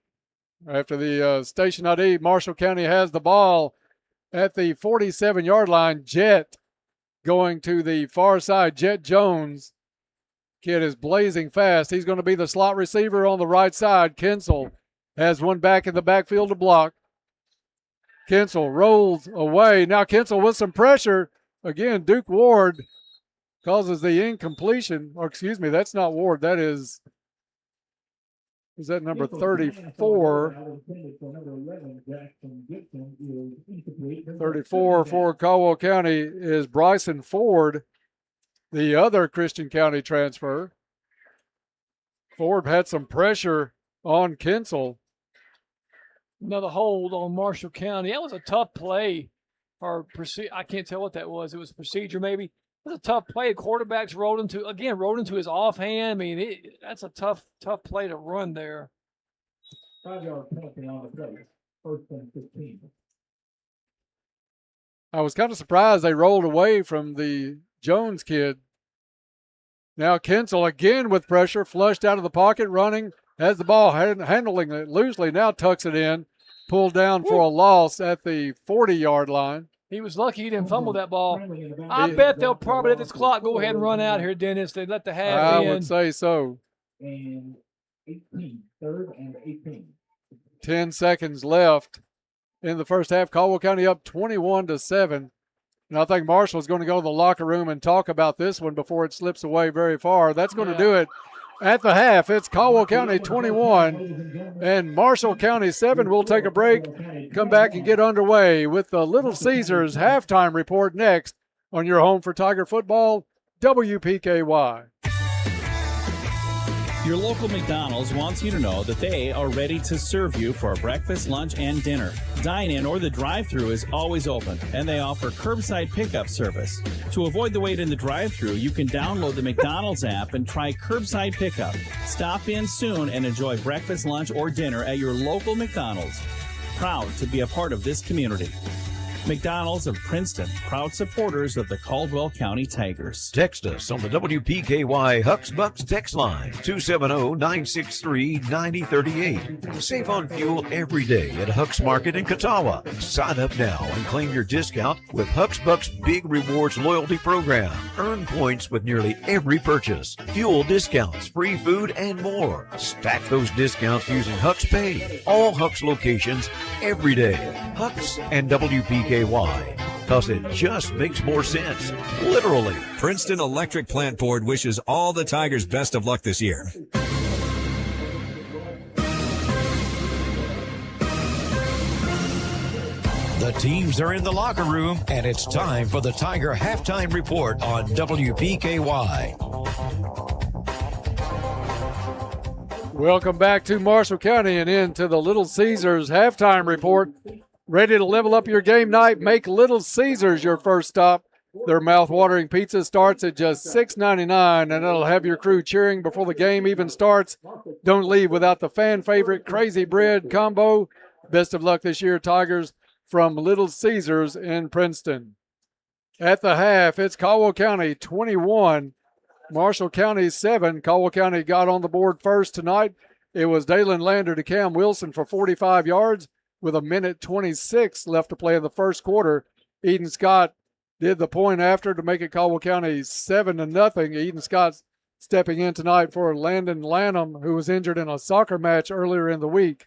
Speaker 7: After the station ID, Marshall County has the ball at the 47-yard line. Jet going to the far side. Jet Jones. Kid is blazing fast. He's going to be the slot receiver on the right side. Kinsel has one back in the backfield to block. Kinsel rolls away. Now Kinsel with some pressure. Again, Duke Ward causes the incompletion. Or excuse me, that's not Ward. That is that number 34? 34 for Caldwell County is Bryson Ford, the other Christian County transfer. Ford had some pressure on Kinsel.
Speaker 15: Another hold on Marshall County. That was a tough play. Or I can't tell what that was. It was procedure maybe. It was a tough play. Quarterbacks rolled into his offhand. I mean, that's a tough play to run there.
Speaker 1: 5-yard penalty on the play. First and 15.
Speaker 7: I was kind of surprised they rolled away from the Jones kid. Now Kinsel again with pressure, flushed out of the pocket, running, has the ball, handling it loosely, now tucks it in, pulled down for a loss at the 40-yard line.
Speaker 15: He was lucky he didn't fumble that ball. I bet they'll probably let this clock go ahead and run out here, Dennis. They let the half in.
Speaker 7: I would say so.
Speaker 1: And 18, third and 18.
Speaker 7: 10 seconds left in the first half. Caldwell County up 21-7. And I think Marshall is going to go to the locker room and talk about this one before it slips away very far. That's going to do it at the half. It's Caldwell County 21 and Marshall County 7. We'll take a break, come back and get underway with the Little Caesars halftime report next on your home for Tiger football, WPKY.
Speaker 3: Your local McDonald's wants you to know that they are ready to serve you for breakfast, lunch, and dinner. Dine-in or the drive-thru is always open, and they offer curbside pickup service. To avoid the wait in the drive-thru, you can download the McDonald's app and try curbside pickup. Stop in soon and enjoy breakfast, lunch, or dinner at your local McDonald's. Proud to be a part of this community. McDonald's of Princeton, proud supporters of the Caldwell County Tigers.
Speaker 6: Text us on the WPKY Hucks Bucks text line, 270-963-9038. Save on fuel every day at Hucks Market in Catawba. Sign up now and claim your discount with Hucks Bucks Big Rewards Loyalty Program. Earn points with nearly every purchase. Fuel discounts, free food, and more. Stack those discounts using Hucks Pay. All Hucks locations, every day. Hucks and WPKY. Because it just makes more sense. Literally.
Speaker 13: Princeton Electric Plant Board wishes all the Tigers best of luck this year.
Speaker 6: The teams are in the locker room, and it's time for the Tiger Halftime Report on WPKY.
Speaker 7: Welcome back to Marshall County and into the Little Caesars Halftime Report. Ready to level up your game night? Make Little Caesars your first stop. Their mouth-watering pizza starts at just $6.99, and it'll have your crew cheering before the game even starts. Don't leave without the fan-favorite Crazy Bread combo. Best of luck this year, Tigers, from Little Caesars in Princeton. At the half, it's Caldwell County 21, Marshall County 7. Caldwell County got on the board first tonight. It was Dalen Lander to Cam Wilson for 45 yards. With a minute 26 left to play in the first quarter, Eden Scott did the point after to make it Caldwell County 7-0. Eden Scott stepping in tonight for Landon Lanham, who was injured in a soccer match earlier in the week.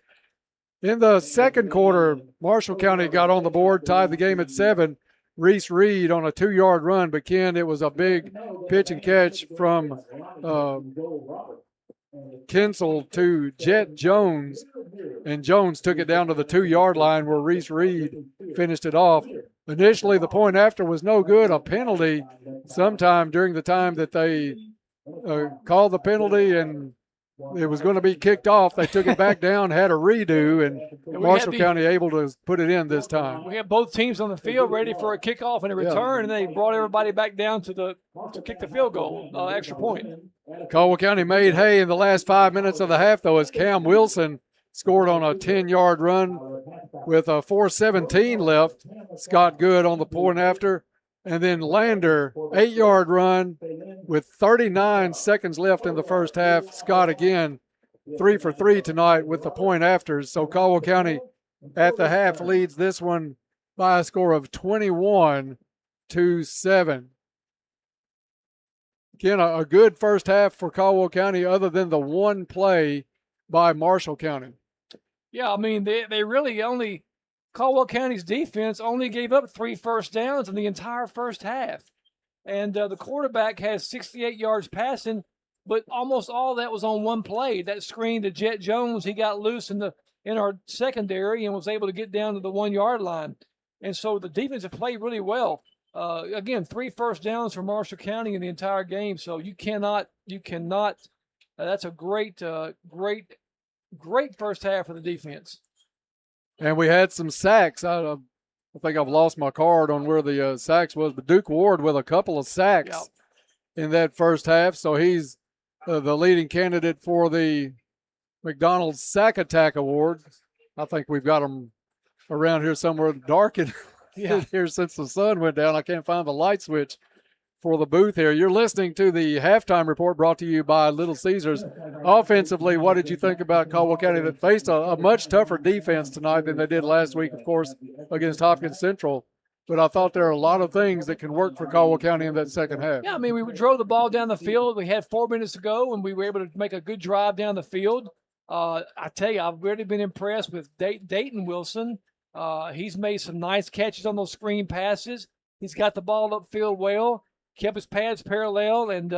Speaker 7: In the second quarter, Marshall County got on the board, tied the game at 7. Reese Reed on a 2-yard run, but Ken, it was a big pitch and catch from Kinsel to Jet Jones, and Jones took it down to the 2-yard line where Reese Reed finished it off. Initially, the point after was no good. A penalty sometime during the time that they called the penalty and it was going to be kicked off. They took it back down, had a redo, and Marshall County able to put it in this time.
Speaker 15: We had both teams on the field ready for a kickoff and a return, and they brought everybody back down to kick the field goal, extra point.
Speaker 7: Caldwell County made hay in the last 5 minutes of the half, though, as Cam Wilson scored on a 10-yard run with a 4:17 left. Scott Good on the point after. And then Lander, 8-yard run with 39 seconds left in the first half. Scott again, 3 for 3 tonight with the point afters. So Caldwell County at the half leads this one by a score of 21-7. Again, a good first half for Caldwell County other than the one play by Marshall County.
Speaker 15: Yeah, I mean, they really only – Caldwell County's defense only gave up 3 first downs in the entire first half. And the quarterback has 68 yards passing, but almost all that was on one play. That screen to Jet Jones, he got loose in our secondary and was able to get down to the 1-yard line. And so the defense have played really well. Again, 3 first downs for Marshall County in the entire game. So you cannot, that's a great first half for the defense.
Speaker 7: And we had some sacks. I think I've lost my card on where the sacks was, but Duke Ward with a couple of sacks in that first half. So he's the leading candidate for the McDonald's Sack Attack Award. I think we've got them around here somewhere dark here since the sun went down. I can't find the light switch for the booth here. You're listening to the halftime report brought to you by Little Caesars. Offensively, what did you think about Caldwell County that faced a much tougher defense tonight than they did last week, of course, against Hopkins Central? But I thought there are a lot of things that can work for Caldwell County in that second half.
Speaker 15: Yeah, I mean, we drove the ball down the field. We had 4 minutes to go, and we were able to make a good drive down the field. I tell you, I've really been impressed with Dayton Wilson. He's made some nice catches on those screen passes. He's got the ball upfield well. Kept his pads parallel, and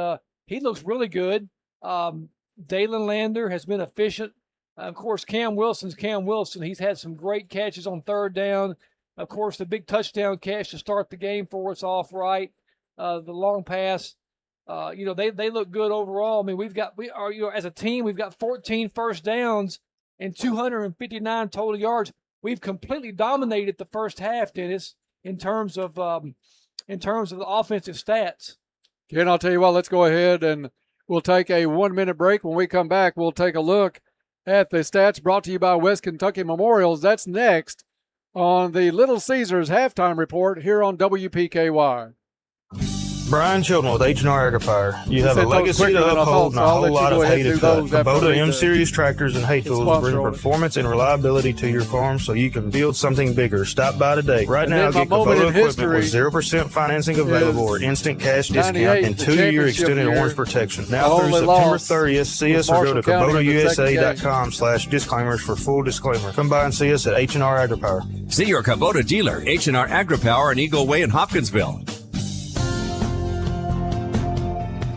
Speaker 15: he looks really good. Dalen Lander has been efficient. Of course, Cam Wilson's Cam Wilson. He's had some great catches on third down. Of course, the big touchdown catch to start the game for us off right. The long pass they look good overall. I mean, as a team, we've got 14 first downs and 259 total yards. We've completely dominated the first half, Dennis, in terms of the offensive stats.
Speaker 7: Ken, I'll tell you what, let's go ahead and we'll take a 1-minute break. When we come back, we'll take a look at the stats brought to you by West Kentucky Memorials. That's next on the Little Caesars halftime report here on WPKY.
Speaker 14: Brian Chilton with H&R Agrifier. You have a legacy to uphold and a whole lot of hay to cut. Kubota M-Series tractors and hay tools bring performance and reliability to your farm so you can build something bigger. Stop by today. Right now, get Kubota equipment with 0% financing available or instant cash discount and 2-year extended orange protection. Now through September 30th, see us or go to KubotaUSA.com/disclaimers for full disclaimer. Come by and see us at H&R Agripower.
Speaker 13: See your Kubota dealer, H&R Agripower in Eagle Way in Hopkinsville.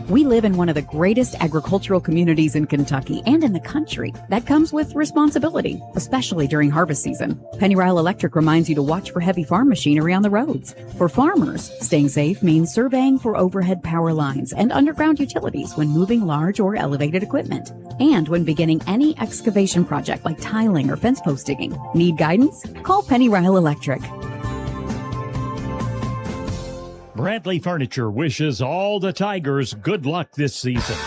Speaker 16: We live in one of the greatest agricultural communities in Kentucky and in the country. That comes with responsibility, especially during harvest season. Pennyrile Electric reminds you to watch for heavy farm machinery on the roads. For farmers, staying safe means surveying for overhead power lines and underground utilities when moving large or elevated equipment. And when beginning any excavation project like tiling or fence post digging. Need guidance? Call Pennyrile Electric.
Speaker 18: Bradley Furniture wishes all the Tigers good luck this season.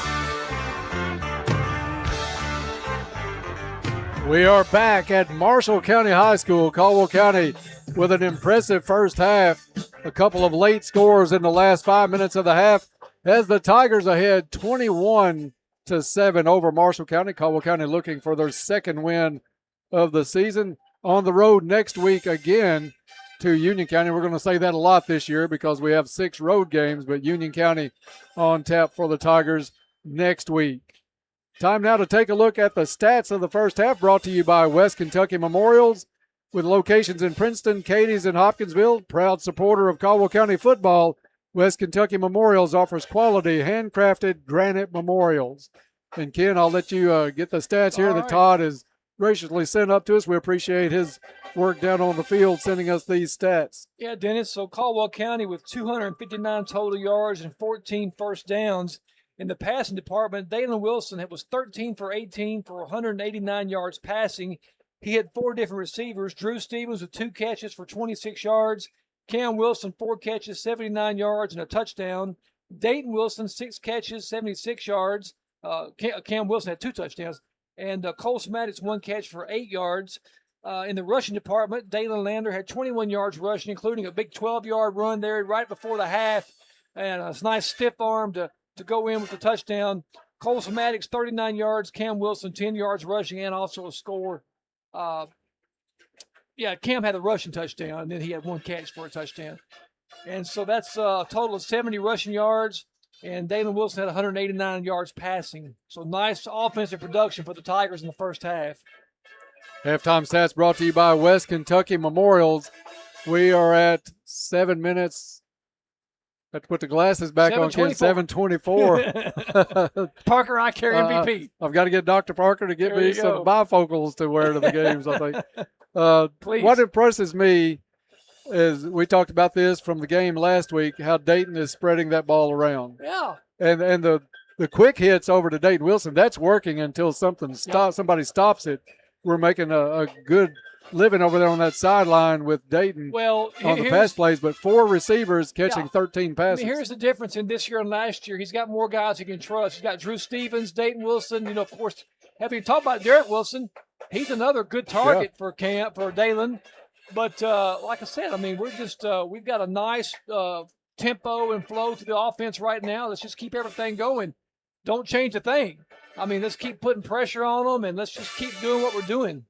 Speaker 7: We are back at Marshall County High School, Caldwell County, with an impressive first half. A couple of late scores in the last 5 minutes of the half as the Tigers ahead 21-7 over Marshall County. Caldwell County looking for their second win of the season. On the road next week again to Union County. We're going to say that a lot this year because we have 6 road games, but Union County on tap for the Tigers next week. Time now to take a look at the stats of the first half, brought to you by West Kentucky Memorials, with locations in Princeton, Cadiz, and Hopkinsville. Proud supporter of Caldwell County football, West Kentucky Memorials offers quality handcrafted granite memorials. And Ken, I'll let you get the stats here that Todd has graciously sent up to us. We appreciate his work down on the field sending us these stats.
Speaker 15: Yeah, Dennis. So Caldwell County with 259 total yards and 14 first downs. In the passing department, Dalen Wilson was 13 for 18 for 189 yards passing. He had 4 different receivers. Drew Stevens with 2 catches for 26 yards. Cam Wilson, 4 catches, 79 yards and a touchdown. Dayton Wilson, 6 catches, 76 yards. Cam Wilson had 2 touchdowns. And Cole Smadix, 1 catch for 8 yards. In the rushing department, Dalen Lander had 21 yards rushing, including a big 12-yard run there right before the half. And a nice stiff arm to go in with the touchdown. Cole Smadix, 39 yards. Cam Wilson, 10 yards rushing and also a score. Cam had a rushing touchdown, and then he had 1 catch for a touchdown. And so that's a total of 70 rushing yards. And Dalen Wilson had 189 yards passing. So nice offensive production for the Tigers in the first half.
Speaker 7: Halftime stats brought to you by West Kentucky Memorials. We are at 7 minutes. I have to put the glasses back on, Ken. 7:24.
Speaker 15: Parker, I carry MVP.
Speaker 7: I've got to get Dr. Parker to get me some bifocals to wear to the games, I think. What impresses me is we talked about this from the game last week, how Dayton is spreading that ball around.
Speaker 15: Yeah.
Speaker 7: And the quick hits over to Dayton Wilson, that's working until somebody stops it. We're making a good living over there on that sideline with Dayton on the pass plays, but 4 receivers catching 13 passes.
Speaker 15: I mean, here's the difference in this year and last year. He's got more guys he can trust. He's got Drew Stevens, Dayton Wilson, of course, having talked about Derek Wilson, he's another good target for Dalen. But like I said, I mean, we're just we've got a nice tempo and flow to the offense right now. Let's just keep everything going. Don't change a thing. I mean, let's keep putting pressure on them, and let's just keep doing what we're doing.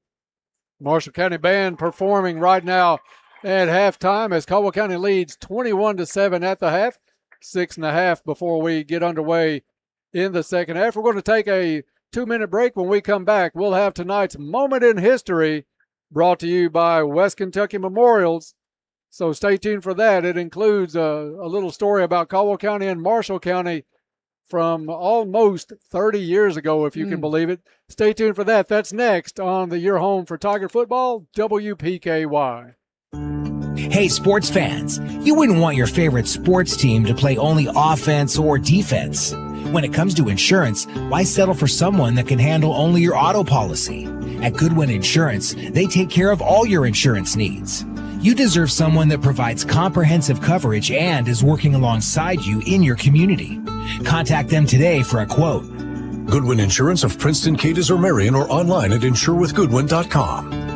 Speaker 7: Marshall County Band performing right now at halftime as Caldwell County leads 21-7 at the half. 6.5 before we get underway in the second half. We're going to take a 2-minute break. When we come back, we'll have tonight's Moment in History brought to you by West Kentucky Memorials. So stay tuned for that. It includes a little story about Caldwell County and Marshall County from almost 30 years ago, if you can believe it. Stay tuned for that. That's next on the Your Home for Tiger Football, WPKY.
Speaker 17: Hey, sports fans, you wouldn't want your favorite sports team to play only offense or defense. When it comes to insurance, why settle for someone that can handle only your auto policy? At Goodwin Insurance, they take care of all your insurance needs. You deserve someone that provides comprehensive coverage and is working alongside you in your community. Contact them today for a quote.
Speaker 19: Goodwin Insurance of Princeton, Cadiz, or Marion, or online at insurewithgoodwin.com.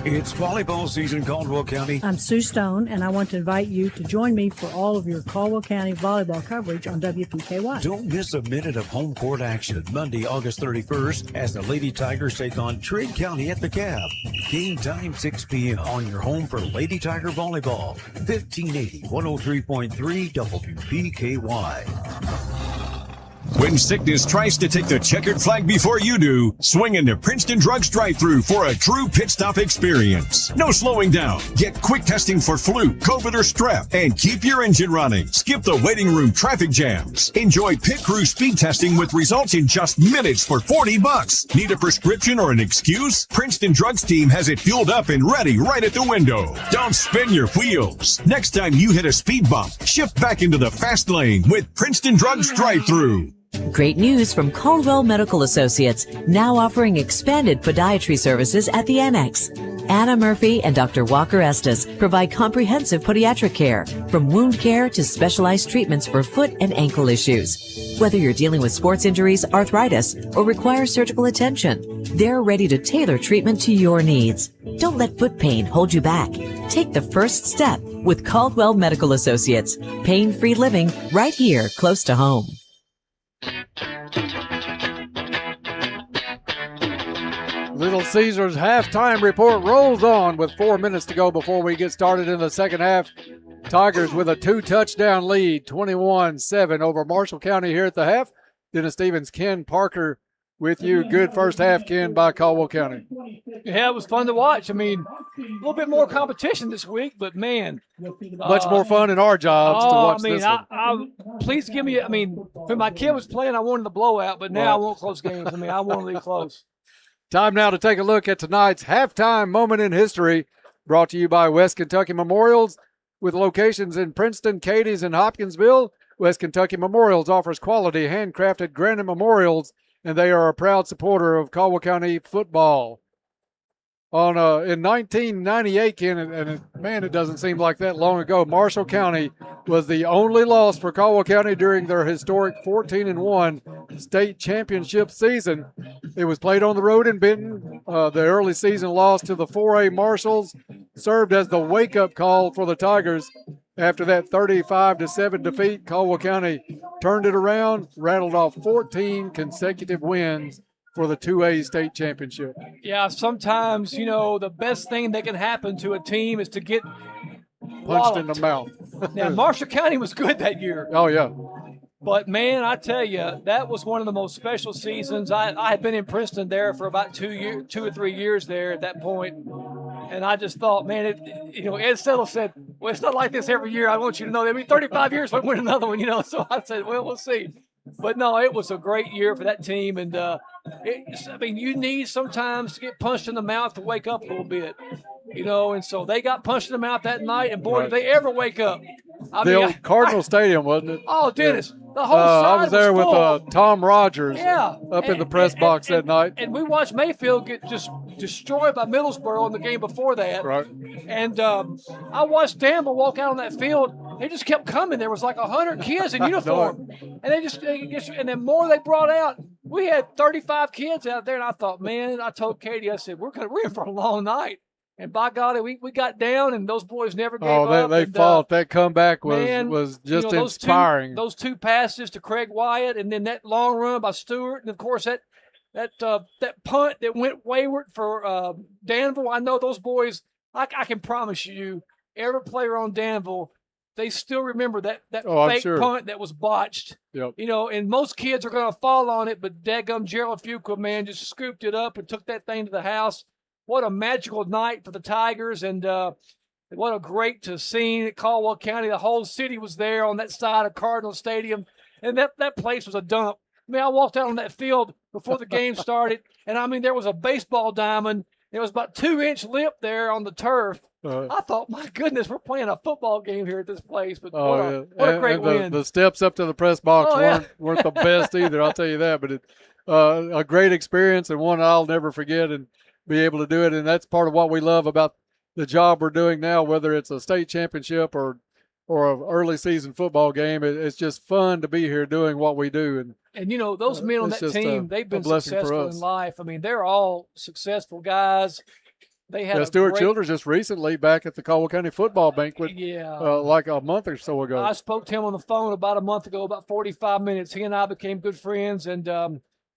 Speaker 6: It's volleyball season, Caldwell County.
Speaker 11: I'm Sue Stone, and I want to invite you to join me for all of your Caldwell County volleyball coverage on WPKY.
Speaker 6: Don't miss a minute of home court action Monday, August 31st, as the Lady Tigers take on Trigg County at the Cab. Game time 6 p.m. on your home for Lady Tiger volleyball. 1580 103.3 WPKY.
Speaker 10: When sickness tries to take the checkered flag before you do, swing into Princeton Drugs drive-thru for a true pit stop experience. No slowing down. Get quick testing for flu, COVID, or strep, and keep your engine running. Skip the waiting room traffic jams. Enjoy pit crew speed testing with results in just minutes for $40. Need a prescription or an excuse? Princeton Drugs team has it fueled up and ready right at the window. Don't spin your wheels. Next time you hit a speed bump, shift back into the fast lane with Princeton Drugs drive-thru.
Speaker 24: Great news from Caldwell Medical Associates, now offering expanded podiatry services at the Annex. Anna Murphy and Dr. Walker Estes provide comprehensive podiatric care, from wound care to specialized treatments for foot and ankle issues. Whether you're dealing with sports injuries, arthritis, or require surgical attention, they're ready to tailor treatment to your needs. Don't let foot pain hold you back. Take the first step with Caldwell Medical Associates. Pain-free living right here, close to home.
Speaker 7: Little Caesars halftime report rolls on with 4 minutes to go before we get started in the second half. Tigers with a 2-touchdown lead, 21-7 over Marshall County here at the half. Dennis Stevens, Ken Parker with you. Good first half, Ken, by Caldwell County.
Speaker 15: Yeah, it was fun to watch. I mean, a little bit more competition this week, but man.
Speaker 7: Much more fun in our jobs to watch this one.
Speaker 15: Please give me, when my kid was playing, I wanted the blowout, but now I want close games. I want to leave close.
Speaker 7: Time now to take a look at tonight's halftime moment in history, brought to you by West Kentucky Memorials. With locations in Princeton, Cadiz, and Hopkinsville, West Kentucky Memorials offers quality handcrafted granite memorials, and they are a proud supporter of Caldwell County football. In 1998, Ken, it doesn't seem like that long ago, Marshall County was the only loss for Caldwell County during their historic 14-1 state championship season. It was played on the road in Benton. The early season loss to the 4A Marshals served as the wake-up call for the Tigers. After that 35-7 defeat, Caldwell County turned it around, rattled off 14 consecutive wins for the 2A state championship.
Speaker 15: Yeah, sometimes, the best thing that can happen to a team is to get
Speaker 7: punched in the mouth.
Speaker 15: Now, Marshall County was good that year.
Speaker 7: Oh, yeah.
Speaker 15: But, man, I tell you, that was one of the most special seasons. I had been in Princeton there for about 2 or 3 years there at that point. And I just thought, man, Ed Settle said, well, it's not like this every year. I want you to know that. 35 years, we'll win another one, So I said, well, we'll see. But, no, it was a great year for that team. And, you need sometimes to get punched in the mouth to wake up a little bit, and so they got punched in the mouth that night. And, boy, did they ever wake up.
Speaker 7: The old Cardinal Stadium, wasn't it?
Speaker 15: Oh, Dennis, the whole side
Speaker 7: I was there with Tom Rogers up in the press box that night.
Speaker 15: And we watched Mayfield get just destroyed by Middlesboro in the game before that.
Speaker 7: Right.
Speaker 15: And I watched Danville walk out on that field. They just kept coming. There was like 100 kids in uniform. And and the more they brought out, we had 35 kids out there. And I thought, man, I told Katie, I said, we're in for a long night. And by God, we got down, and those boys never gave up.
Speaker 7: They fought. That comeback was just inspiring.
Speaker 15: Those two passes to Craig Wyatt, and then that long run by Stewart, and of course that punt that went wayward for Danville. I know those boys. I can promise you, every player on Danville, they still remember that fake punt that was botched.
Speaker 7: Yep.
Speaker 15: And most kids are going to fall on it, but daggum Gerald Fuqua, man, just scooped it up and took that thing to the house. What a magical night for the Tigers, and what a great scene at Caldwell County. The whole city was there on that side of Cardinal Stadium, and that place was a dump. I walked out on that field before the game started, and there was a baseball diamond There was about 2-inch lip there on the turf. I thought, my goodness, we're playing a football game here at this place. But what a great win.
Speaker 7: The steps up to the press box weren't the best either, I'll tell you that. But a great experience and one I'll never forget and be able to do it. And that's part of what we love about the job we're doing now, whether it's a state championship or an early season football game. It's just fun to be here doing what we do.
Speaker 15: And you know, those men on that team, they've been successful in life. I mean, they're all successful guys. They had
Speaker 7: Stuart Childers just recently back at the Caldwell County football banquet like a month or so ago.
Speaker 15: I spoke to him on the phone about a month ago, about 45 minutes. He and I became good friends, and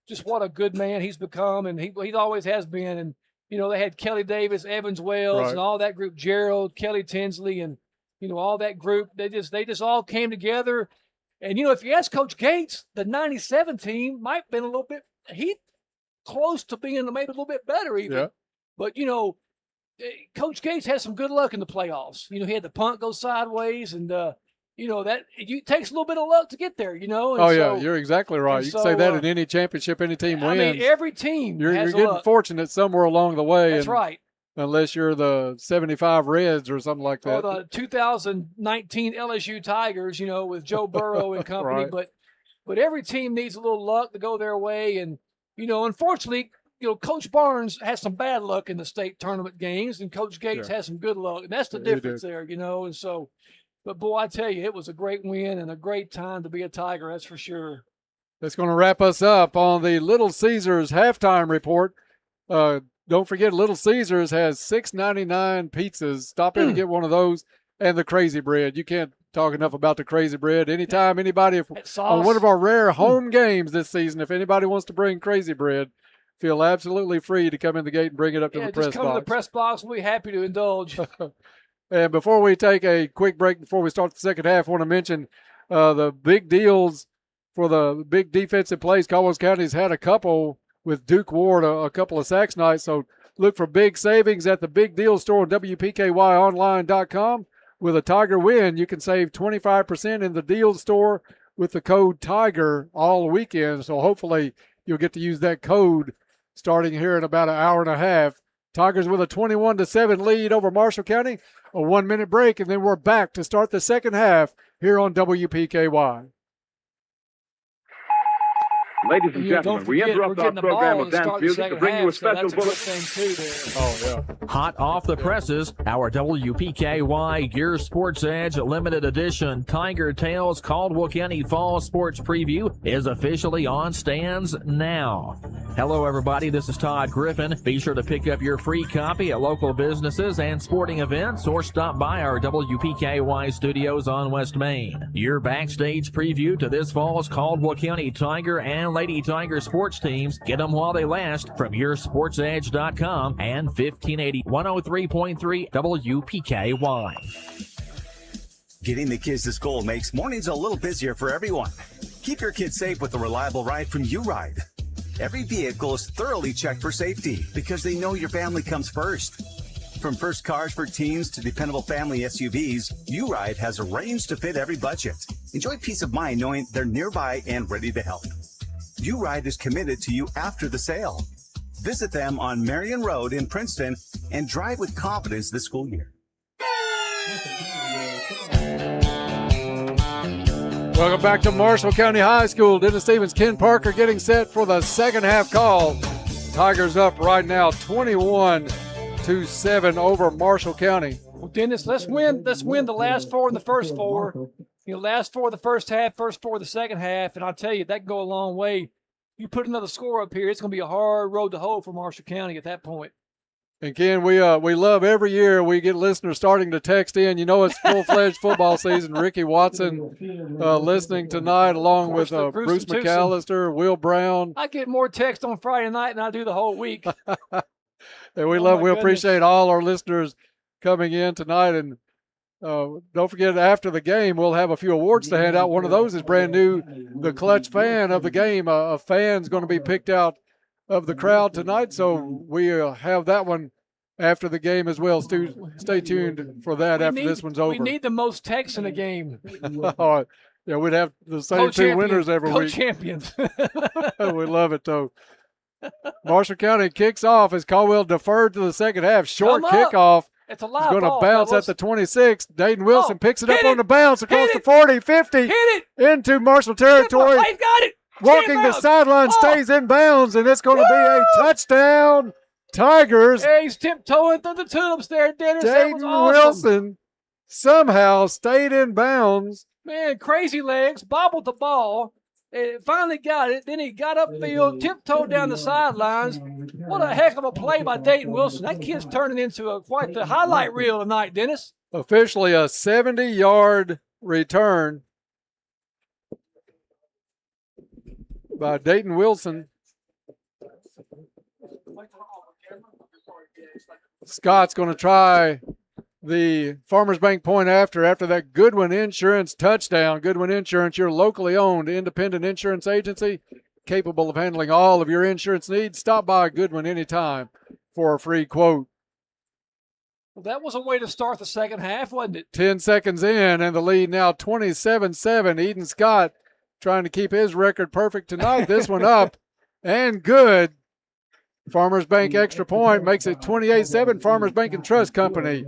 Speaker 15: just what a good man he's become, and he always has been. And, you know, they had Kelly Davis, Evans Wells, and all that group, Gerald, Kelly Tinsley, and, you know, all that group. They just all came together. And, you know, if you ask Coach Gates, the 97 team might have been a little bit close to being maybe a little bit better even.
Speaker 7: Yeah.
Speaker 15: But, you know, Coach Gates had some good luck in the playoffs. You know, he had the punt go sideways, and, you know, it takes a little bit of luck to get there, you know. And
Speaker 7: you're exactly right. You can say that in any championship, any team wins.
Speaker 15: I mean, every team
Speaker 7: You're
Speaker 15: has
Speaker 7: getting
Speaker 15: luck.
Speaker 7: fortunate somewhere along the way.
Speaker 15: That's right.
Speaker 7: Unless you're the 75 Reds or something like that.
Speaker 15: Or the 2019 LSU Tigers, you know, with Joe Burrow and company.
Speaker 7: Right.
Speaker 15: But every team needs a little luck to go their way. And, you know, unfortunately, you know, Coach Barnes has some bad luck in the state tournament games, and Coach Gates has some good luck. And that's the difference there, you know. And so, but, boy, I tell you, it was a great win and a great time to be a Tiger, that's for sure.
Speaker 7: That's going to wrap us up on the Little Caesars halftime report. Don't forget, Little Caesars has $6.99 pizzas. Stop in and get one of those, and the Crazy Bread. You can't talk enough about the Crazy Bread. Anytime anybody, on one of our rare home games this season, if anybody wants to bring Crazy Bread, feel absolutely free to come in the gate and bring it up to the press box.
Speaker 15: Just come to the press box. We'll be happy to indulge.
Speaker 7: And before we take a quick break, before we start the second half, I want to mention the big deals for the big defensive plays. Caldwell County's had a couple with Duke Ward, a couple of sacks nights. So look for big savings at the Big Deal Store on WPKYonline.com. With a Tiger win, you can save 25% in the deal store with the code TIGER all weekend. So hopefully you'll get to use that code starting here in about an hour and a half. Tigers with a 21-7 lead over Marshall County. A 1-minute break, and then we're back to start the second half here on WPKY.
Speaker 8: Ladies and gentlemen, we interrupt our program of dance music to bring you a special bulletin.
Speaker 12: Hot off the presses, our WPKY Gear Sports Edge Limited Edition Tiger Tales Caldwell County Fall Sports Preview is officially on stands now. Hello, everybody. This is Todd Griffin. Be sure to pick up your free copy at local businesses and sporting events or stop by our WPKY studios on West Main. Your backstage preview to this fall's Caldwell County Tiger and Lady Tiger sports teams. Get them while they last from yoursportsedge.com and 1580 103.3 WPKY.
Speaker 2: Getting the kids to school makes mornings a little busier for everyone. Keep your kids safe with a reliable ride from U-Ride. Every vehicle is thoroughly checked for safety because they know your family comes first. From first cars for teens to dependable family SUVs, U-Ride has a range to fit every budget. Enjoy peace of mind knowing they're nearby and ready to help. U-Ride is committed to you after the sale. Visit them on Marion Road in Princeton and drive with confidence this school year.
Speaker 7: Welcome back to Marshall County High School. Dennis Stevens, Ken Parker getting set for the second half call. Tigers up right now 21-7 over Marshall County.
Speaker 15: Well, Dennis, let's win the last four and the first four. You know, last four of the first half, first four of the second half, and I'll tell you, that can go a long way. You put another score up here, it's going to be a hard road to hoe for Marshall County at that point.
Speaker 7: And Ken, we love every year we get listeners starting to text in. You know, it's full-fledged football season. Ricky Watson listening tonight along with Bruce McAllister, Will Brown.
Speaker 15: I get more text on Friday night than I do the whole week.
Speaker 7: And we appreciate all our listeners coming in tonight. And don't forget, after the game, we'll have a few awards to hand out. One of those is brand new, the Clutch Fan of the game. A fan's going to be picked out of the crowd tonight, so we have that one after the game as well. Stay tuned for that this one's over.
Speaker 15: We need the most texts in a game.
Speaker 7: Yeah, we'd have the same two winners every week.
Speaker 15: Co-champions.
Speaker 7: We love it, though. Marshall County kicks off as Caldwell deferred to the second half. Short kickoff.
Speaker 15: It's a
Speaker 7: It's
Speaker 15: live
Speaker 7: going to
Speaker 15: ball,
Speaker 7: bounce
Speaker 15: fellas.
Speaker 7: at the 26. Dayton Wilson picks it up
Speaker 15: hit
Speaker 7: on
Speaker 15: it.
Speaker 7: the bounce across
Speaker 15: Hit
Speaker 7: the 40, 50.
Speaker 15: Hit it.
Speaker 7: Into Marshall territory.
Speaker 15: He's got it.
Speaker 7: Walking the sideline, stays in bounds, and it's going to be a touchdown. Tigers.
Speaker 15: Hey, he's tiptoeing through the tulips there, Dennis. That was
Speaker 7: Dayton
Speaker 15: awesome.
Speaker 7: Wilson somehow stayed in bounds.
Speaker 15: Man, crazy legs, bobbled the ball. And finally got it. Then he got upfield, tiptoed down the sidelines. What a heck of a play by Dayton Wilson. That kid's turning into quite the highlight reel tonight, Dennis.
Speaker 7: Officially a 70-yard return by Dayton Wilson. Scott's going to try the Farmers Bank point after that Goodwin Insurance touchdown. Goodwin Insurance, your locally owned independent insurance agency, capable of handling all of your insurance needs. Stop by Goodwin anytime for a free quote.
Speaker 15: Well, that was a way to start the second half, wasn't it?
Speaker 7: 10 seconds in, and the lead now 27-7. Eden Scott trying to keep his record perfect tonight. This one up and good. Farmers Bank extra point makes it 28-7. Farmers Bank and Trust Company,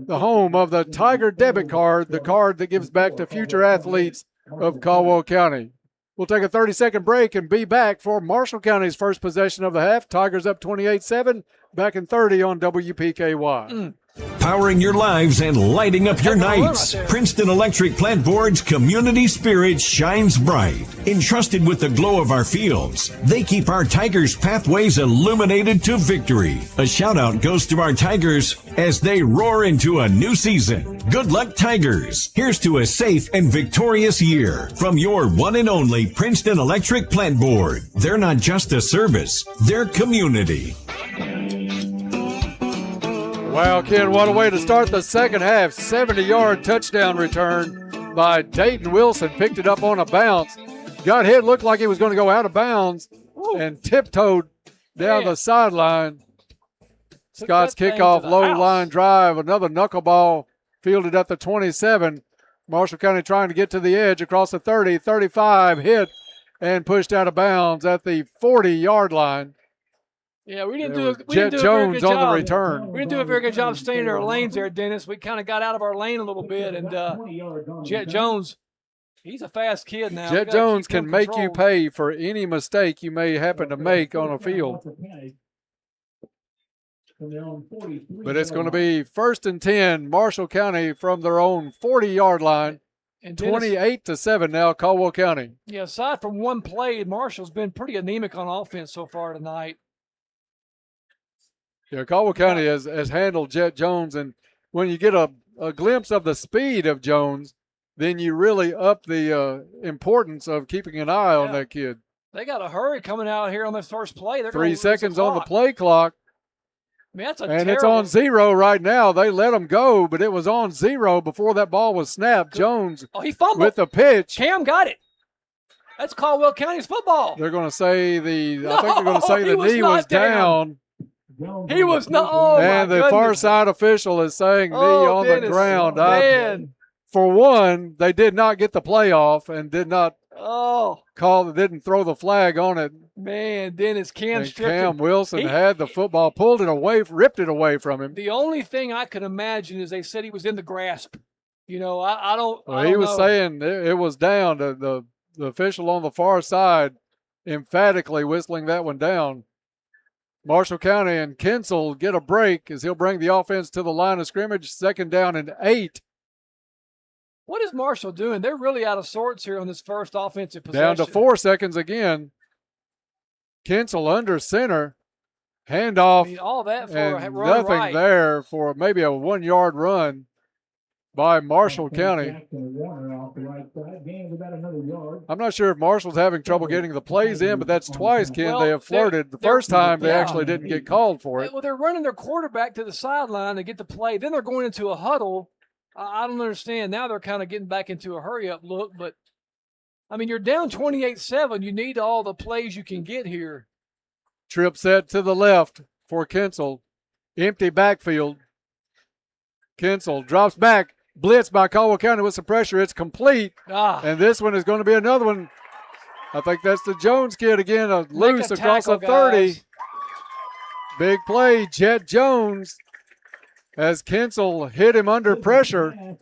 Speaker 7: the home of the Tiger debit card, the card that gives back to future athletes of Caldwell County. We'll take a 30-second break and be back for Marshall County's first possession of the half. Tigers up 28-7, back in 30 on WPKY.
Speaker 10: Powering your lives and lighting up your nights. Princeton Electric Plant Board's community spirit shines bright. Entrusted with the glow of our fields, they keep our Tigers' pathways illuminated to victory. A shout out goes to our Tigers as they roar into a new season. Good luck, Tigers. Here's to a safe and victorious year from your one and only Princeton Electric Plant Board. They're not just a service, they're community.
Speaker 7: Wow, Ken, what a way to start the second half. 70-yard touchdown return by Dayton Wilson. Picked it up on a bounce. Got hit, looked like he was going to go out of bounds, and tiptoed down the sideline. Scott's kickoff, low line drive, another knuckleball fielded at the 27. Marshall County trying to get to the edge across the 30, 35, hit, and pushed out of bounds at the 40-yard line.
Speaker 15: Yeah, we didn't do a very
Speaker 7: Jet
Speaker 15: good
Speaker 7: Jones
Speaker 15: job.
Speaker 7: on the return.
Speaker 15: We didn't do a very good job staying in our lanes there, Dennis. We kind of got out of our lane a little bit, and Jet Jones, he's a fast kid now.
Speaker 7: Jet Jones can make you pay for any mistake you may happen to make on a field. But it's going to be 1st and 10, Marshall County from their own 40-yard line. 28-7 now, Caldwell County.
Speaker 15: Yeah, aside from one play, Marshall's been pretty anemic on offense so far tonight.
Speaker 7: Yeah, Caldwell County has handled Jet Jones, and when you get a glimpse of the speed of Jones, then you really up the importance of keeping an eye on that kid.
Speaker 15: They got a hurry coming out here on this first play. They're
Speaker 7: 3 seconds on the play clock.
Speaker 15: I mean, that's
Speaker 7: it's on 0 right now. They let him go, but it was on 0 before that ball was snapped. Jones
Speaker 15: he fumbled
Speaker 7: with the pitch.
Speaker 15: Cam got it. That's Caldwell County's football.
Speaker 7: They're going to say I think they're going to say the knee was down.
Speaker 15: He was not. Oh,
Speaker 7: and the far side official is saying knee on the ground.
Speaker 15: Man.
Speaker 7: For one, they did not get the playoff and did not didn't throw the flag on it.
Speaker 15: Man, Dennis,
Speaker 7: Cam Wilson had the football, pulled it away, ripped it away from him.
Speaker 15: The only thing I could imagine is they said he was in the grasp. You know, I don't.
Speaker 7: Well, he was saying it was down. The official on the far side emphatically whistling that one down. Marshall County and Kinsel get a break as he'll bring the offense to the line of scrimmage. 2nd down and 8.
Speaker 15: What is Marshall doing? They're really out of sorts here on this first offensive possession.
Speaker 7: Down to 4 seconds again. Kinsel under center. Handoff.
Speaker 15: I mean, all that for
Speaker 7: and
Speaker 15: a run
Speaker 7: nothing
Speaker 15: right.
Speaker 7: there for maybe a 1-yard run by Marshall County. I'm not sure if Marshall's having trouble getting the plays in, but that's twice, Ken. They have flirted. The first time they actually didn't get called for it.
Speaker 15: Well, they're running their quarterback to the sideline to get the play. Then they're going into a huddle. I don't understand. Now they're kind of getting back into a hurry-up look. But, I mean, you're down 28-7. You need all the plays you can get here.
Speaker 7: Trip set to the left for Kinsel. Empty backfield. Kinsel drops back. Blitz by Caldwell County with some pressure. It's complete. And this one is going to be another one. I think that's the Jones kid again, loose across a 30.
Speaker 15: Guys.
Speaker 7: Big play, Jet Jones, as Kinsel hit him under pressure. It's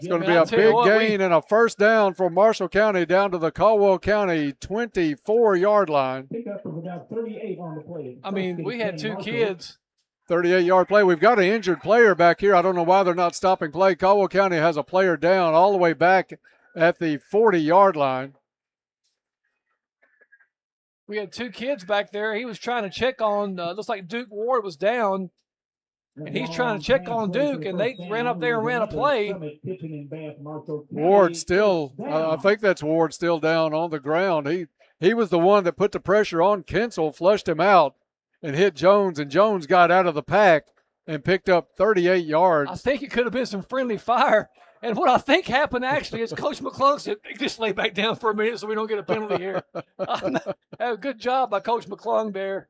Speaker 7: going to be a big gain and a first down for Marshall County down to the Caldwell County 24-yard line.
Speaker 15: I mean, we had two kids.
Speaker 7: 38-yard play. We've got an injured player back here. I don't know why they're not stopping play. Caldwell County has a player down all the way back at the 40-yard line.
Speaker 15: We had two kids back there. He was trying to check on, looks like Duke Ward was down, and he's trying to check on Duke, and they ran up there and ran a play.
Speaker 7: Ward still, I think that's Ward still down on the ground. He was the one that put the pressure on Kinsel, flushed him out, and hit Jones, and Jones got out of the pack and picked up 38 yards.
Speaker 15: I think it could have been some friendly fire. And what I think happened actually is Coach McClung said, just lay back down for a minute so we don't get a penalty here. Good job by Coach McClung there.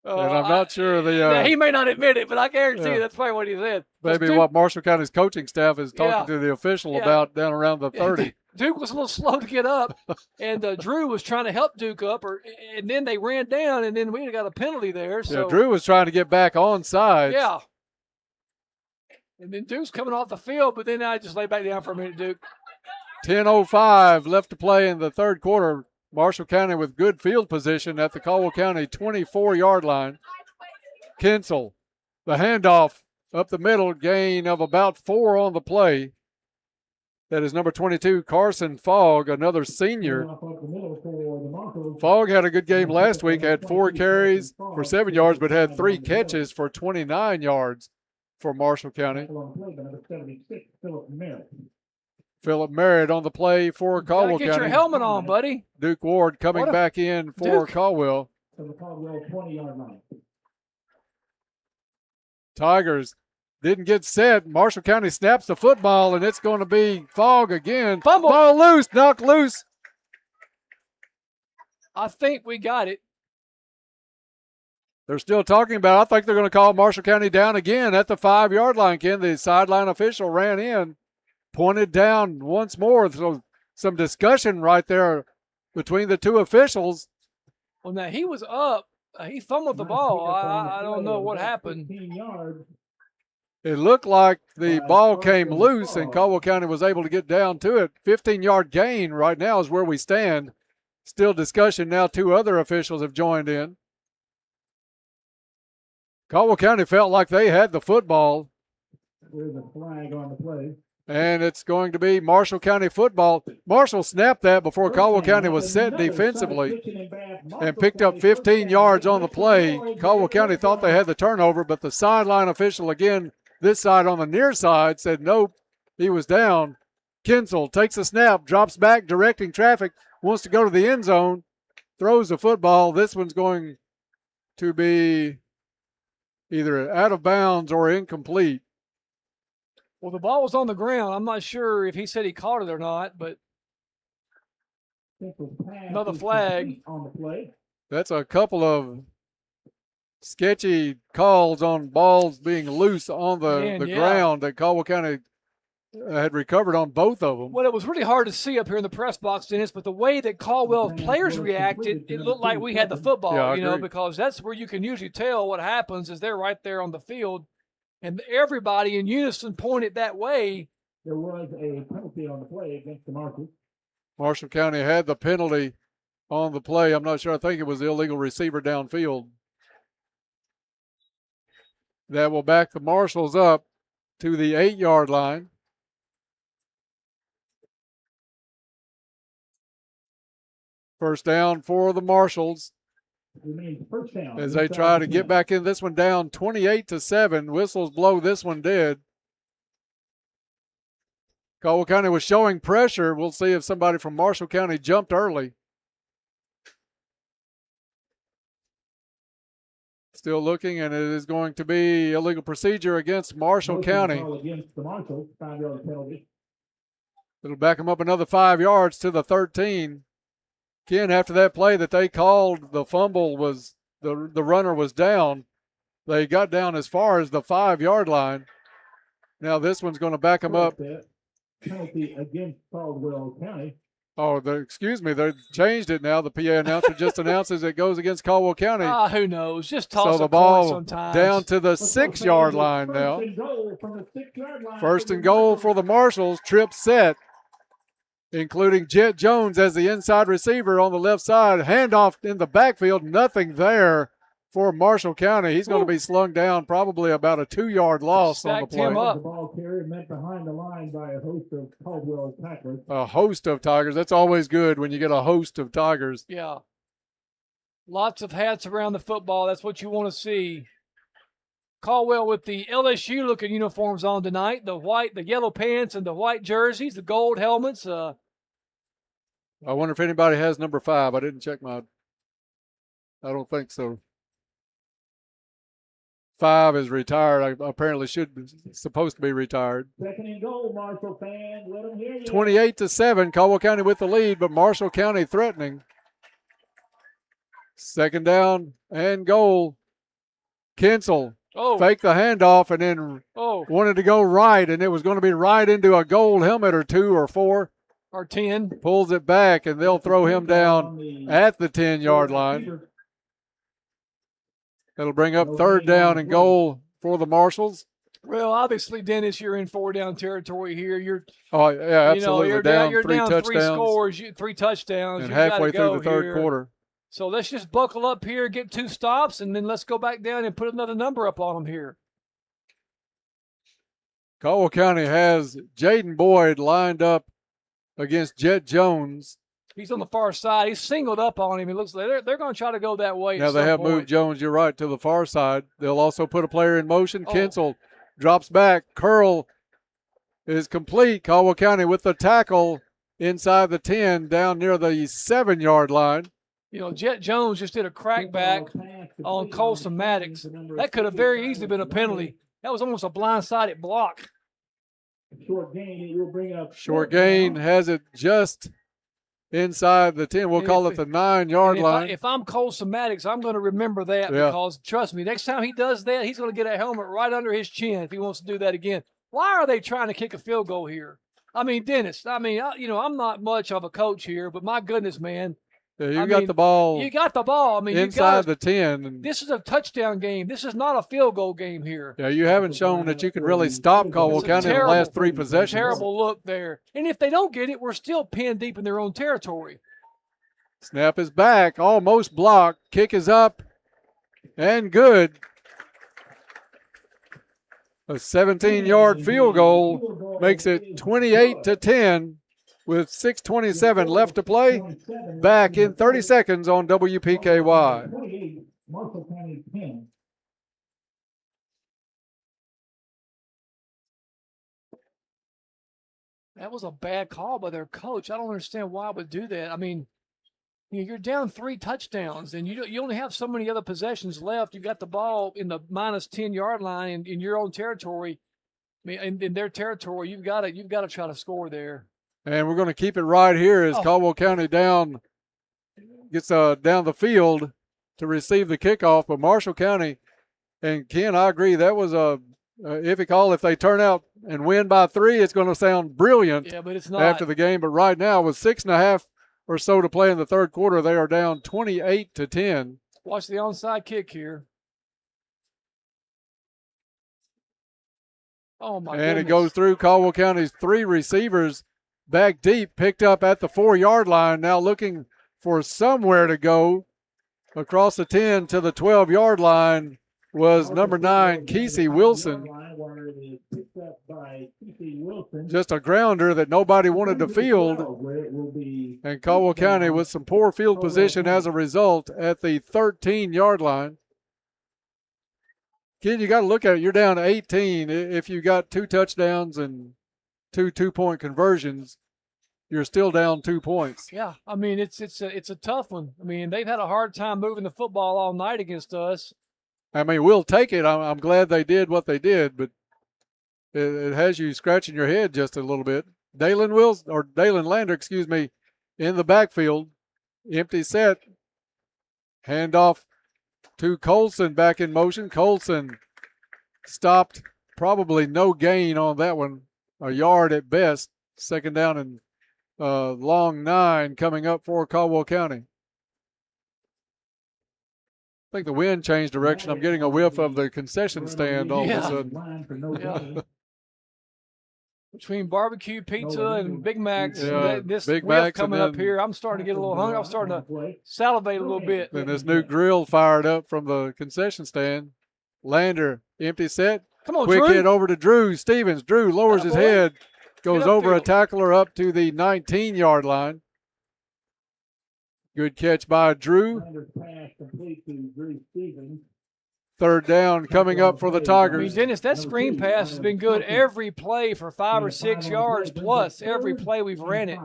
Speaker 7: And I'm not sure
Speaker 15: he may not admit it, but I guarantee you that's probably what he said.
Speaker 7: Maybe what Marshall County's coaching staff is talking to the official about down around the 30.
Speaker 15: Duke was a little slow to get up, and Drew was trying to help Duke up, and then they ran down, and then we got a penalty there. So.
Speaker 7: Yeah, Drew was trying to get back on side.
Speaker 15: Yeah. And then Duke's coming off the field, but then I just lay back down for a minute, Duke.
Speaker 7: 10:05 left to play in the third quarter. Marshall County with good field position at the Caldwell County 24-yard line. Kinsel, the handoff up the middle, gain of about 4 on the play. That is number 22, Carson Fogg, another senior. Fogg had a good game last week, had 4 carries for 7 yards, but had 3 catches for 29 yards for Marshall County. Philip Merritt on the play for Caldwell County.
Speaker 15: Get your helmet on, buddy.
Speaker 7: Duke Ward coming back in for Caldwell. Tigers didn't get set. Marshall County snaps the football, and it's going to be Fogg again.
Speaker 15: Fumble.
Speaker 7: Ball loose, knocked loose.
Speaker 15: I think we got it.
Speaker 7: They're still talking about it. I think they're going to call Marshall County down again at the 5-yard line, Ken. The sideline official ran in, pointed down once more. So some discussion right there between the two officials.
Speaker 15: Well, now he was up. He fumbled the ball. I don't know what happened.
Speaker 7: It looked like the ball came loose, and Caldwell County was able to get down to it. 15-yard gain right now is where we stand. Still discussion now. 2 other officials have joined in. Caldwell County felt like they had the football.
Speaker 1: There's a flag on the play.
Speaker 7: And it's going to be Marshall County football. Marshall snapped that before Caldwell County was set defensively and picked up 15 yards on the play. Caldwell County thought they had the turnover, but the sideline official again, this side on the near side, said nope, he was down. Kinsel takes a snap, drops back, directing traffic, wants to go to the end zone, throws the football. This one's going to be either out of bounds or incomplete.
Speaker 15: Well, the ball was on the ground. I'm not sure if he said he caught it or not, but another flag
Speaker 1: on the play.
Speaker 7: That's a couple of sketchy calls on balls being loose on the ground that Caldwell County had recovered on both of them.
Speaker 15: Well, it was really hard to see up here in the press box, Dennis, but the way that Caldwell players reacted, it looked like we had the football, because that's where you can usually tell what happens is they're right there on the field, and everybody in unison pointed that way.
Speaker 1: There was a penalty on the play against the Marshals.
Speaker 7: Marshall County had the penalty on the play. I'm not sure. I think it was the illegal receiver downfield. That will back the Marshals up to the 8-yard line. First down for the Marshals as they try to get back in. This one down 28-7. Whistles blow this one dead. Caldwell County was showing pressure. We'll see if somebody from Marshall County jumped early. Still looking, and it is going to be illegal procedure against Marshall County.
Speaker 1: Against the Marshals, 5-yard penalty.
Speaker 7: It'll back them up another 5 yards to the 13. Again, after that play that they called, the fumble was the runner was down. They got down as far as the 5-yard line. Now this one's going to back them up.
Speaker 1: Penalty against Caldwell County.
Speaker 7: Oh, excuse me. They changed it now. The PA announcer just announces it goes against Caldwell County.
Speaker 15: Who knows? Just toss
Speaker 7: so the
Speaker 15: a
Speaker 7: ball
Speaker 15: coin sometimes.
Speaker 7: Down to the 6-yard line now. First and goal for the Marshals. Trip set, including Jet Jones as the inside receiver on the left side. Handoff in the backfield. Nothing there for Marshall County. He's going to be slung down, probably about a 2-yard loss on the play.
Speaker 15: Him up.
Speaker 1: The ball carrier met behind the line by a host of Caldwell tacklers.
Speaker 7: A host of Tigers. That's always good when you get a host of Tigers.
Speaker 15: Yeah. Lots of hats around the football. That's what you want to see. Caldwell with the LSU-looking uniforms on tonight. The yellow pants and the white jerseys, the gold helmets.
Speaker 7: I wonder if anybody has number 5. I didn't check I don't think so. 5 is retired. Apparently supposed to be retired.
Speaker 1: Second and goal, Marshall fans. Let them hear you.
Speaker 7: 28-7, Caldwell County with the lead, but Marshall County threatening. Second down and goal. Kinsel faked the handoff and then wanted to go right, and it was going to be right into a gold helmet or 2 or 4.
Speaker 15: Or 10.
Speaker 7: Pulls it back, and they'll throw him down at the 10-yard line. That'll bring up third down and goal for the Marshals.
Speaker 15: Well, obviously, Dennis, you're in 4-down territory here. You're
Speaker 7: absolutely.
Speaker 15: You're down 3 touchdowns. 3 scores, 3 touchdowns.
Speaker 7: And halfway through the third quarter.
Speaker 15: So let's just buckle up here, get 2 stops, and then let's go back down and put another number up on them here.
Speaker 7: Caldwell County has Jaden Boyd lined up against Jet Jones.
Speaker 15: He's on the far side. He's singled up on him. It looks like they're going to try to go that way.
Speaker 7: Now they have moved Jones, you're right, to the far side. They'll also put a player in motion. Kinsel drops back. Curl is complete. Caldwell County with the tackle inside the 10 down near the 7-yard line.
Speaker 15: You know, Jet Jones just did a crackback on Colson Maddox. That could have very easily been a penalty. That was almost a blindsided block.
Speaker 1: Short gain, it will bring up.
Speaker 7: Short gain has it just inside the 10. We'll call it the 9-yard line.
Speaker 15: If I'm Colson Maddox, I'm going to remember that because, trust me, next time he does that, he's going to get a helmet right under his chin if he wants to do that again. Why are they trying to kick a field goal here? I mean, Dennis, I'm not much of a coach here, but my goodness, man.
Speaker 7: Yeah, you got the ball.
Speaker 15: You got the ball. I mean,
Speaker 7: inside the 10.
Speaker 15: This is a touchdown game. This is not a field goal game here.
Speaker 7: Yeah, you haven't shown that you can really stop Caldwell County in the last 3 possessions.
Speaker 15: Terrible look there. And if they don't get it, we're still pinned deep in their own territory.
Speaker 7: Snap is back, almost blocked. Kick is up and good. A 17-yard field goal makes it 28-10. With 6:27 left to play, back in 30 seconds on WPKY.
Speaker 15: That was a bad call by their coach. I don't understand why I would do that. I mean, you're down 3 touchdowns, and you only have so many other possessions left. You've got the ball in the minus 10-yard line in your own territory. I mean, in their territory, you've got to try to score there.
Speaker 7: And we're going to keep it right here as Caldwell County gets down the field to receive the kickoff. But Marshall County, and Ken, I agree, that was a iffy call. If they turn out and win by 3, it's going to sound brilliant
Speaker 15: but it's not.
Speaker 7: after the game. But right now, with 6.5 or so to play in the third quarter, they are down 28-10.
Speaker 15: Watch the onside kick here. Oh, my goodness.
Speaker 7: And it goes through Caldwell County's 3 receivers. Back deep, picked up at the 4-yard line, now looking for somewhere to go. Across the 10 to the 12-yard line was number 9, Kesey Wilson. Just a grounder that nobody wanted to field. And Caldwell County with some poor field position as a result at the 13-yard line. Kid, you got to look at it. You're down 18. If you got 2 touchdowns and 2 2-point conversions, you're still down 2 points.
Speaker 15: Yeah, I mean, it's a tough one. I mean, they've had a hard time moving the football all night against us.
Speaker 7: I mean, we'll take it. I'm glad they did what they did, but it has you scratching your head just a little bit. Dalen Lander, in the backfield. Empty set. Handoff to Colson, back in motion. Colson stopped. Probably no gain on that one. A yard at best. Second down and long 9 coming up for Caldwell County. I think the wind changed direction. I'm getting a whiff of the concession stand all of a sudden.
Speaker 15: Yeah. Between barbecue, pizza, and Big Macs, this
Speaker 7: Big
Speaker 15: whiff
Speaker 7: Macs
Speaker 15: coming up here, I'm starting to get a little hungry. I'm starting to salivate a little bit.
Speaker 7: And this new grill fired up from the concession stand. Lander, empty set.
Speaker 15: Come on,
Speaker 7: Quick
Speaker 15: Drew.
Speaker 7: hit over to Drew Stevens. Drew lowers his head, goes over a tackler up to the 19-yard line. Good catch by Drew. Third down coming up for the Tigers.
Speaker 15: I mean, Dennis, that screen pass has been good every play for 5 or 6 yards plus every play we've ran it.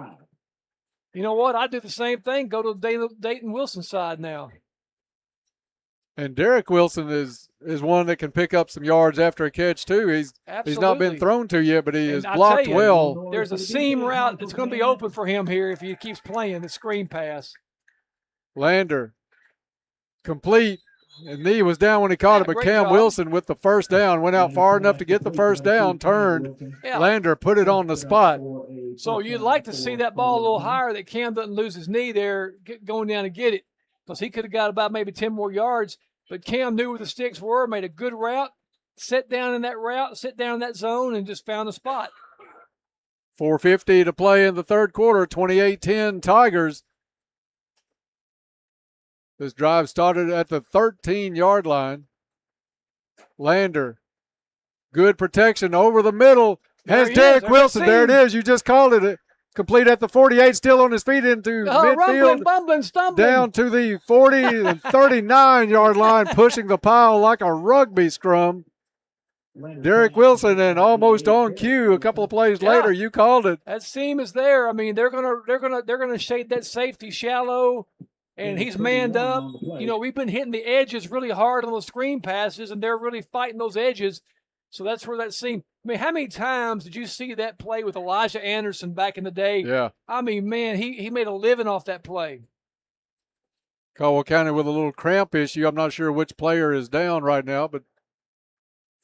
Speaker 15: You know what? I do the same thing. Go to the Dayton Wilson side now.
Speaker 7: And Derek Wilson is one that can pick up some yards after a catch too. He's not been thrown to yet, but he is blocked well.
Speaker 15: There's a seam route that's going to be open for him here if he keeps playing the screen pass.
Speaker 7: Lander, complete. And knee was down when he caught it, but Cam Wilson with the first down went out far enough to get the first down, turned. Lander put it on the spot.
Speaker 15: So you'd like to see that ball a little higher, that Cam doesn't lose his knee there going down to get it, because he could have got about maybe 10 more yards. But Cam knew where the sticks were, made a good route, sit down in that route, sit down in that zone, and just found the spot.
Speaker 7: 4:50 to play in the third quarter, 28-10 Tigers. This drive started at the 13-yard line. Lander, good protection over the middle. Has Derek Wilson. There it is. You just called it. Complete at the 48, still on his feet into midfield.
Speaker 15: Rumbling, stumbling.
Speaker 7: Down to the 40 and 39-yard line, pushing the pile like a rugby scrum. Derek Wilson, and almost on cue a couple of plays later, you called it.
Speaker 15: That seam is there. I mean, they're gonna shade that safety shallow. And he's manned up. You know, we've been hitting the edges really hard on those screen passes, and they're really fighting those edges. So that's where that seam. I mean, how many times did you see that play with Elijah Anderson back in the day?
Speaker 7: Yeah.
Speaker 15: I mean, man, he made a living off that play.
Speaker 7: Caldwell County with a little cramp issue. I'm not sure which player is down right now, but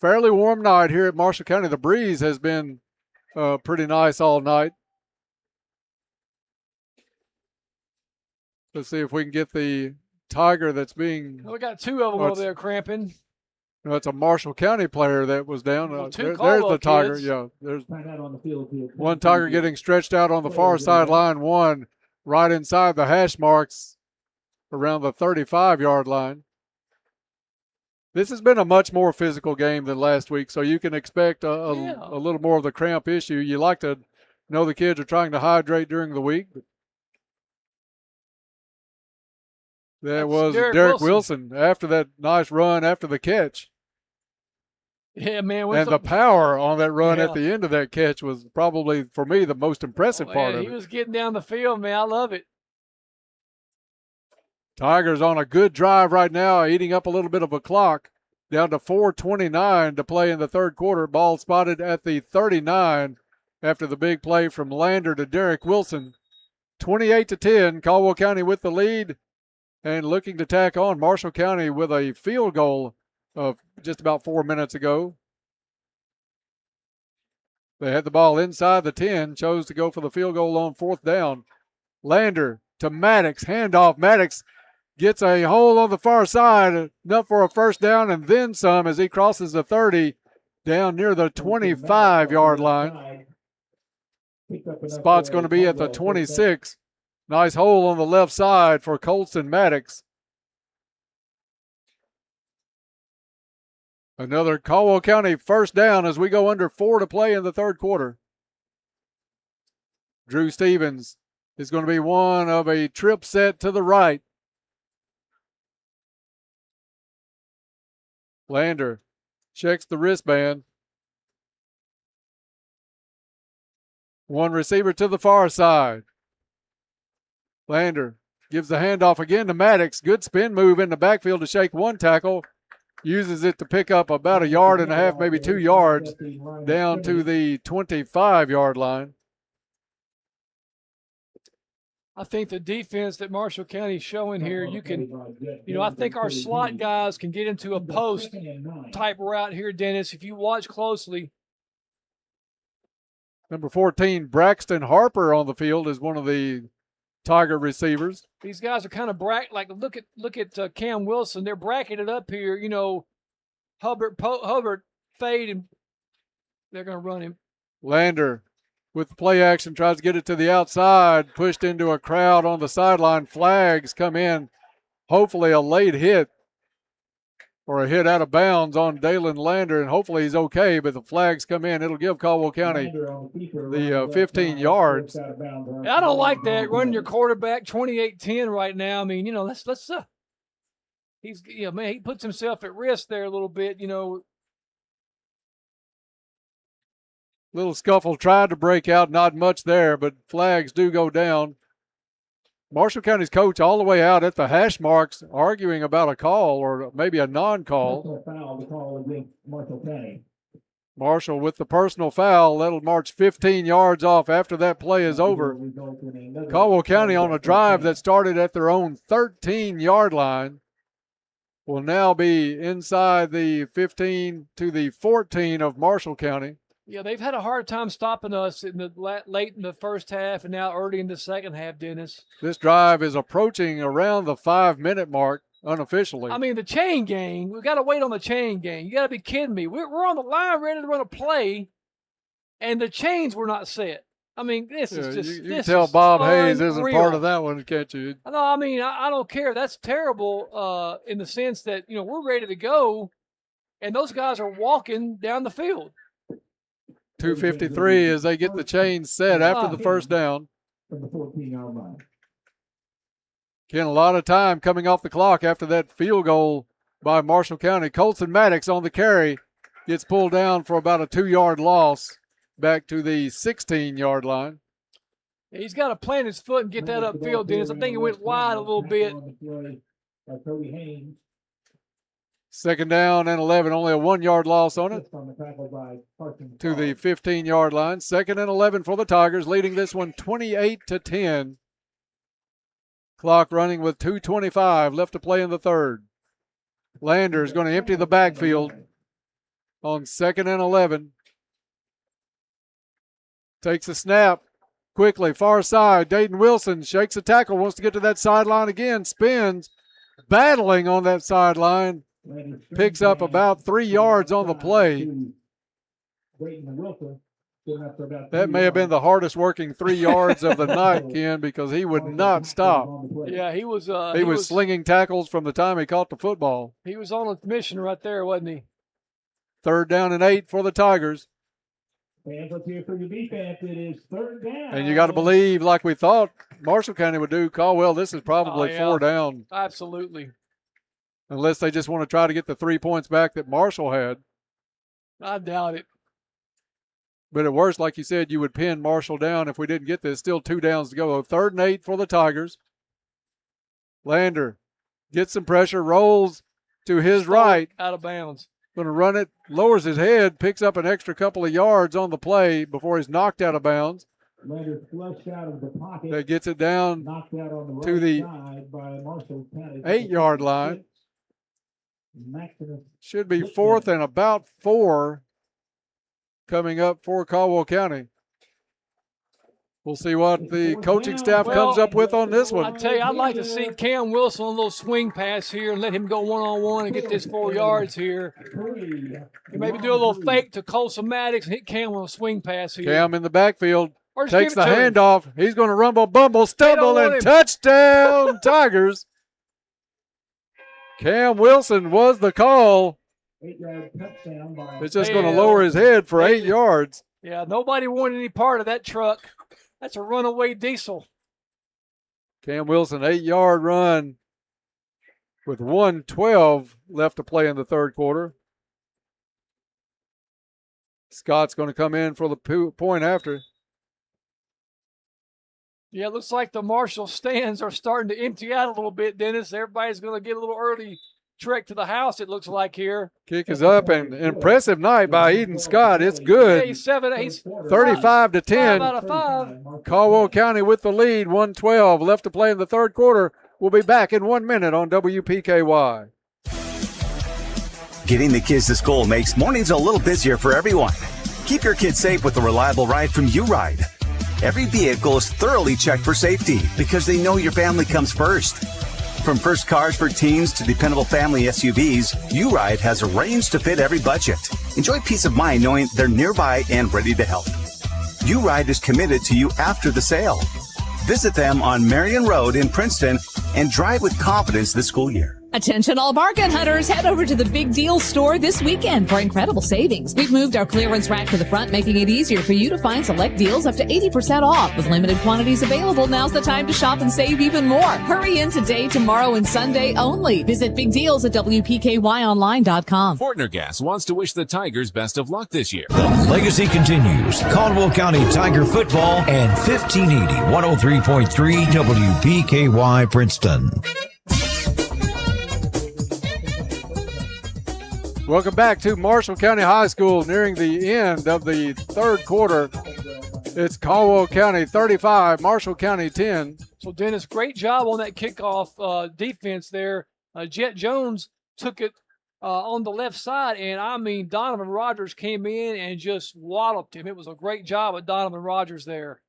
Speaker 7: fairly warm night here at Marshall County. The breeze has been pretty nice all night. Let's see if we can get the Tiger that's being.
Speaker 15: We got 2 of them over there cramping.
Speaker 7: No, it's a Marshall County player that was down.
Speaker 15: Well,
Speaker 7: there's the Tiger.
Speaker 15: Kids.
Speaker 7: Yeah, there's one Tiger getting stretched out on the far sideline, one right inside the hash marks around the 35-yard line. This has been a much more physical game than last week, so you can expect a little more of the cramp issue. You like to know the kids are trying to hydrate during the week. That was Derek Wilson after that nice run after the catch.
Speaker 15: Yeah, man.
Speaker 7: And the power on that run at the end of that catch was probably, for me, the most impressive part of it.
Speaker 15: He was getting down the field, man. I love it.
Speaker 7: Tigers on a good drive right now, eating up a little bit of a clock. Down to 4:29 to play in the third quarter. Ball spotted at the 39 after the big play from Lander to Derek Wilson. 28-10, Caldwell County with the lead. And looking to tack on, Marshall County with a field goal of just about 4 minutes ago. They had the ball inside the 10, chose to go for the field goal on 4th down. Lander to Maddox, handoff. Maddox gets a hole on the far side, enough for a first down and then some as he crosses the 30 down near the 25-yard line. Spot's going to be at the 26. Nice hole on the left side for Colston Maddox. Another Caldwell County first down as we go under 4 to play in the third quarter. Drew Stevens is going to be one of a trip set to the right. Lander checks the wristband. One receiver to the far side. Lander gives the handoff again to Maddox. Good spin move in the backfield to shake one tackle. Uses it to pick up about 1.5 yards, maybe 2 yards, down to the 25-yard line.
Speaker 15: I think the defense that Marshall County is showing here, I think our slot guys can get into a post type route here, Dennis. If you watch closely,
Speaker 7: Number 14, Braxton Harper on the field is one of the Tiger receivers.
Speaker 15: These guys are kind of look at Cam Wilson. They're bracketed up here. You know, Hubbard, fade, and they're going to run him.
Speaker 7: Lander with play action tries to get it to the outside, pushed into a crowd on the sideline. Flags come in. Hopefully a late hit or a hit out of bounds on Dalen Lander, and hopefully he's okay, but the flags come in. It'll give Caldwell County the 15 yards.
Speaker 15: I don't like that, running your quarterback 28-10 right now. I mean, you know, let's he's, you know, man, he puts himself at risk there a little bit, you know.
Speaker 7: Little scuffle tried to break out, not much there, but flags do go down. Marshall County's coach all the way out at the hash marks arguing about a call or maybe a non-call. Marshall with the personal foul. That'll march 15 yards off after that play is over. Caldwell County on a drive that started at their own 13-yard line will now be inside the 15 to the 14 of Marshall County.
Speaker 15: Yeah, they've had a hard time stopping us in the late in the first half and now early in the second half, Dennis.
Speaker 7: This drive is approaching around the 5-minute mark unofficially.
Speaker 15: I mean, the chain gang, we've got to wait on the chain gang. You got to be kidding me. We're on the line ready to run a play, and the chains were not set. I mean, this is just
Speaker 7: you can tell Bob Hayes isn't part of that one, can't you?
Speaker 15: No, I mean, I don't care. That's terrible in the sense that, you know, we're ready to go, and those guys are walking down the field.
Speaker 7: 2:53 as they get the chains set after the first down.
Speaker 1: From the 14-yard line.
Speaker 7: Again, a lot of time coming off the clock after that field goal by Marshall County. Colson Maddox on the carry gets pulled down for about a 2-yard loss back to the 16-yard line.
Speaker 15: He's got to plant his foot and get that upfield, Dennis. I think it went wide a little bit.
Speaker 7: Second down and 11, only a 1-yard loss on it to the 15-yard line. Second and 11 for the Tigers, leading this one 28-10. Clock running with 2:25 left to play in the third. Lander is going to empty the backfield on second and 11. Takes a snap quickly, far side. Dayton Wilson shakes a tackle, wants to get to that sideline again, spins, battling on that sideline. Picks up about 3 yards on the play. That may have been the hardest working 3 yards of the night, Ken, because he would not stop.
Speaker 15: Yeah, he was
Speaker 7: slinging tackles from the time he caught the football.
Speaker 15: He was on a mission right there, wasn't he?
Speaker 7: Third down and 8 for the Tigers.
Speaker 1: And let's hear from your defense. It is third down.
Speaker 7: And you got to believe, like we thought Marshall County would do, Caldwell, this is probably 4 down.
Speaker 15: Absolutely.
Speaker 7: Unless they just want to try to get the 3 points back that Marshall had.
Speaker 15: I doubt it.
Speaker 7: But at worst, like you said, you would pin Marshall down if we didn't get this. Still 2 downs to go. Third and 8 for the Tigers. Lander gets some pressure, rolls to his right.
Speaker 15: Out of bounds.
Speaker 7: Going to run it, lowers his head, picks up an extra couple of yards on the play before he's knocked out of bounds.
Speaker 1: Lander flushed out of the pocket.
Speaker 7: That gets it down
Speaker 1: knocked out on the
Speaker 7: to the
Speaker 1: side by Marshall County
Speaker 7: 8-yard line. Should be 4th and about 4 coming up for Caldwell County. We'll see what the coaching staff comes up with on this one.
Speaker 15: I tell you, I'd like to see Cam Wilson on a little swing pass here and let him go one-on-one and get this 4 yards here. Maybe do a little fake to Colson Maddox and hit Cam on a swing pass here.
Speaker 7: Cam in the backfield takes the handoff. He's going to rumble, bumble, stumble, and touchdown Tigers. Cam Wilson was the call.
Speaker 1: 8-yard touchdown by
Speaker 7: it's just going to lower his head for 8 yards.
Speaker 15: Yeah, nobody wanted any part of that truck. That's a runaway diesel.
Speaker 7: Cam Wilson, 8-yard run with 1:12 left to play in the third quarter. Scott's going to come in for the point after.
Speaker 15: Yeah, it looks like the Marshall stands are starting to empty out a little bit, Dennis. Everybody's going to get a little early trek to the house, it looks like here.
Speaker 7: Kick is up, and impressive night by Eden Scott. It's good.
Speaker 15: Yeah, he's
Speaker 7: 35-10.
Speaker 15: 5 out of 5.
Speaker 7: Caldwell County with the lead, 1:12 left to play in the third quarter. We'll be back in 1 minute on WPKY.
Speaker 2: Getting the kids to school makes mornings a little busier for everyone. Keep your kids safe with a reliable ride from U-Ride. Every vehicle is thoroughly checked for safety because they know your family comes first. From first cars for teens to dependable family SUVs, U-Ride has a range to fit every budget. Enjoy peace of mind knowing they're nearby and ready to help. U-Ride is committed to you after the sale. Visit them on Marion Road in Princeton and drive with confidence this school year.
Speaker 4: Attention all bargain hunters, head over to the Big Deal store this weekend for incredible savings. We've moved our clearance rack to the front, making it easier for you to find select deals up to 80% off. With limited quantities available, now's the time to shop and save even more. Hurry in today, tomorrow, and Sunday only. Visit big deals at WPKYonline.com.
Speaker 20: Fortner Gas wants to wish the Tigers best of luck this year.
Speaker 6: The legacy continues. Caldwell County Tiger football and 1580 103.3 WPKY Princeton.
Speaker 7: Welcome back to Marshall County High School, nearing the end of the third quarter. It's Caldwell County 35, Marshall County 10.
Speaker 15: So, Dennis, great job on that kickoff defense there. Jet Jones took it on the left side, and I mean, Donovan Rogers came in and just walloped him. It was a great job of Donovan Rogers there.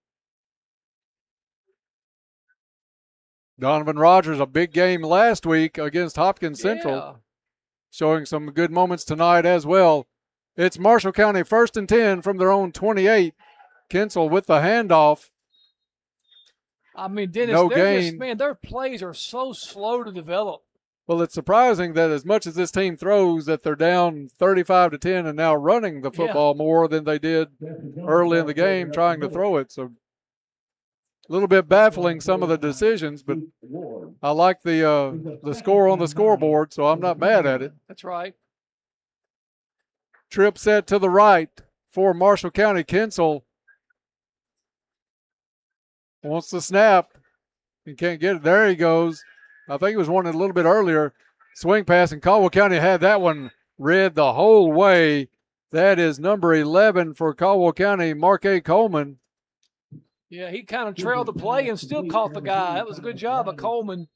Speaker 7: Donovan Rogers, a big game last week against Hopkins Central.
Speaker 15: Yeah.
Speaker 7: Showing some good moments tonight as well. It's Marshall County 1st and 10 from their own 28. Kinsel with the handoff.
Speaker 15: I mean, Dennis,
Speaker 7: no gain.
Speaker 15: Their plays are so slow to develop.
Speaker 7: Well, it's surprising that as much as this team throws, that they're down 35-10 and now running the football more than they did early in the game trying to throw it. So a little bit baffling, some of the decisions, but I like the score on the scoreboard, so I'm not mad at it.
Speaker 15: That's right.
Speaker 7: Trip set to the right for Marshall County. Kinsel wants the snap. He can't get it. There he goes. I think he was wanting a little bit earlier. Swing pass, and Caldwell County had that one read the whole way. That is number 11 for Caldwell County, Mark A. Coleman.
Speaker 15: Yeah, he kind of trailed the play and still caught the guy. That was a good job of Coleman.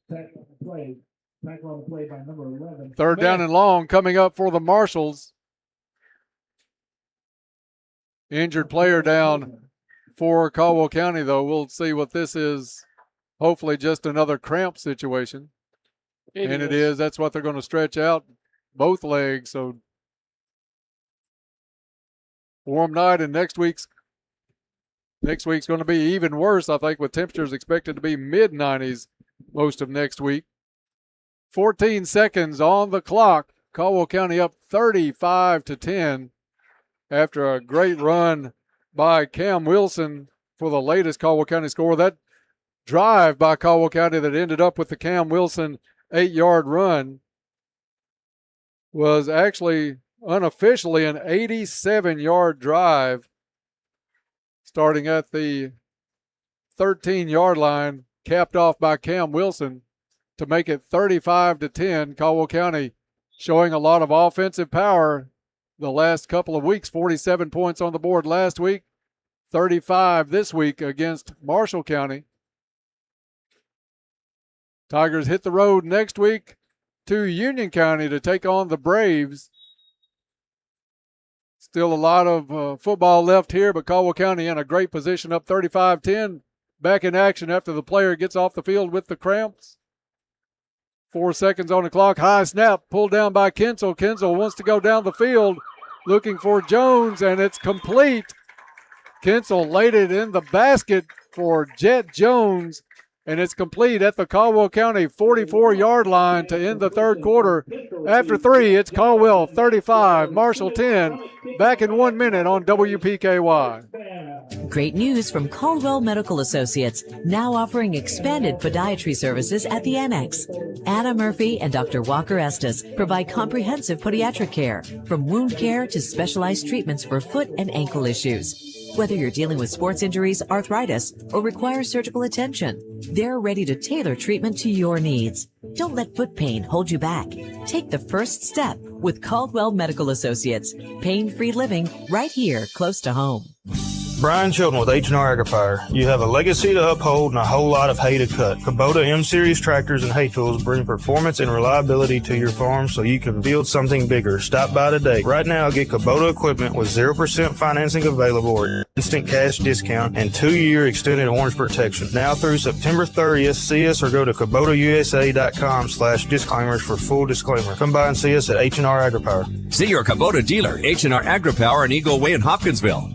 Speaker 7: Third down and long coming up for the Marshals. Injured player down for Caldwell County, though. We'll see what this is. Hopefully just another cramp situation. It is. That's what they're going to stretch out both legs. So warm night, and next week's going to be even worse, I think, with temperatures expected to be mid-90s most of next week. 14 seconds on the clock. Caldwell County up 35-10 after a great run by Cam Wilson for the latest Caldwell County score. That drive by Caldwell County that ended up with the Cam Wilson 8-yard run was actually unofficially an 87-yard drive, starting at the 13-yard line, capped off by Cam Wilson to make it 35-10. Caldwell County showing a lot of offensive power the last couple of weeks. 47 points on the board last week, 35 this week against Marshall County. Tigers hit the road next week to Union County to take on the Braves. Still a lot of football left here, but Caldwell County in a great position, up 35-10. Back in action after the player gets off the field with the cramps. 4 seconds on the clock. High snap pulled down by Kinsel. Kinsel wants to go down the field looking for Jones, and it's complete. Kinsel laid it in the basket for Jet Jones, and it's complete at the Caldwell County 44-yard line to end the third quarter. After 3, it's Caldwell 35, Marshall 10. Back in 1 minute on WPKY.
Speaker 21: Great news from Caldwell Medical Associates, now offering expanded podiatry services at the Annex. Anna Murphy and Dr. Walker Estes provide comprehensive podiatric care, from wound care to specialized treatments for foot and ankle issues. Whether you're dealing with sports injuries, arthritis, or require surgical attention, they're ready to tailor treatment to your needs. Don't let foot pain hold you back. Take the first step with Caldwell Medical Associates. Pain-free living right here close to home.
Speaker 14: Brian Chilton with H&R Agrifier. You have a legacy to uphold and a whole lot of hay to cut. Kubota M-Series tractors and hay tools bring performance and reliability to your farm so you can build something bigger. Stop by today. Right now, get Kubota equipment with 0% financing available or instant cash discount and 2-year extended orange protection. Now through September 30th, see us or go to KubotaUSA.com/disclaimers for full disclaimer. Come by and see us at H&R Agripower.
Speaker 13: See your Kubota dealer, H&R Agripower in Eagle Way in Hopkinsville.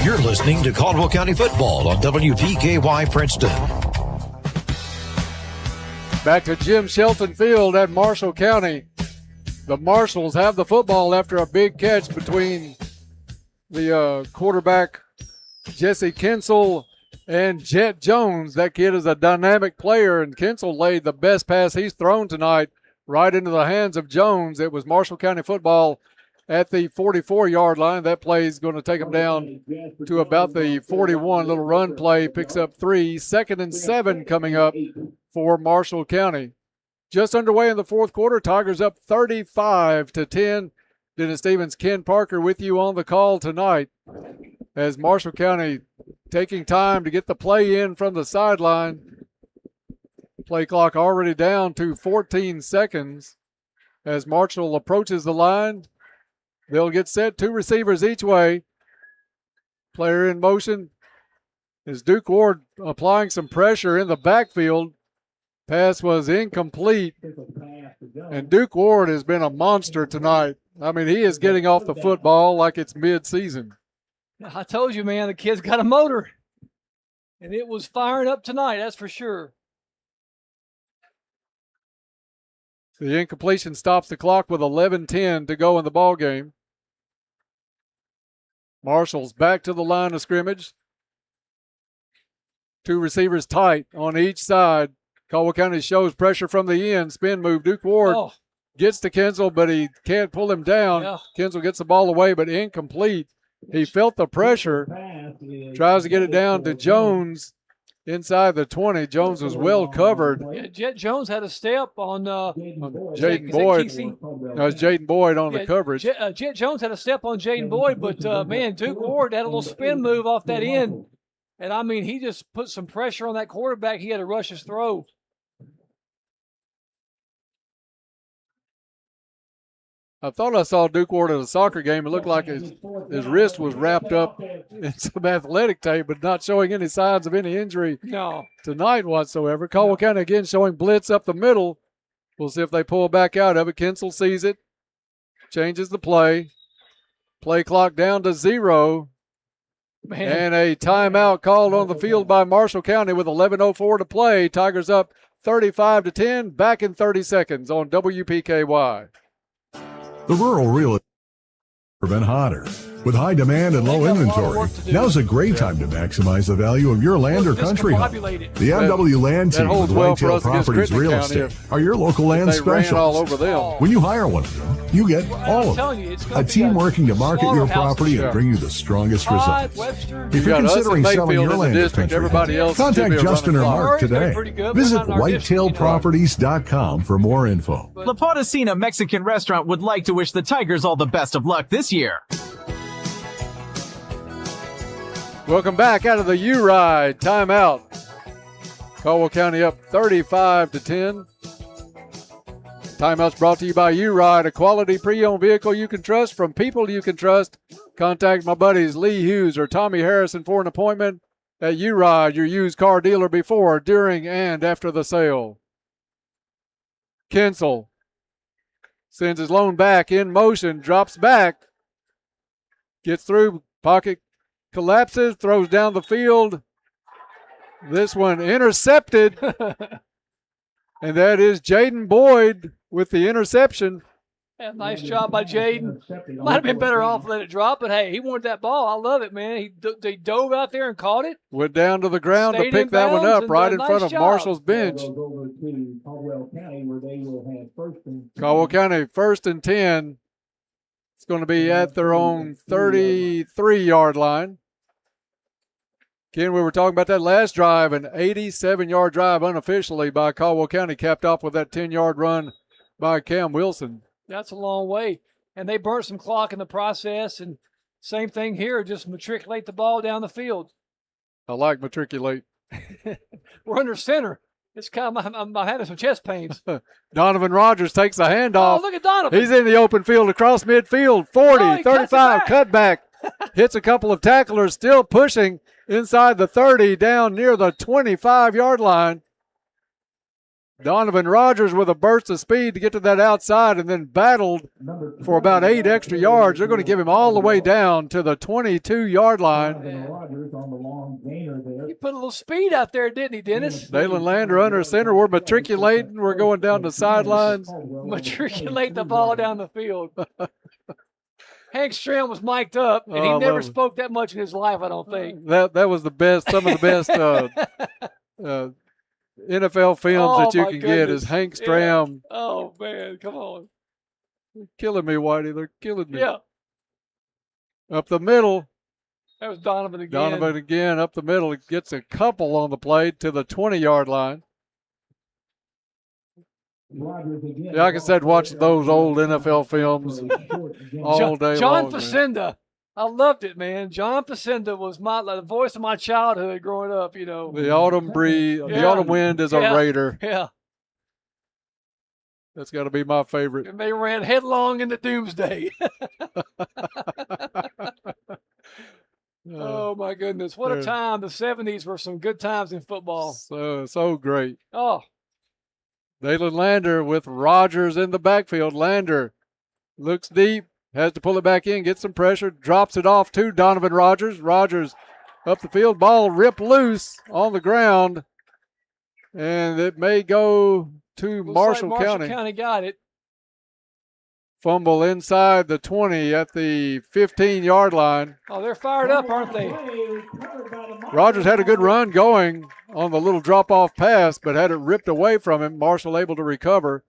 Speaker 6: You're listening to Caldwell County Football on WPKY Princeton.
Speaker 7: Back to Jim Shelton Field at Marshall County. The Marshals have the football after a big catch between the quarterback Jesse Kinsel and Jet Jones. That kid is a dynamic player, and Kinsel laid the best pass he's thrown tonight right into the hands of Jones. It was Marshall County football at the 44-yard line. That play is going to take him down to about the 41. Little run play, picks up 3. 2nd and 7 coming up for Marshall County. Just underway in the fourth quarter. Tigers up 35-10. Dennis Stevens, Ken Parker with you on the call tonight as Marshall County taking time to get the play in from the sideline. Play clock already down to 14 seconds as Marshall approaches the line. They'll get set, 2 receivers each way. Player in motion is Duke Ward applying some pressure in the backfield. Pass was incomplete. And Duke Ward has been a monster tonight. I mean, he is getting off the football like it's mid-season.
Speaker 15: I told you, man, the kid's got a motor. And it was firing up tonight, that's for sure.
Speaker 7: The incompletion stops the clock with 11:10 to go in the ball game. Marshall's back to the line of scrimmage. 2 receivers tight on each side. Caldwell County shows pressure from the end. Spin move. Duke Ward gets to Kinsel, but he can't pull him down. Yeah. Kinsel gets the ball away, but incomplete. He felt the pressure. Tries to get it down to Jones. Inside the 20, Jones was well covered.
Speaker 15: Yeah, Jet Jones had a step on
Speaker 7: Jaden Boyd. That was Jaden Boyd on the coverage.
Speaker 15: Jet Jones had a step on Jaden Boyd, but, man, Duke Ward had a little spin move off that end. And, I mean, he just put some pressure on that quarterback. He had to rush his throw.
Speaker 7: I thought I saw Duke Ward at a soccer game. It looked like his wrist was wrapped up in some athletic tape, but not showing any signs of any injury tonight whatsoever. Caldwell County again showing blitz up the middle. We'll see if they pull back out of it. Kinsel sees it, changes the play. Play clock down to 0. Man. And a timeout called on the field by Marshall County with 11:04 to play. Tigers up 35-10, back in 30 seconds on WPKY.
Speaker 19: The rural real estate has been hotter. With high demand and low inventory, now's a great time to maximize the value of your land or country home. The MW Land Team with Whitetail Properties Real Estate are your local land specialists. When you hire one of them, you get all of them. A team working to market your property and bring you the strongest results. If you're considering selling your land or country home, contact Justin or Mark today. Visit whitetailproperties.com for more info.
Speaker 5: La Potosina Mexican Restaurant would like to wish the Tigers all the best of luck this year.
Speaker 7: Welcome back out of the U-Ride timeout. Caldwell County up 35-10. Timeout's brought to you by U-Ride, a quality pre-owned vehicle you can trust from people you can trust. Contact my buddies Lee Hughes or Tommy Harrison for an appointment at U-Ride, your used car dealer before, during, and after the sale. Kinsel sends his lone back in motion, drops back, gets through, pocket collapses, throws down the field. This one intercepted. And that is Jaden Boyd with the interception.
Speaker 15: Yeah, nice job by Jaden. Might have been better off letting it drop, but hey, he wanted that ball. I love it, man. He dove out there and caught it.
Speaker 7: Went down to the ground to pick that one up right in front of Marshall's bench. Caldwell County 1st and 10. It's going to be at their own 33-yard line. Ken, we were talking about that last drive, an 87-yard drive unofficially by Caldwell County, capped off with that 10-yard run by Cam Wilson.
Speaker 15: That's a long way. And they burnt some clock in the process. And same thing here, just matriculate the ball down the field.
Speaker 7: I like matriculate.
Speaker 15: We're under center. It's kind of, I'm having some chest pains.
Speaker 7: Donovan Rogers takes a handoff.
Speaker 15: Oh, look at Donovan.
Speaker 7: He's in the open field across midfield. 40, 35, cutback. Hits a couple of tacklers, still pushing inside the 30, down near the 25-yard line. Donovan Rogers with a burst of speed to get to that outside and then battled for about 8 extra yards. They're going to give him all the way down to the 22-yard line.
Speaker 15: He put a little speed out there, didn't he, Dennis?
Speaker 7: Dalen Lander under center. We're matriculating. We're going down the sidelines.
Speaker 15: Matriculate the ball down the field. Hank Stram was mic'd up, and he never spoke that much in his life, I don't think.
Speaker 7: That was the best, some of the best NFL films that you can get is Hank Stram.
Speaker 15: Yeah. Oh, man, come on.
Speaker 7: They're killing me, Whitey. They're killing me.
Speaker 15: Yeah.
Speaker 7: Up the middle.
Speaker 15: That was Donovan again.
Speaker 7: Donovan again up the middle. He gets a couple on the play to the 20-yard line. Yeah, like I said, watch those old NFL films all day
Speaker 15: John
Speaker 7: long.
Speaker 15: Facenda. I loved it, man. John Facenda was the voice of my childhood growing up, you know.
Speaker 7: The autumn breeze, the autumn wind is a Raider.
Speaker 15: Yeah.
Speaker 7: That's got to be my favorite.
Speaker 15: And they ran headlong into doomsday. Oh, my goodness. What a time. The 70s were some good times in football.
Speaker 7: So great.
Speaker 15: Oh.
Speaker 7: Dalen Lander with Rogers in the backfield. Lander looks deep, has to pull it back in, gets some pressure, drops it off to Donovan Rogers. Rogers up the field, ball ripped loose on the ground, and it may go to Marshall County.
Speaker 15: Marshall County got it.
Speaker 7: Fumble inside the 20 at the 15-yard line.
Speaker 15: Oh, they're fired up, aren't they?
Speaker 7: Rogers had a good run going on the little drop-off pass, but had it ripped away from him. Marshall able to recover.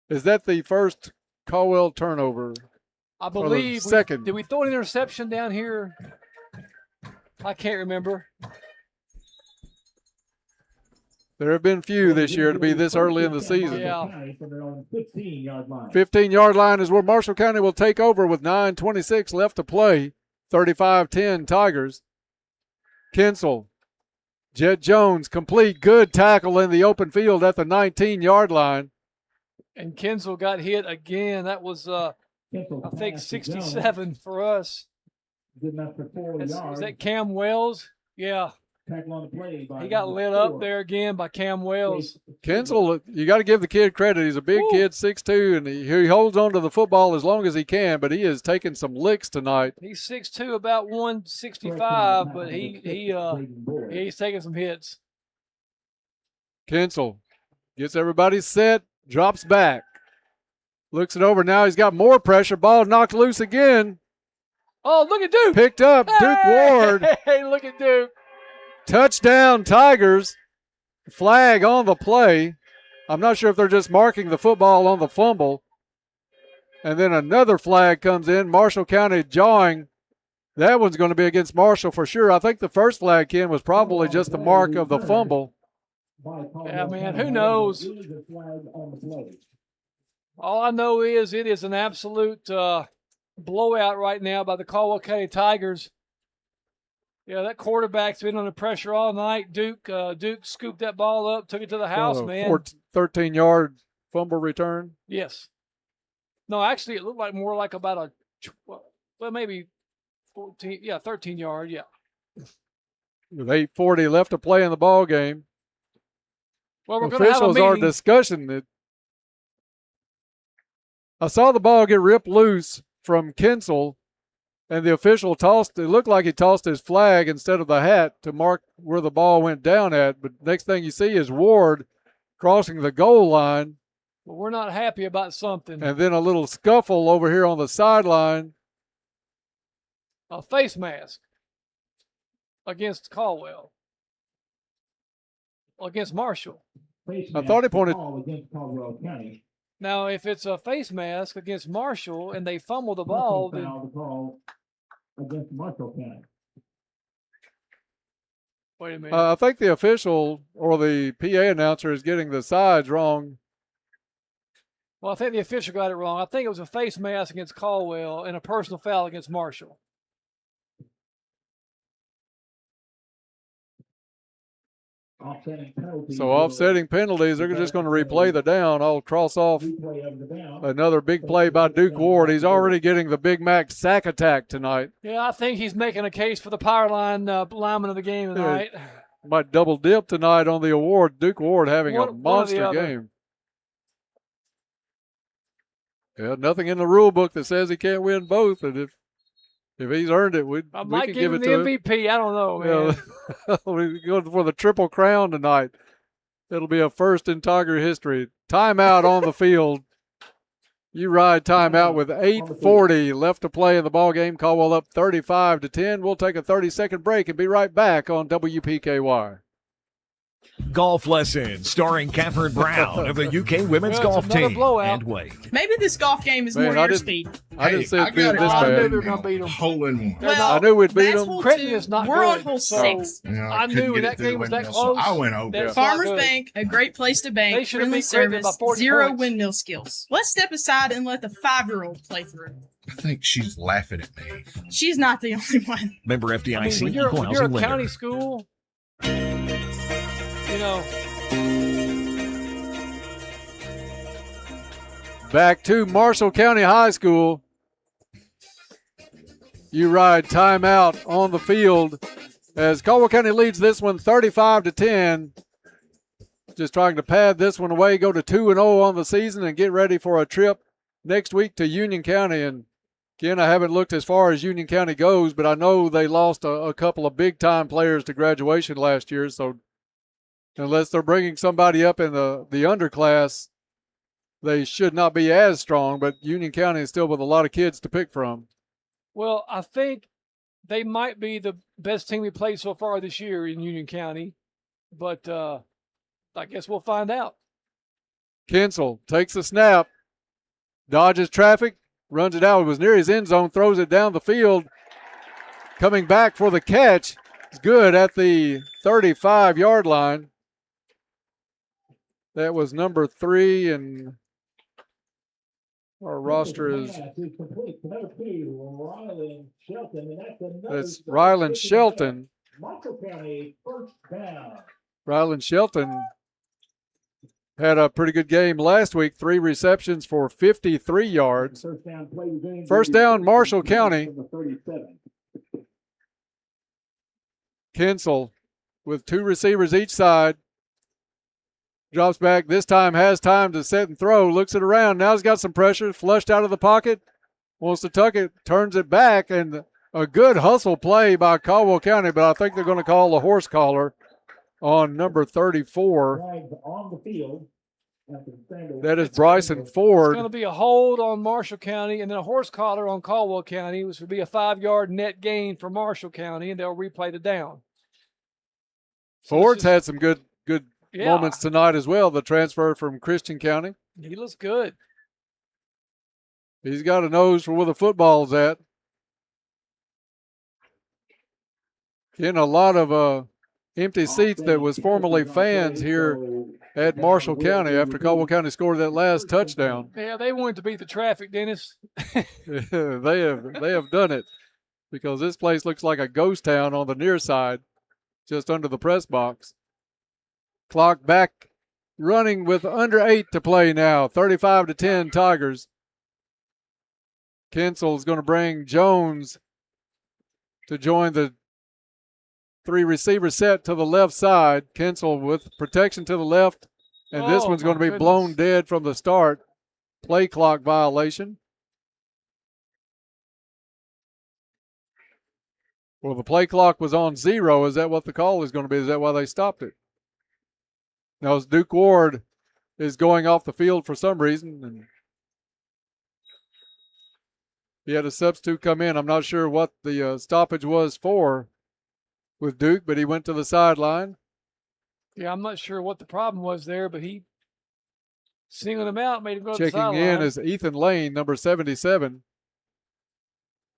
Speaker 7: Is that the first Caldwell turnover?
Speaker 15: I believe.
Speaker 7: Second.
Speaker 15: Did we throw an interception down here? I can't remember.
Speaker 7: There have been few this year to be this early in the season.
Speaker 15: Yeah.
Speaker 7: 15-yard line is where Marshall County will take over with 9:26 left to play. 35-10 Tigers. Kinsel. Jet Jones complete. Good tackle in the open field at the 19-yard line.
Speaker 15: And Kinsel got hit again. That was, I think, 67 for us.
Speaker 1: Good enough for 4 yards.
Speaker 15: Is that Cam Wells? Yeah.
Speaker 1: Tackle on the play by
Speaker 15: he got lit up there again by Cam Wells.
Speaker 7: Kinsel, you got to give the kid credit. He's a big kid, 6'2", and he holds on to the football as long as he can, but he is taking some licks tonight.
Speaker 15: He's 6'2", about 165, but he's taking some hits.
Speaker 7: Kinsel gets everybody set, drops back, looks it over. Now he's got more pressure. Ball knocked loose again.
Speaker 15: Oh, look at Duke.
Speaker 7: Picked up.
Speaker 15: Hey!
Speaker 7: Duke Ward.
Speaker 15: Hey, look at Duke.
Speaker 7: Touchdown, Tigers. Flag on the play. I'm not sure if they're just marking the football on the fumble. And then another flag comes in. Marshall County jawing. That one's going to be against Marshall for sure. I think the first flag, Ken, was probably just the mark of the fumble.
Speaker 15: Yeah, man, who knows? All I know is it is an absolute blowout right now by the Caldwell County Tigers. Yeah, that quarterback's been under pressure all night. Duke scooped that ball up, took it to the house, man.
Speaker 7: 13-yard fumble return.
Speaker 15: Yes. No, actually, it looked like more like about maybe 14. Yeah, 13-yard. Yeah.
Speaker 7: With 8:40 left to play in the ball game.
Speaker 15: Well, we're going to have a meeting.
Speaker 7: Officials are discussing. I saw the ball get ripped loose from Kinsel. And the official it looked like he tossed his flag instead of the hat to mark where the ball went down at. But next thing you see is Ward crossing the goal line.
Speaker 15: Well, we're not happy about something.
Speaker 7: And then a little scuffle over here on the sideline.
Speaker 15: A face mask against Caldwell. Against Marshall.
Speaker 7: I thought he pointed.
Speaker 1: Against Caldwell County.
Speaker 15: Now, if it's a face mask against Marshall and they fumble the ball, then
Speaker 1: against Marshall County.
Speaker 15: Wait a minute.
Speaker 7: I think the official or the PA announcer is getting the sides wrong.
Speaker 15: Well, I think the official got it wrong. I think it was a face mask against Caldwell and a personal foul against Marshall.
Speaker 7: So offsetting penalties, they're just going to replay the down. I'll cross off another big play by Duke Ward. He's already getting the Big Mac sack attack tonight.
Speaker 15: Yeah, I think he's making a case for the power line lineman of the game tonight.
Speaker 7: Yeah, might double dip tonight on the award. Duke Ward having a monster game. Yeah, nothing in the rule book that says he can't win both, and if he's earned it, we can give it to him.
Speaker 15: the MVP. I don't know, man.
Speaker 7: Yeah, we go for the Triple Crown tonight. It'll be a first in Tiger history. Timeout on the field. You ride timeout with 8:40 left to play in the ball game. Caldwell up 35-10. We'll take a 30-second break and be right back on WPKY.
Speaker 10: Golf Lessons, starring Catherine Brown of the UK women's golf team. And Wade.
Speaker 3: Maybe this golf game is more your speed.
Speaker 7: I didn't say it being this bad.
Speaker 8: Hole in one.
Speaker 3: Well,
Speaker 7: I knew we'd beat them.
Speaker 15: Is not
Speaker 3: We're on
Speaker 15: good,
Speaker 3: hole
Speaker 15: so
Speaker 3: 6.
Speaker 15: I knew that game was that close.
Speaker 8: I went over.
Speaker 3: Farmers Bank, a great place to
Speaker 15: They
Speaker 3: bank,
Speaker 15: should have
Speaker 3: friendly
Speaker 15: beat Creighton by
Speaker 3: service,
Speaker 15: 40
Speaker 3: zero
Speaker 15: points.
Speaker 3: windmill skills. Let's step aside and let the 5-year-old play through.
Speaker 8: I think she's laughing at me.
Speaker 3: She's not the only one.
Speaker 10: Member FDIC,
Speaker 15: When
Speaker 10: equal
Speaker 15: you're
Speaker 10: housing
Speaker 15: a
Speaker 10: lender.
Speaker 15: county school, you know.
Speaker 7: Back to Marshall County High School. You ride timeout on the field as Caldwell County leads this one 35-10. Just trying to pad this one away, go to 2-0 on the season and get ready for a trip next week to Union County. And again, I haven't looked as far as Union County goes, but I know they lost a couple of big-time players to graduation last year. So unless they're bringing somebody up in the underclass, they should not be as strong. But Union County is still with a lot of kids to pick from.
Speaker 15: Well, I think they might be the best team we played so far this year in Union County, but I guess we'll find out.
Speaker 7: Kinsel takes the snap, dodges traffic, runs it out. It was near his end zone, throws it down the field. Coming back for the catch. It's good at the 35-yard line. That was number 3, and our roster is that's Rylan Shelton. Rylan Shelton had a pretty good game last week, 3 receptions for 53 yards. First down, Marshall County. Kinsel with 2 receivers each side. Drops back, this time has time to set and throw, looks it around. Now he's got some pressure, flushed out of the pocket, wants to tuck it, turns it back, and a good hustle play by Caldwell County, but I think they're going to call a horse collar on number 34. That is Bryson Ford.
Speaker 15: It's going to be a hold on Marshall County and then a horse collar on Caldwell County, which would be a 5-yard net gain for Marshall County, and they'll replay the down.
Speaker 7: Ford's had some good moments tonight as well, the transfer from Christian County.
Speaker 15: He looks good.
Speaker 7: He's got a nose for where the football's at. In a lot of empty seats that was formerly fans here at Marshall County after Caldwell County scored that last touchdown.
Speaker 15: Yeah, they wanted to beat the traffic, Dennis.
Speaker 7: They have done it, because this place looks like a ghost town on the near side, just under the press box. Clock back running with under 8 to play now. 35-10 Tigers. Kinsel's going to bring Jones to join the 3 receiver set to the left side. Kinsel with protection to the left. And this one's going to be blown dead from the start. Play clock violation. Well, the play clock was on 0. Is that what the call is going to be? Is that why they stopped it? Now, as Duke Ward is going off the field for some reason, and he had a substitute come in. I'm not sure what the stoppage was for with Duke, but he went to the sideline.
Speaker 15: Yeah, I'm not sure what the problem was there, but he singled him out, made him go to the
Speaker 7: Checking
Speaker 15: sideline.
Speaker 7: in is Ethan Lane, number 77.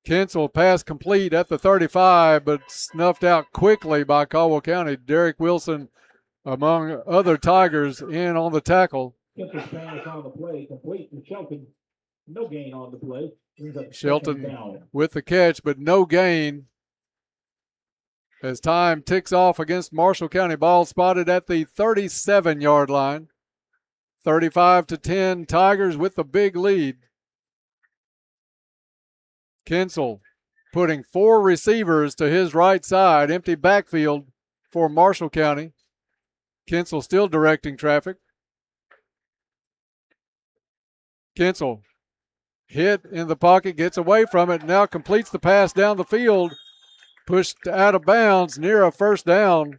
Speaker 7: Kinsel pass complete at the 35, but snuffed out quickly by Caldwell County. Derek Wilson, among other Tigers, in on the tackle.
Speaker 1: Kinsel's pass on the play, complete to Shelton. No gain on the play.
Speaker 7: Shelton with the catch, but no gain. As time ticks off against Marshall County, ball spotted at the 37-yard line. 35-10, Tigers with the big lead. Kinsel putting 4 receivers to his right side, empty backfield for Marshall County. Kinsel still directing traffic. Kinsel hit in the pocket, gets away from it, now completes the pass down the field. Pushed out of bounds near a first down.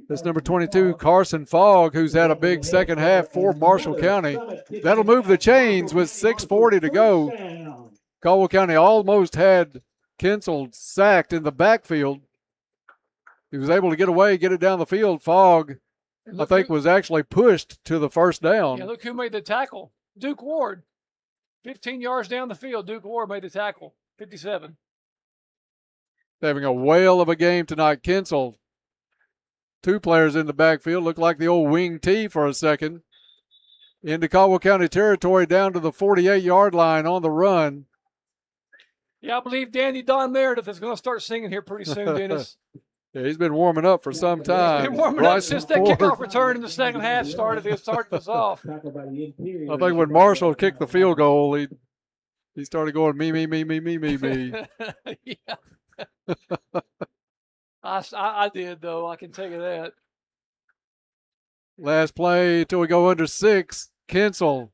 Speaker 7: That's number 22, Carson Fogg, who's had a big second half for Marshall County. That'll move the chains with 6:40 to go. Caldwell County almost had Kinsel sacked in the backfield. He was able to get away, get it down the field. Fogg, I think, was actually pushed to the first down.
Speaker 15: Yeah, look who made the tackle. Duke Ward. 15 yards down the field, Duke Ward made the tackle. 57.
Speaker 7: Having a whale of a game tonight. Kinsel, 2 players in the backfield. Looked like the old wing T for a second. Into Caldwell County territory down to the 48-yard line on the run.
Speaker 15: Yeah, I believe Danny Don Meredith is going to start singing here pretty soon, Dennis.
Speaker 7: Yeah, he's been warming up for some time.
Speaker 15: He's been warming up since that kickoff return in the second half started us off.
Speaker 7: I think when Marshall kicked the field goal, he started going me.
Speaker 15: Yeah. I did, though. I can tell you that.
Speaker 7: Last play till we go under 6. Kinsel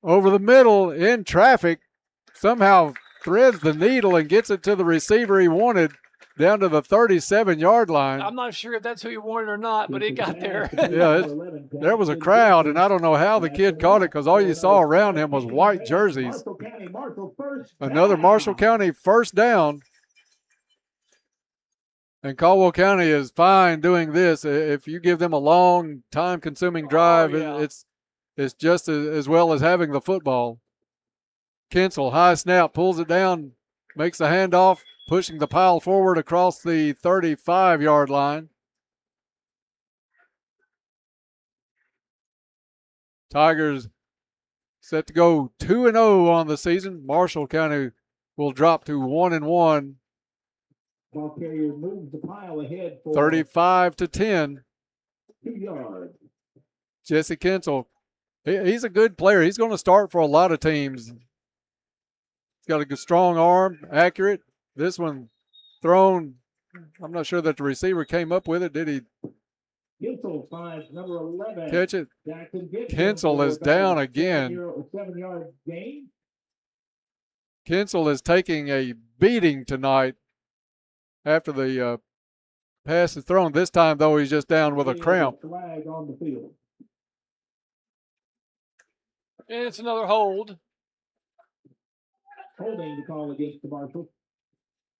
Speaker 7: over the middle in traffic. Somehow threads the needle and gets it to the receiver he wanted down to the 37-yard line.
Speaker 15: I'm not sure if that's who he wanted or not, but it got there.
Speaker 7: Yeah, there was a crowd, and I don't know how the kid caught it because all you saw around him was white jerseys. Another Marshall County first down. And Caldwell County is fine doing this. If you give them a long, time-consuming drive, it's just as well as having the football. Kinsel, high snap, pulls it down, makes the handoff, pushing the pile forward across the 35-yard line. Tigers set to go 2-0 on the season. Marshall County will drop to 1-1.
Speaker 1: Ball carrier moves the pile ahead for
Speaker 7: 35-10.
Speaker 1: 2 yards.
Speaker 7: Jesse Kinsel, he's a good player. He's going to start for a lot of teams. He's got a good, strong arm, accurate. This one thrown, I'm not sure that the receiver came up with it. Did he?
Speaker 1: Kinsel finds number 11.
Speaker 7: Catch it. Kinsel is down again.
Speaker 1: 7-yard gain.
Speaker 7: Kinsel is taking a beating tonight after the pass is thrown. This time, though, he's just down with a cramp.
Speaker 1: Flag on the field.
Speaker 15: And it's another hold.
Speaker 1: Holding the call against the Marshals.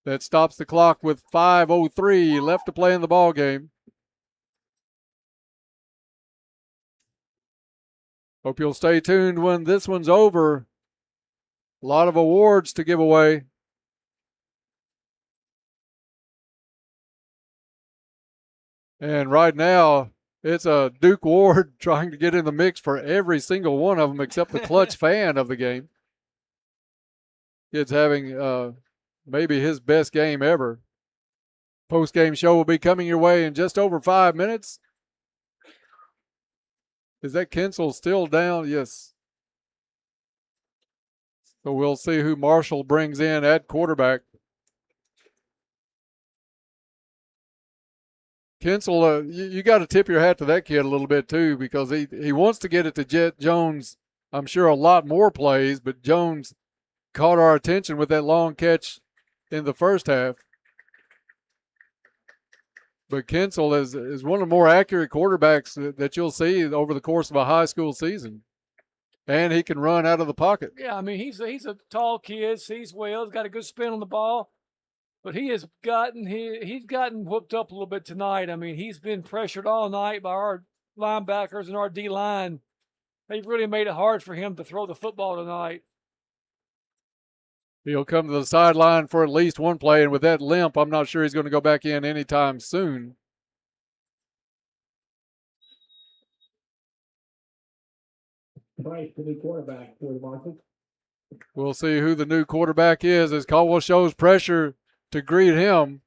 Speaker 7: That stops the clock with 5:03 left to play in the ball game. Hope you'll stay tuned when this one's over. A lot of awards to give away. And right now, it's a Duke Ward trying to get in the mix for every single one of them except the clutch fan of the game. Kid's having maybe his best game ever. Post-game show will be coming your way in just over 5 minutes. Is that Kinsel still down? Yes. So we'll see who Marshall brings in at quarterback. Kinsel, you got to tip your hat to that kid a little bit too, because he wants to get it to Jet Jones, I'm sure, a lot more plays, but Jones caught our attention with that long catch in the first half. But Kinsel is one of the more accurate quarterbacks that you'll see over the course of a high school season. And he can run out of the pocket.
Speaker 15: Yeah, I mean, he's a tall kid, sees well, he's got a good spin on the ball. But he's gotten whooped up a little bit tonight. I mean, he's been pressured all night by our linebackers and our D-line. They've really made it hard for him to throw the football tonight.
Speaker 7: He'll come to the sideline for at least one play, and with that limp, I'm not sure he's going to go back in anytime soon.
Speaker 1: Price, the new quarterback for the Marshals.
Speaker 7: We'll see who the new quarterback is as Caldwell shows pressure to greet him.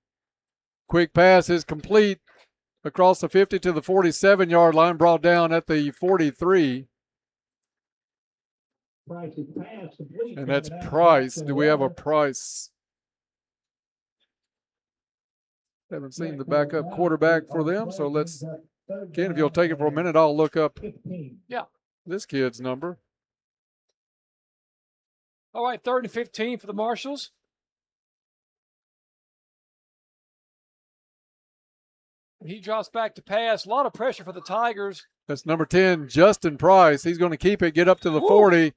Speaker 7: Quick pass is complete across the 50 to the 47-yard line, brought down at the 43.
Speaker 1: Price is pass complete.
Speaker 7: And that's Price. Do we have a Price? Haven't seen the backup quarterback for them, so let's, Ken, if you'll take it for a minute, I'll look up this kid's number.
Speaker 15: All right, 3rd and 15 for the Marshals. He drops back to pass. A lot of pressure for the Tigers.
Speaker 7: That's number 10, Justin Price. He's going to keep it, get up to the 40.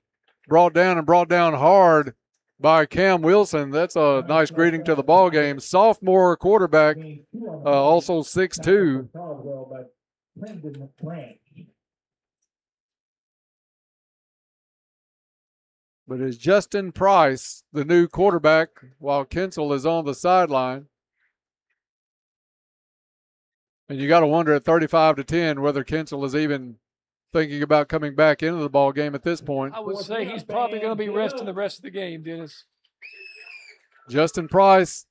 Speaker 7: Brought down hard by Cam Wilson. That's a nice greeting to the ball game. Sophomore quarterback, also 6'2". But it's Justin Price, the new quarterback, while Kinsel is on the sideline. And you got to wonder at 35-10 whether Kinsel is even thinking about coming back into the ball game at this point.
Speaker 15: I would say he's probably going to be resting the rest of the game, Dennis.
Speaker 7: Justin Price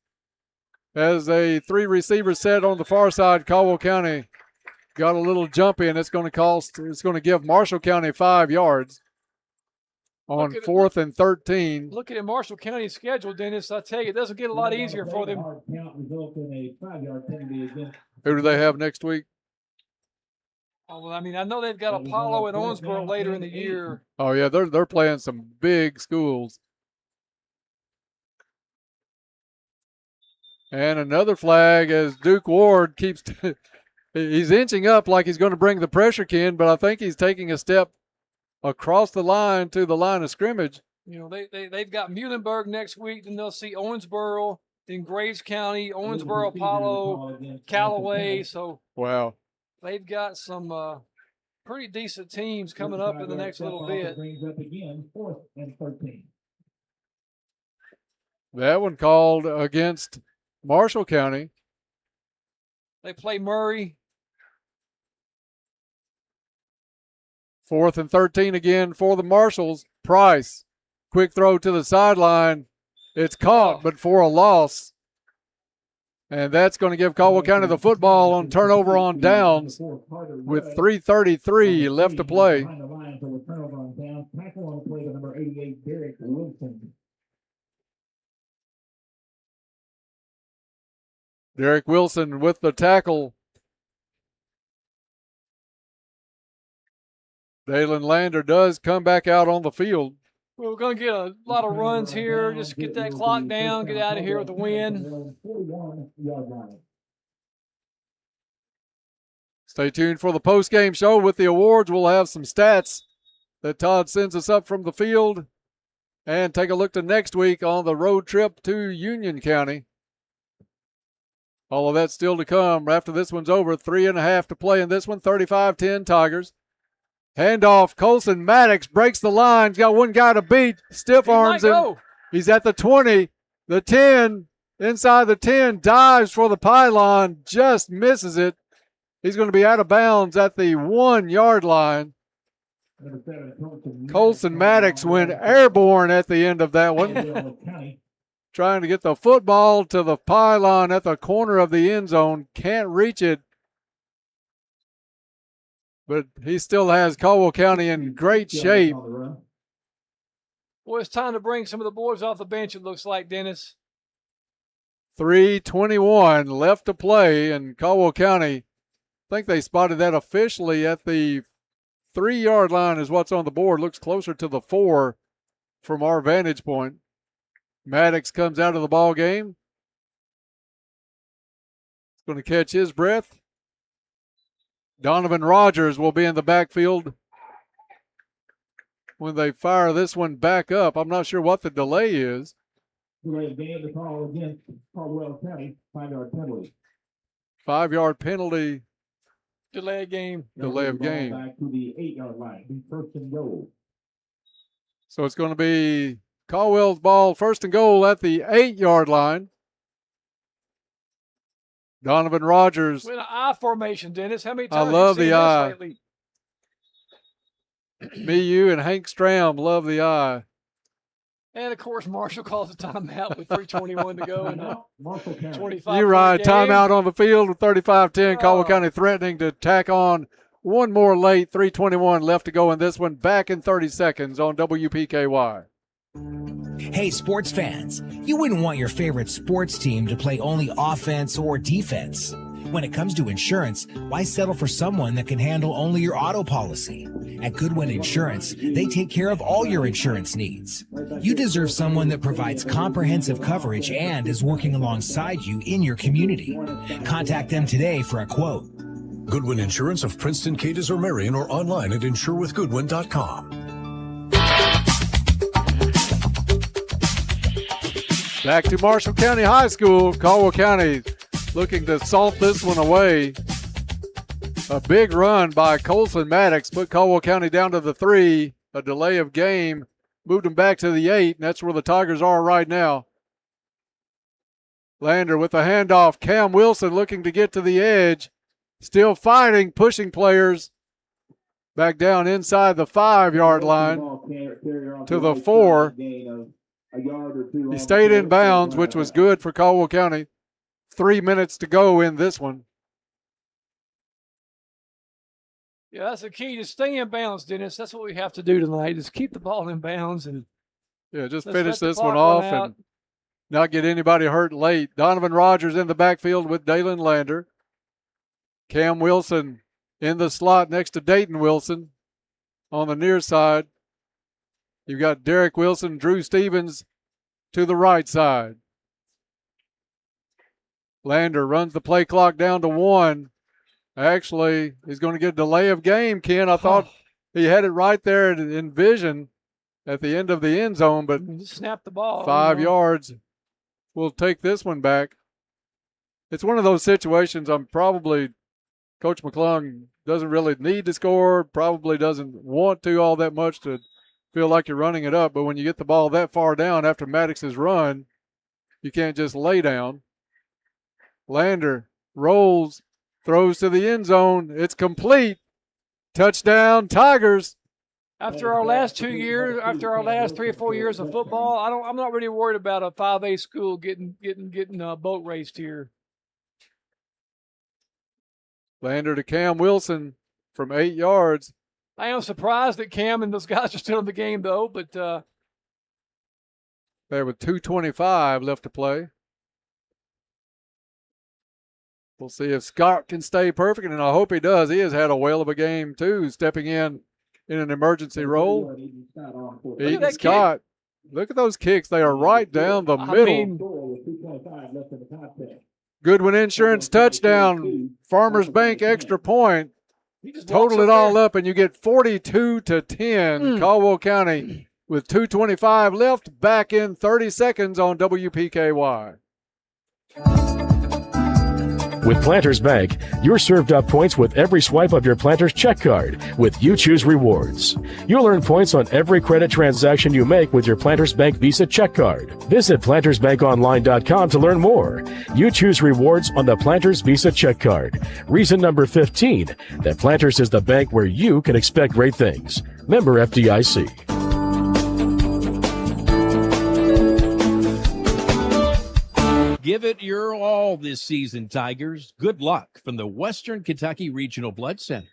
Speaker 7: has a 3-receiver set on the far side. Caldwell County got a little jumpy, and it's going to give Marshall County 5 yards on 4th and 13.
Speaker 15: Looking at Marshall County's schedule, Dennis, I tell you, it doesn't get a lot easier for them.
Speaker 7: Who do they have next week?
Speaker 15: Oh, well, I mean, I know they've got Apollo and Owensboro later in the year.
Speaker 7: Oh, yeah, they're playing some big schools. And another flag as Duke Ward keeps he's inching up like he's going to bring the pressure, Ken, but I think he's taking a step across the line to the line of scrimmage.
Speaker 15: You know, they've got Muhlenberg next week, then they'll see Owensboro, then Graves County, Owensboro, Apollo, Callaway. So
Speaker 7: wow,
Speaker 15: they've got some pretty decent teams coming up in the next little bit.
Speaker 7: That one called against Marshall County.
Speaker 15: They play Murray.
Speaker 7: 4th and 13 again for the Marshals. Price, quick throw to the sideline. It's caught, but for a loss. And that's going to give Caldwell County the football on turnover on downs with 3:33 left to play. Derek Wilson with the tackle. Dalen Lander does come back out on the field.
Speaker 15: Well, we're going to get a lot of runs here. Just get that clock down, get out of here with the win.
Speaker 7: Stay tuned for the post-game show with the awards. We'll have some stats that Todd sends us up from the field. And take a look to next week on the road trip to Union County. All of that still to come after this one's over. 3.5 to play in this one. 35-10 Tigers. Handoff, Colson Maddox breaks the line. He's got one guy to beat. Stiff arms him. He's at the 20, the 10, inside the 10, dives for the pylon, just misses it. He's going to be out of bounds at the 1-yard line. Colson Maddox went airborne at the end of that one. Trying to get the football to the pylon at the corner of the end zone. Can't reach it. But he still has Caldwell County in great shape.
Speaker 15: Well, it's time to bring some of the boys off the bench, it looks like, Dennis.
Speaker 7: 3:21 left to play, and Caldwell County, I think they spotted that officially at the 3-yard line is what's on the board. Looks closer to the 4 from our vantage point. Maddox comes out of the ball game. He's going to catch his breath. Donovan Rogers will be in the backfield when they fire this one back up. I'm not sure what the delay is.
Speaker 1: Delay of game to call against Caldwell County, 5-yard penalty.
Speaker 7: 5-yard penalty.
Speaker 15: Delay of game.
Speaker 7: Delay of game.
Speaker 1: Back to the 8-yard line. Be 1st and goal.
Speaker 7: So it's going to be Caldwell's ball, 1st and goal at the 8-yard line. Donovan Rogers.
Speaker 15: With an I formation, Dennis. How many times
Speaker 7: I love
Speaker 15: have you seen
Speaker 7: the I.
Speaker 15: this lately?
Speaker 7: Me, you, and Hank Stram love the eye.
Speaker 15: And, of course, Marshall calls a timeout with 3:21 to go. And 25.
Speaker 7: You ride timeout on the field with 35-10. Caldwell County threatening to tack on one more late. 3:21 left to go in this one. Back in 30 seconds on WPKY.
Speaker 17: Hey, sports fans, you wouldn't want your favorite sports team to play only offense or defense. When it comes to insurance, why settle for someone that can handle only your auto policy? At Goodwin Insurance, they take care of all your insurance needs. You deserve someone that provides comprehensive coverage and is working alongside you in your community. Contact them today for a quote.
Speaker 10: Goodwin Insurance of Princeton, Cadiz, or Marion, or online at insurewithgoodwin.com.
Speaker 7: Back to Marshall County High School. Caldwell County looking to salt this one away. A big run by Colson Maddox put Caldwell County down to the 3. A delay of game moved them back to the 8, and that's where the Tigers are right now. Lander with a handoff. Cam Wilson looking to get to the edge. Still fighting, pushing players back down inside the 5-yard line to the 4. He stayed in bounds, which was good for Caldwell County. 3 minutes to go in this one.
Speaker 15: Yeah, that's the key. To stay in bounds, Dennis. That's what we have to do tonight, is keep the ball in bounds. And
Speaker 7: just finish this one off and not get anybody hurt late. Donovan Rogers in the backfield with Dalen Lander. Cam Wilson in the slot next to Dayton Wilson on the near side. You've got Derek Wilson, Drew Stevens to the right side. Lander runs the play clock down to 1. Actually, he's going to get a delay of game, Ken. I thought he had it right there in vision at the end of the end zone, but
Speaker 15: snap the ball.
Speaker 7: 5 yards. We'll take this one back. It's one of those situations Coach McClung doesn't really need to score, probably doesn't want to all that much to feel like you're running it up, but when you get the ball that far down after Maddox's run, you can't just lay down. Lander rolls, throws to the end zone. It's complete. Touchdown, Tigers.
Speaker 15: After our last 2 years, after our last 3 or 4 years of football, I'm not really worried about a 5A school getting boat raced here.
Speaker 7: Lander to Cam Wilson from 8 yards.
Speaker 15: I am surprised that Cam and those guys are still in the game, though. But
Speaker 7: there with 2:25 left to play. We'll see if Scott can stay perfect, and I hope he does. He has had a whale of a game, too, stepping in an emergency role. Eaton Scott, look at those kicks. They are right down the middle. Goodwin Insurance touchdown. Farmers Bank extra point. Total it all up, and you get 42-10. Caldwell County with 2:25 left. Back in 30 seconds on WPKY.
Speaker 9: With Planters Bank, you're served up points with every swipe of your Planters check card with You Choose Rewards. You'll earn points on every credit transaction you make with your Planters Bank Visa check card. Visit PlantersBankOnline.com to learn more. You choose rewards on the Planters Visa check card. Reason number 15, that Planters is the bank where you can expect great things. Member FDIC.
Speaker 16: Give it your all this season, Tigers. Good luck from the Western Kentucky Regional Blood Center.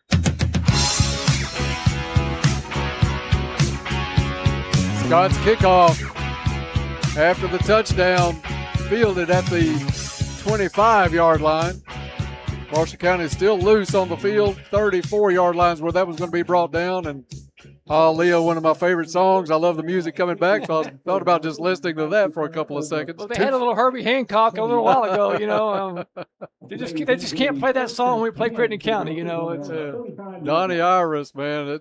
Speaker 7: Scott's kickoff after the touchdown, fielded at the 25-yard line. Marshall County is still loose on the field. 34-yard lines where that was going to be brought down. And Leo, one of my favorite songs. I love the music coming back, so I thought about just listening to that for a couple of seconds.
Speaker 15: Well, they had a little Herbie Hancock a little while ago, you know. They just can't play that song when we play Crittenden County, you know. It's
Speaker 7: Donnie Iris, man.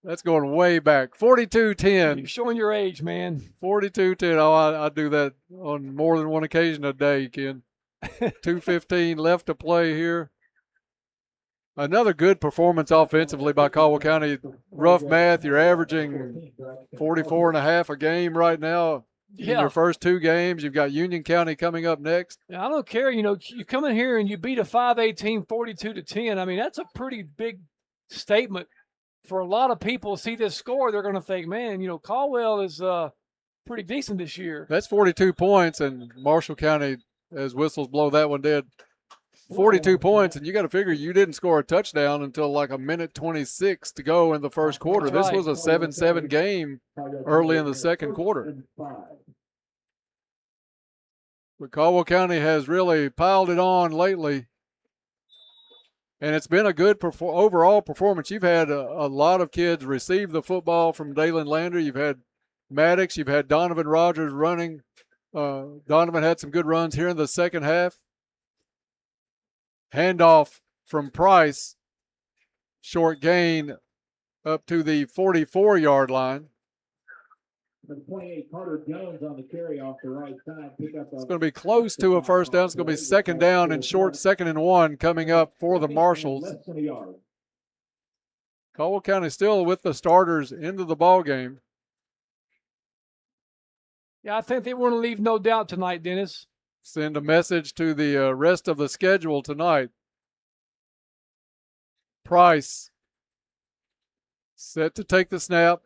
Speaker 7: That's going way back. 42-10.
Speaker 15: You're showing your age, man.
Speaker 7: 42-10. Oh, I do that on more than one occasion a day, Ken. 2:15 left to play here. Another good performance offensively by Caldwell County. Rough math, you're averaging 44.5 a game right now. In your first 2 games. You've got Union County coming up next.
Speaker 15: Yeah, I don't care. You know, you come in here and you beat a 5A team 42-10. I mean, that's a pretty big statement for a lot of people see this score, they're going to think, man, Caldwell is pretty decent this year.
Speaker 7: That's 42 points, and Marshall County, as whistles blow that one dead, 42 points, and you got to figure you didn't score a touchdown until like a minute 26 to go in the first quarter. This was a 7-7 game early in the second quarter. But Caldwell County has really piled it on lately, and it's been a good overall performance. You've had a lot of kids receive the football from Dalen Lander. You've had Maddox. You've had Donovan Rogers running. Donovan had some good runs here in the second half. Handoff from Price. Short gain up to the 44-yard line.
Speaker 1: Number 28, Carter Jones on the carry off the right side.
Speaker 7: It's going to be close to a first down. It's going to be second down and short, 2nd and 1 coming up for the Marshals. Caldwell County still with the starters into the ball game.
Speaker 15: Yeah, I think they want to leave no doubt tonight, Dennis.
Speaker 7: Send a message to the rest of the schedule tonight. Price set to take the snap.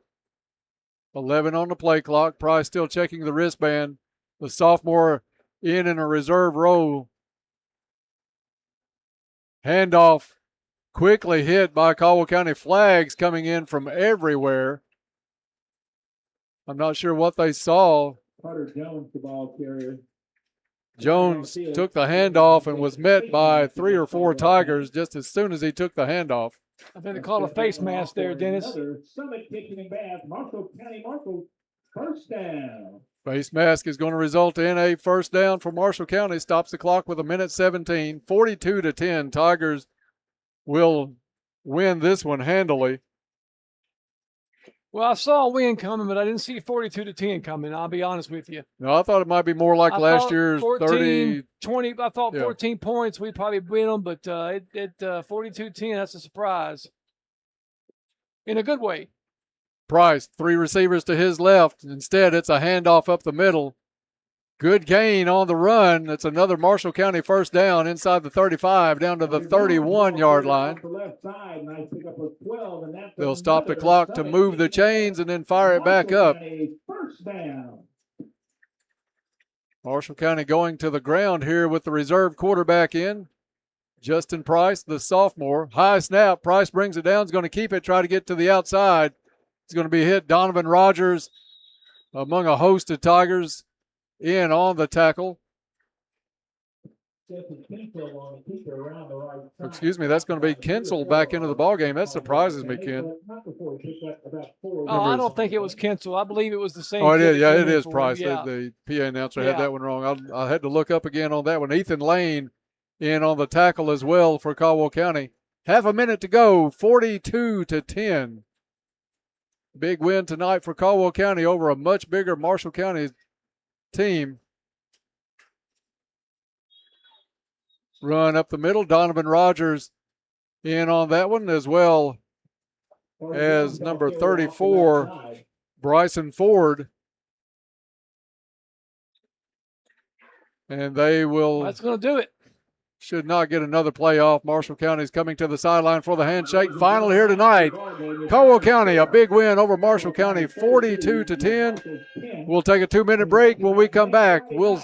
Speaker 7: 11 on the play clock. Price still checking the wristband. The sophomore in a reserve row. Handoff quickly hit by Caldwell County. Flags coming in from everywhere. I'm not sure what they saw.
Speaker 1: Carter Jones, the ball carrier.
Speaker 7: Jones took the handoff and was met by 3 or 4 Tigers just as soon as he took the handoff.
Speaker 15: I think they called a face mask there, Dennis.
Speaker 1: Summit kicking and back. Marshall County Marshall, first down.
Speaker 7: Face mask is going to result in a first down for Marshall County. Stops the clock with 1:17. 42-10. Tigers will win this one handily.
Speaker 15: Well, I saw a win coming, but I didn't see 42-10 coming. I'll be honest with you.
Speaker 7: No, I thought it might be more like last year's
Speaker 15: 14,
Speaker 7: 30.
Speaker 15: 20. I thought 14 points, we'd probably win them, but 42-10, that's a surprise. In a good way.
Speaker 7: Price, 3 receivers to his left. Instead, it's a handoff up the middle. Good gain on the run. It's another Marshall County first down inside the 35 down to the 31-yard line. They'll stop the clock to move the chains and then fire it back up. Marshall County going to the ground here with the reserve quarterback in. Justin Price, the sophomore. High snap. Price brings it down. Is going to keep it, try to get to the outside. It's going to be hit. Donovan Rogers among a host of Tigers in on the tackle. Excuse me, that's going to be Kinsel back into the ballgame. That surprises me, Ken.
Speaker 15: Oh, I don't think it was Kinsel. I believe it was the same.
Speaker 7: Oh, it is. Yeah, it is Price. Yeah. The PA announcer had that one wrong. I had to look up again on that one. Ethan Lane in on the tackle as well for Caldwell County. Half a minute to go, 42-10. Big win tonight for Caldwell County over a much bigger Marshall County team. Run up the middle. Donovan Rogers in on that one, as well as number 34, Bryson Ford. And they will.
Speaker 15: That's going to do it.
Speaker 7: Should not get another play off. Marshall County is coming to the sideline for the handshake. Final here tonight. Caldwell County, a big win over Marshall County, 42-10. We'll take a 2-minute break. When we come back, we'll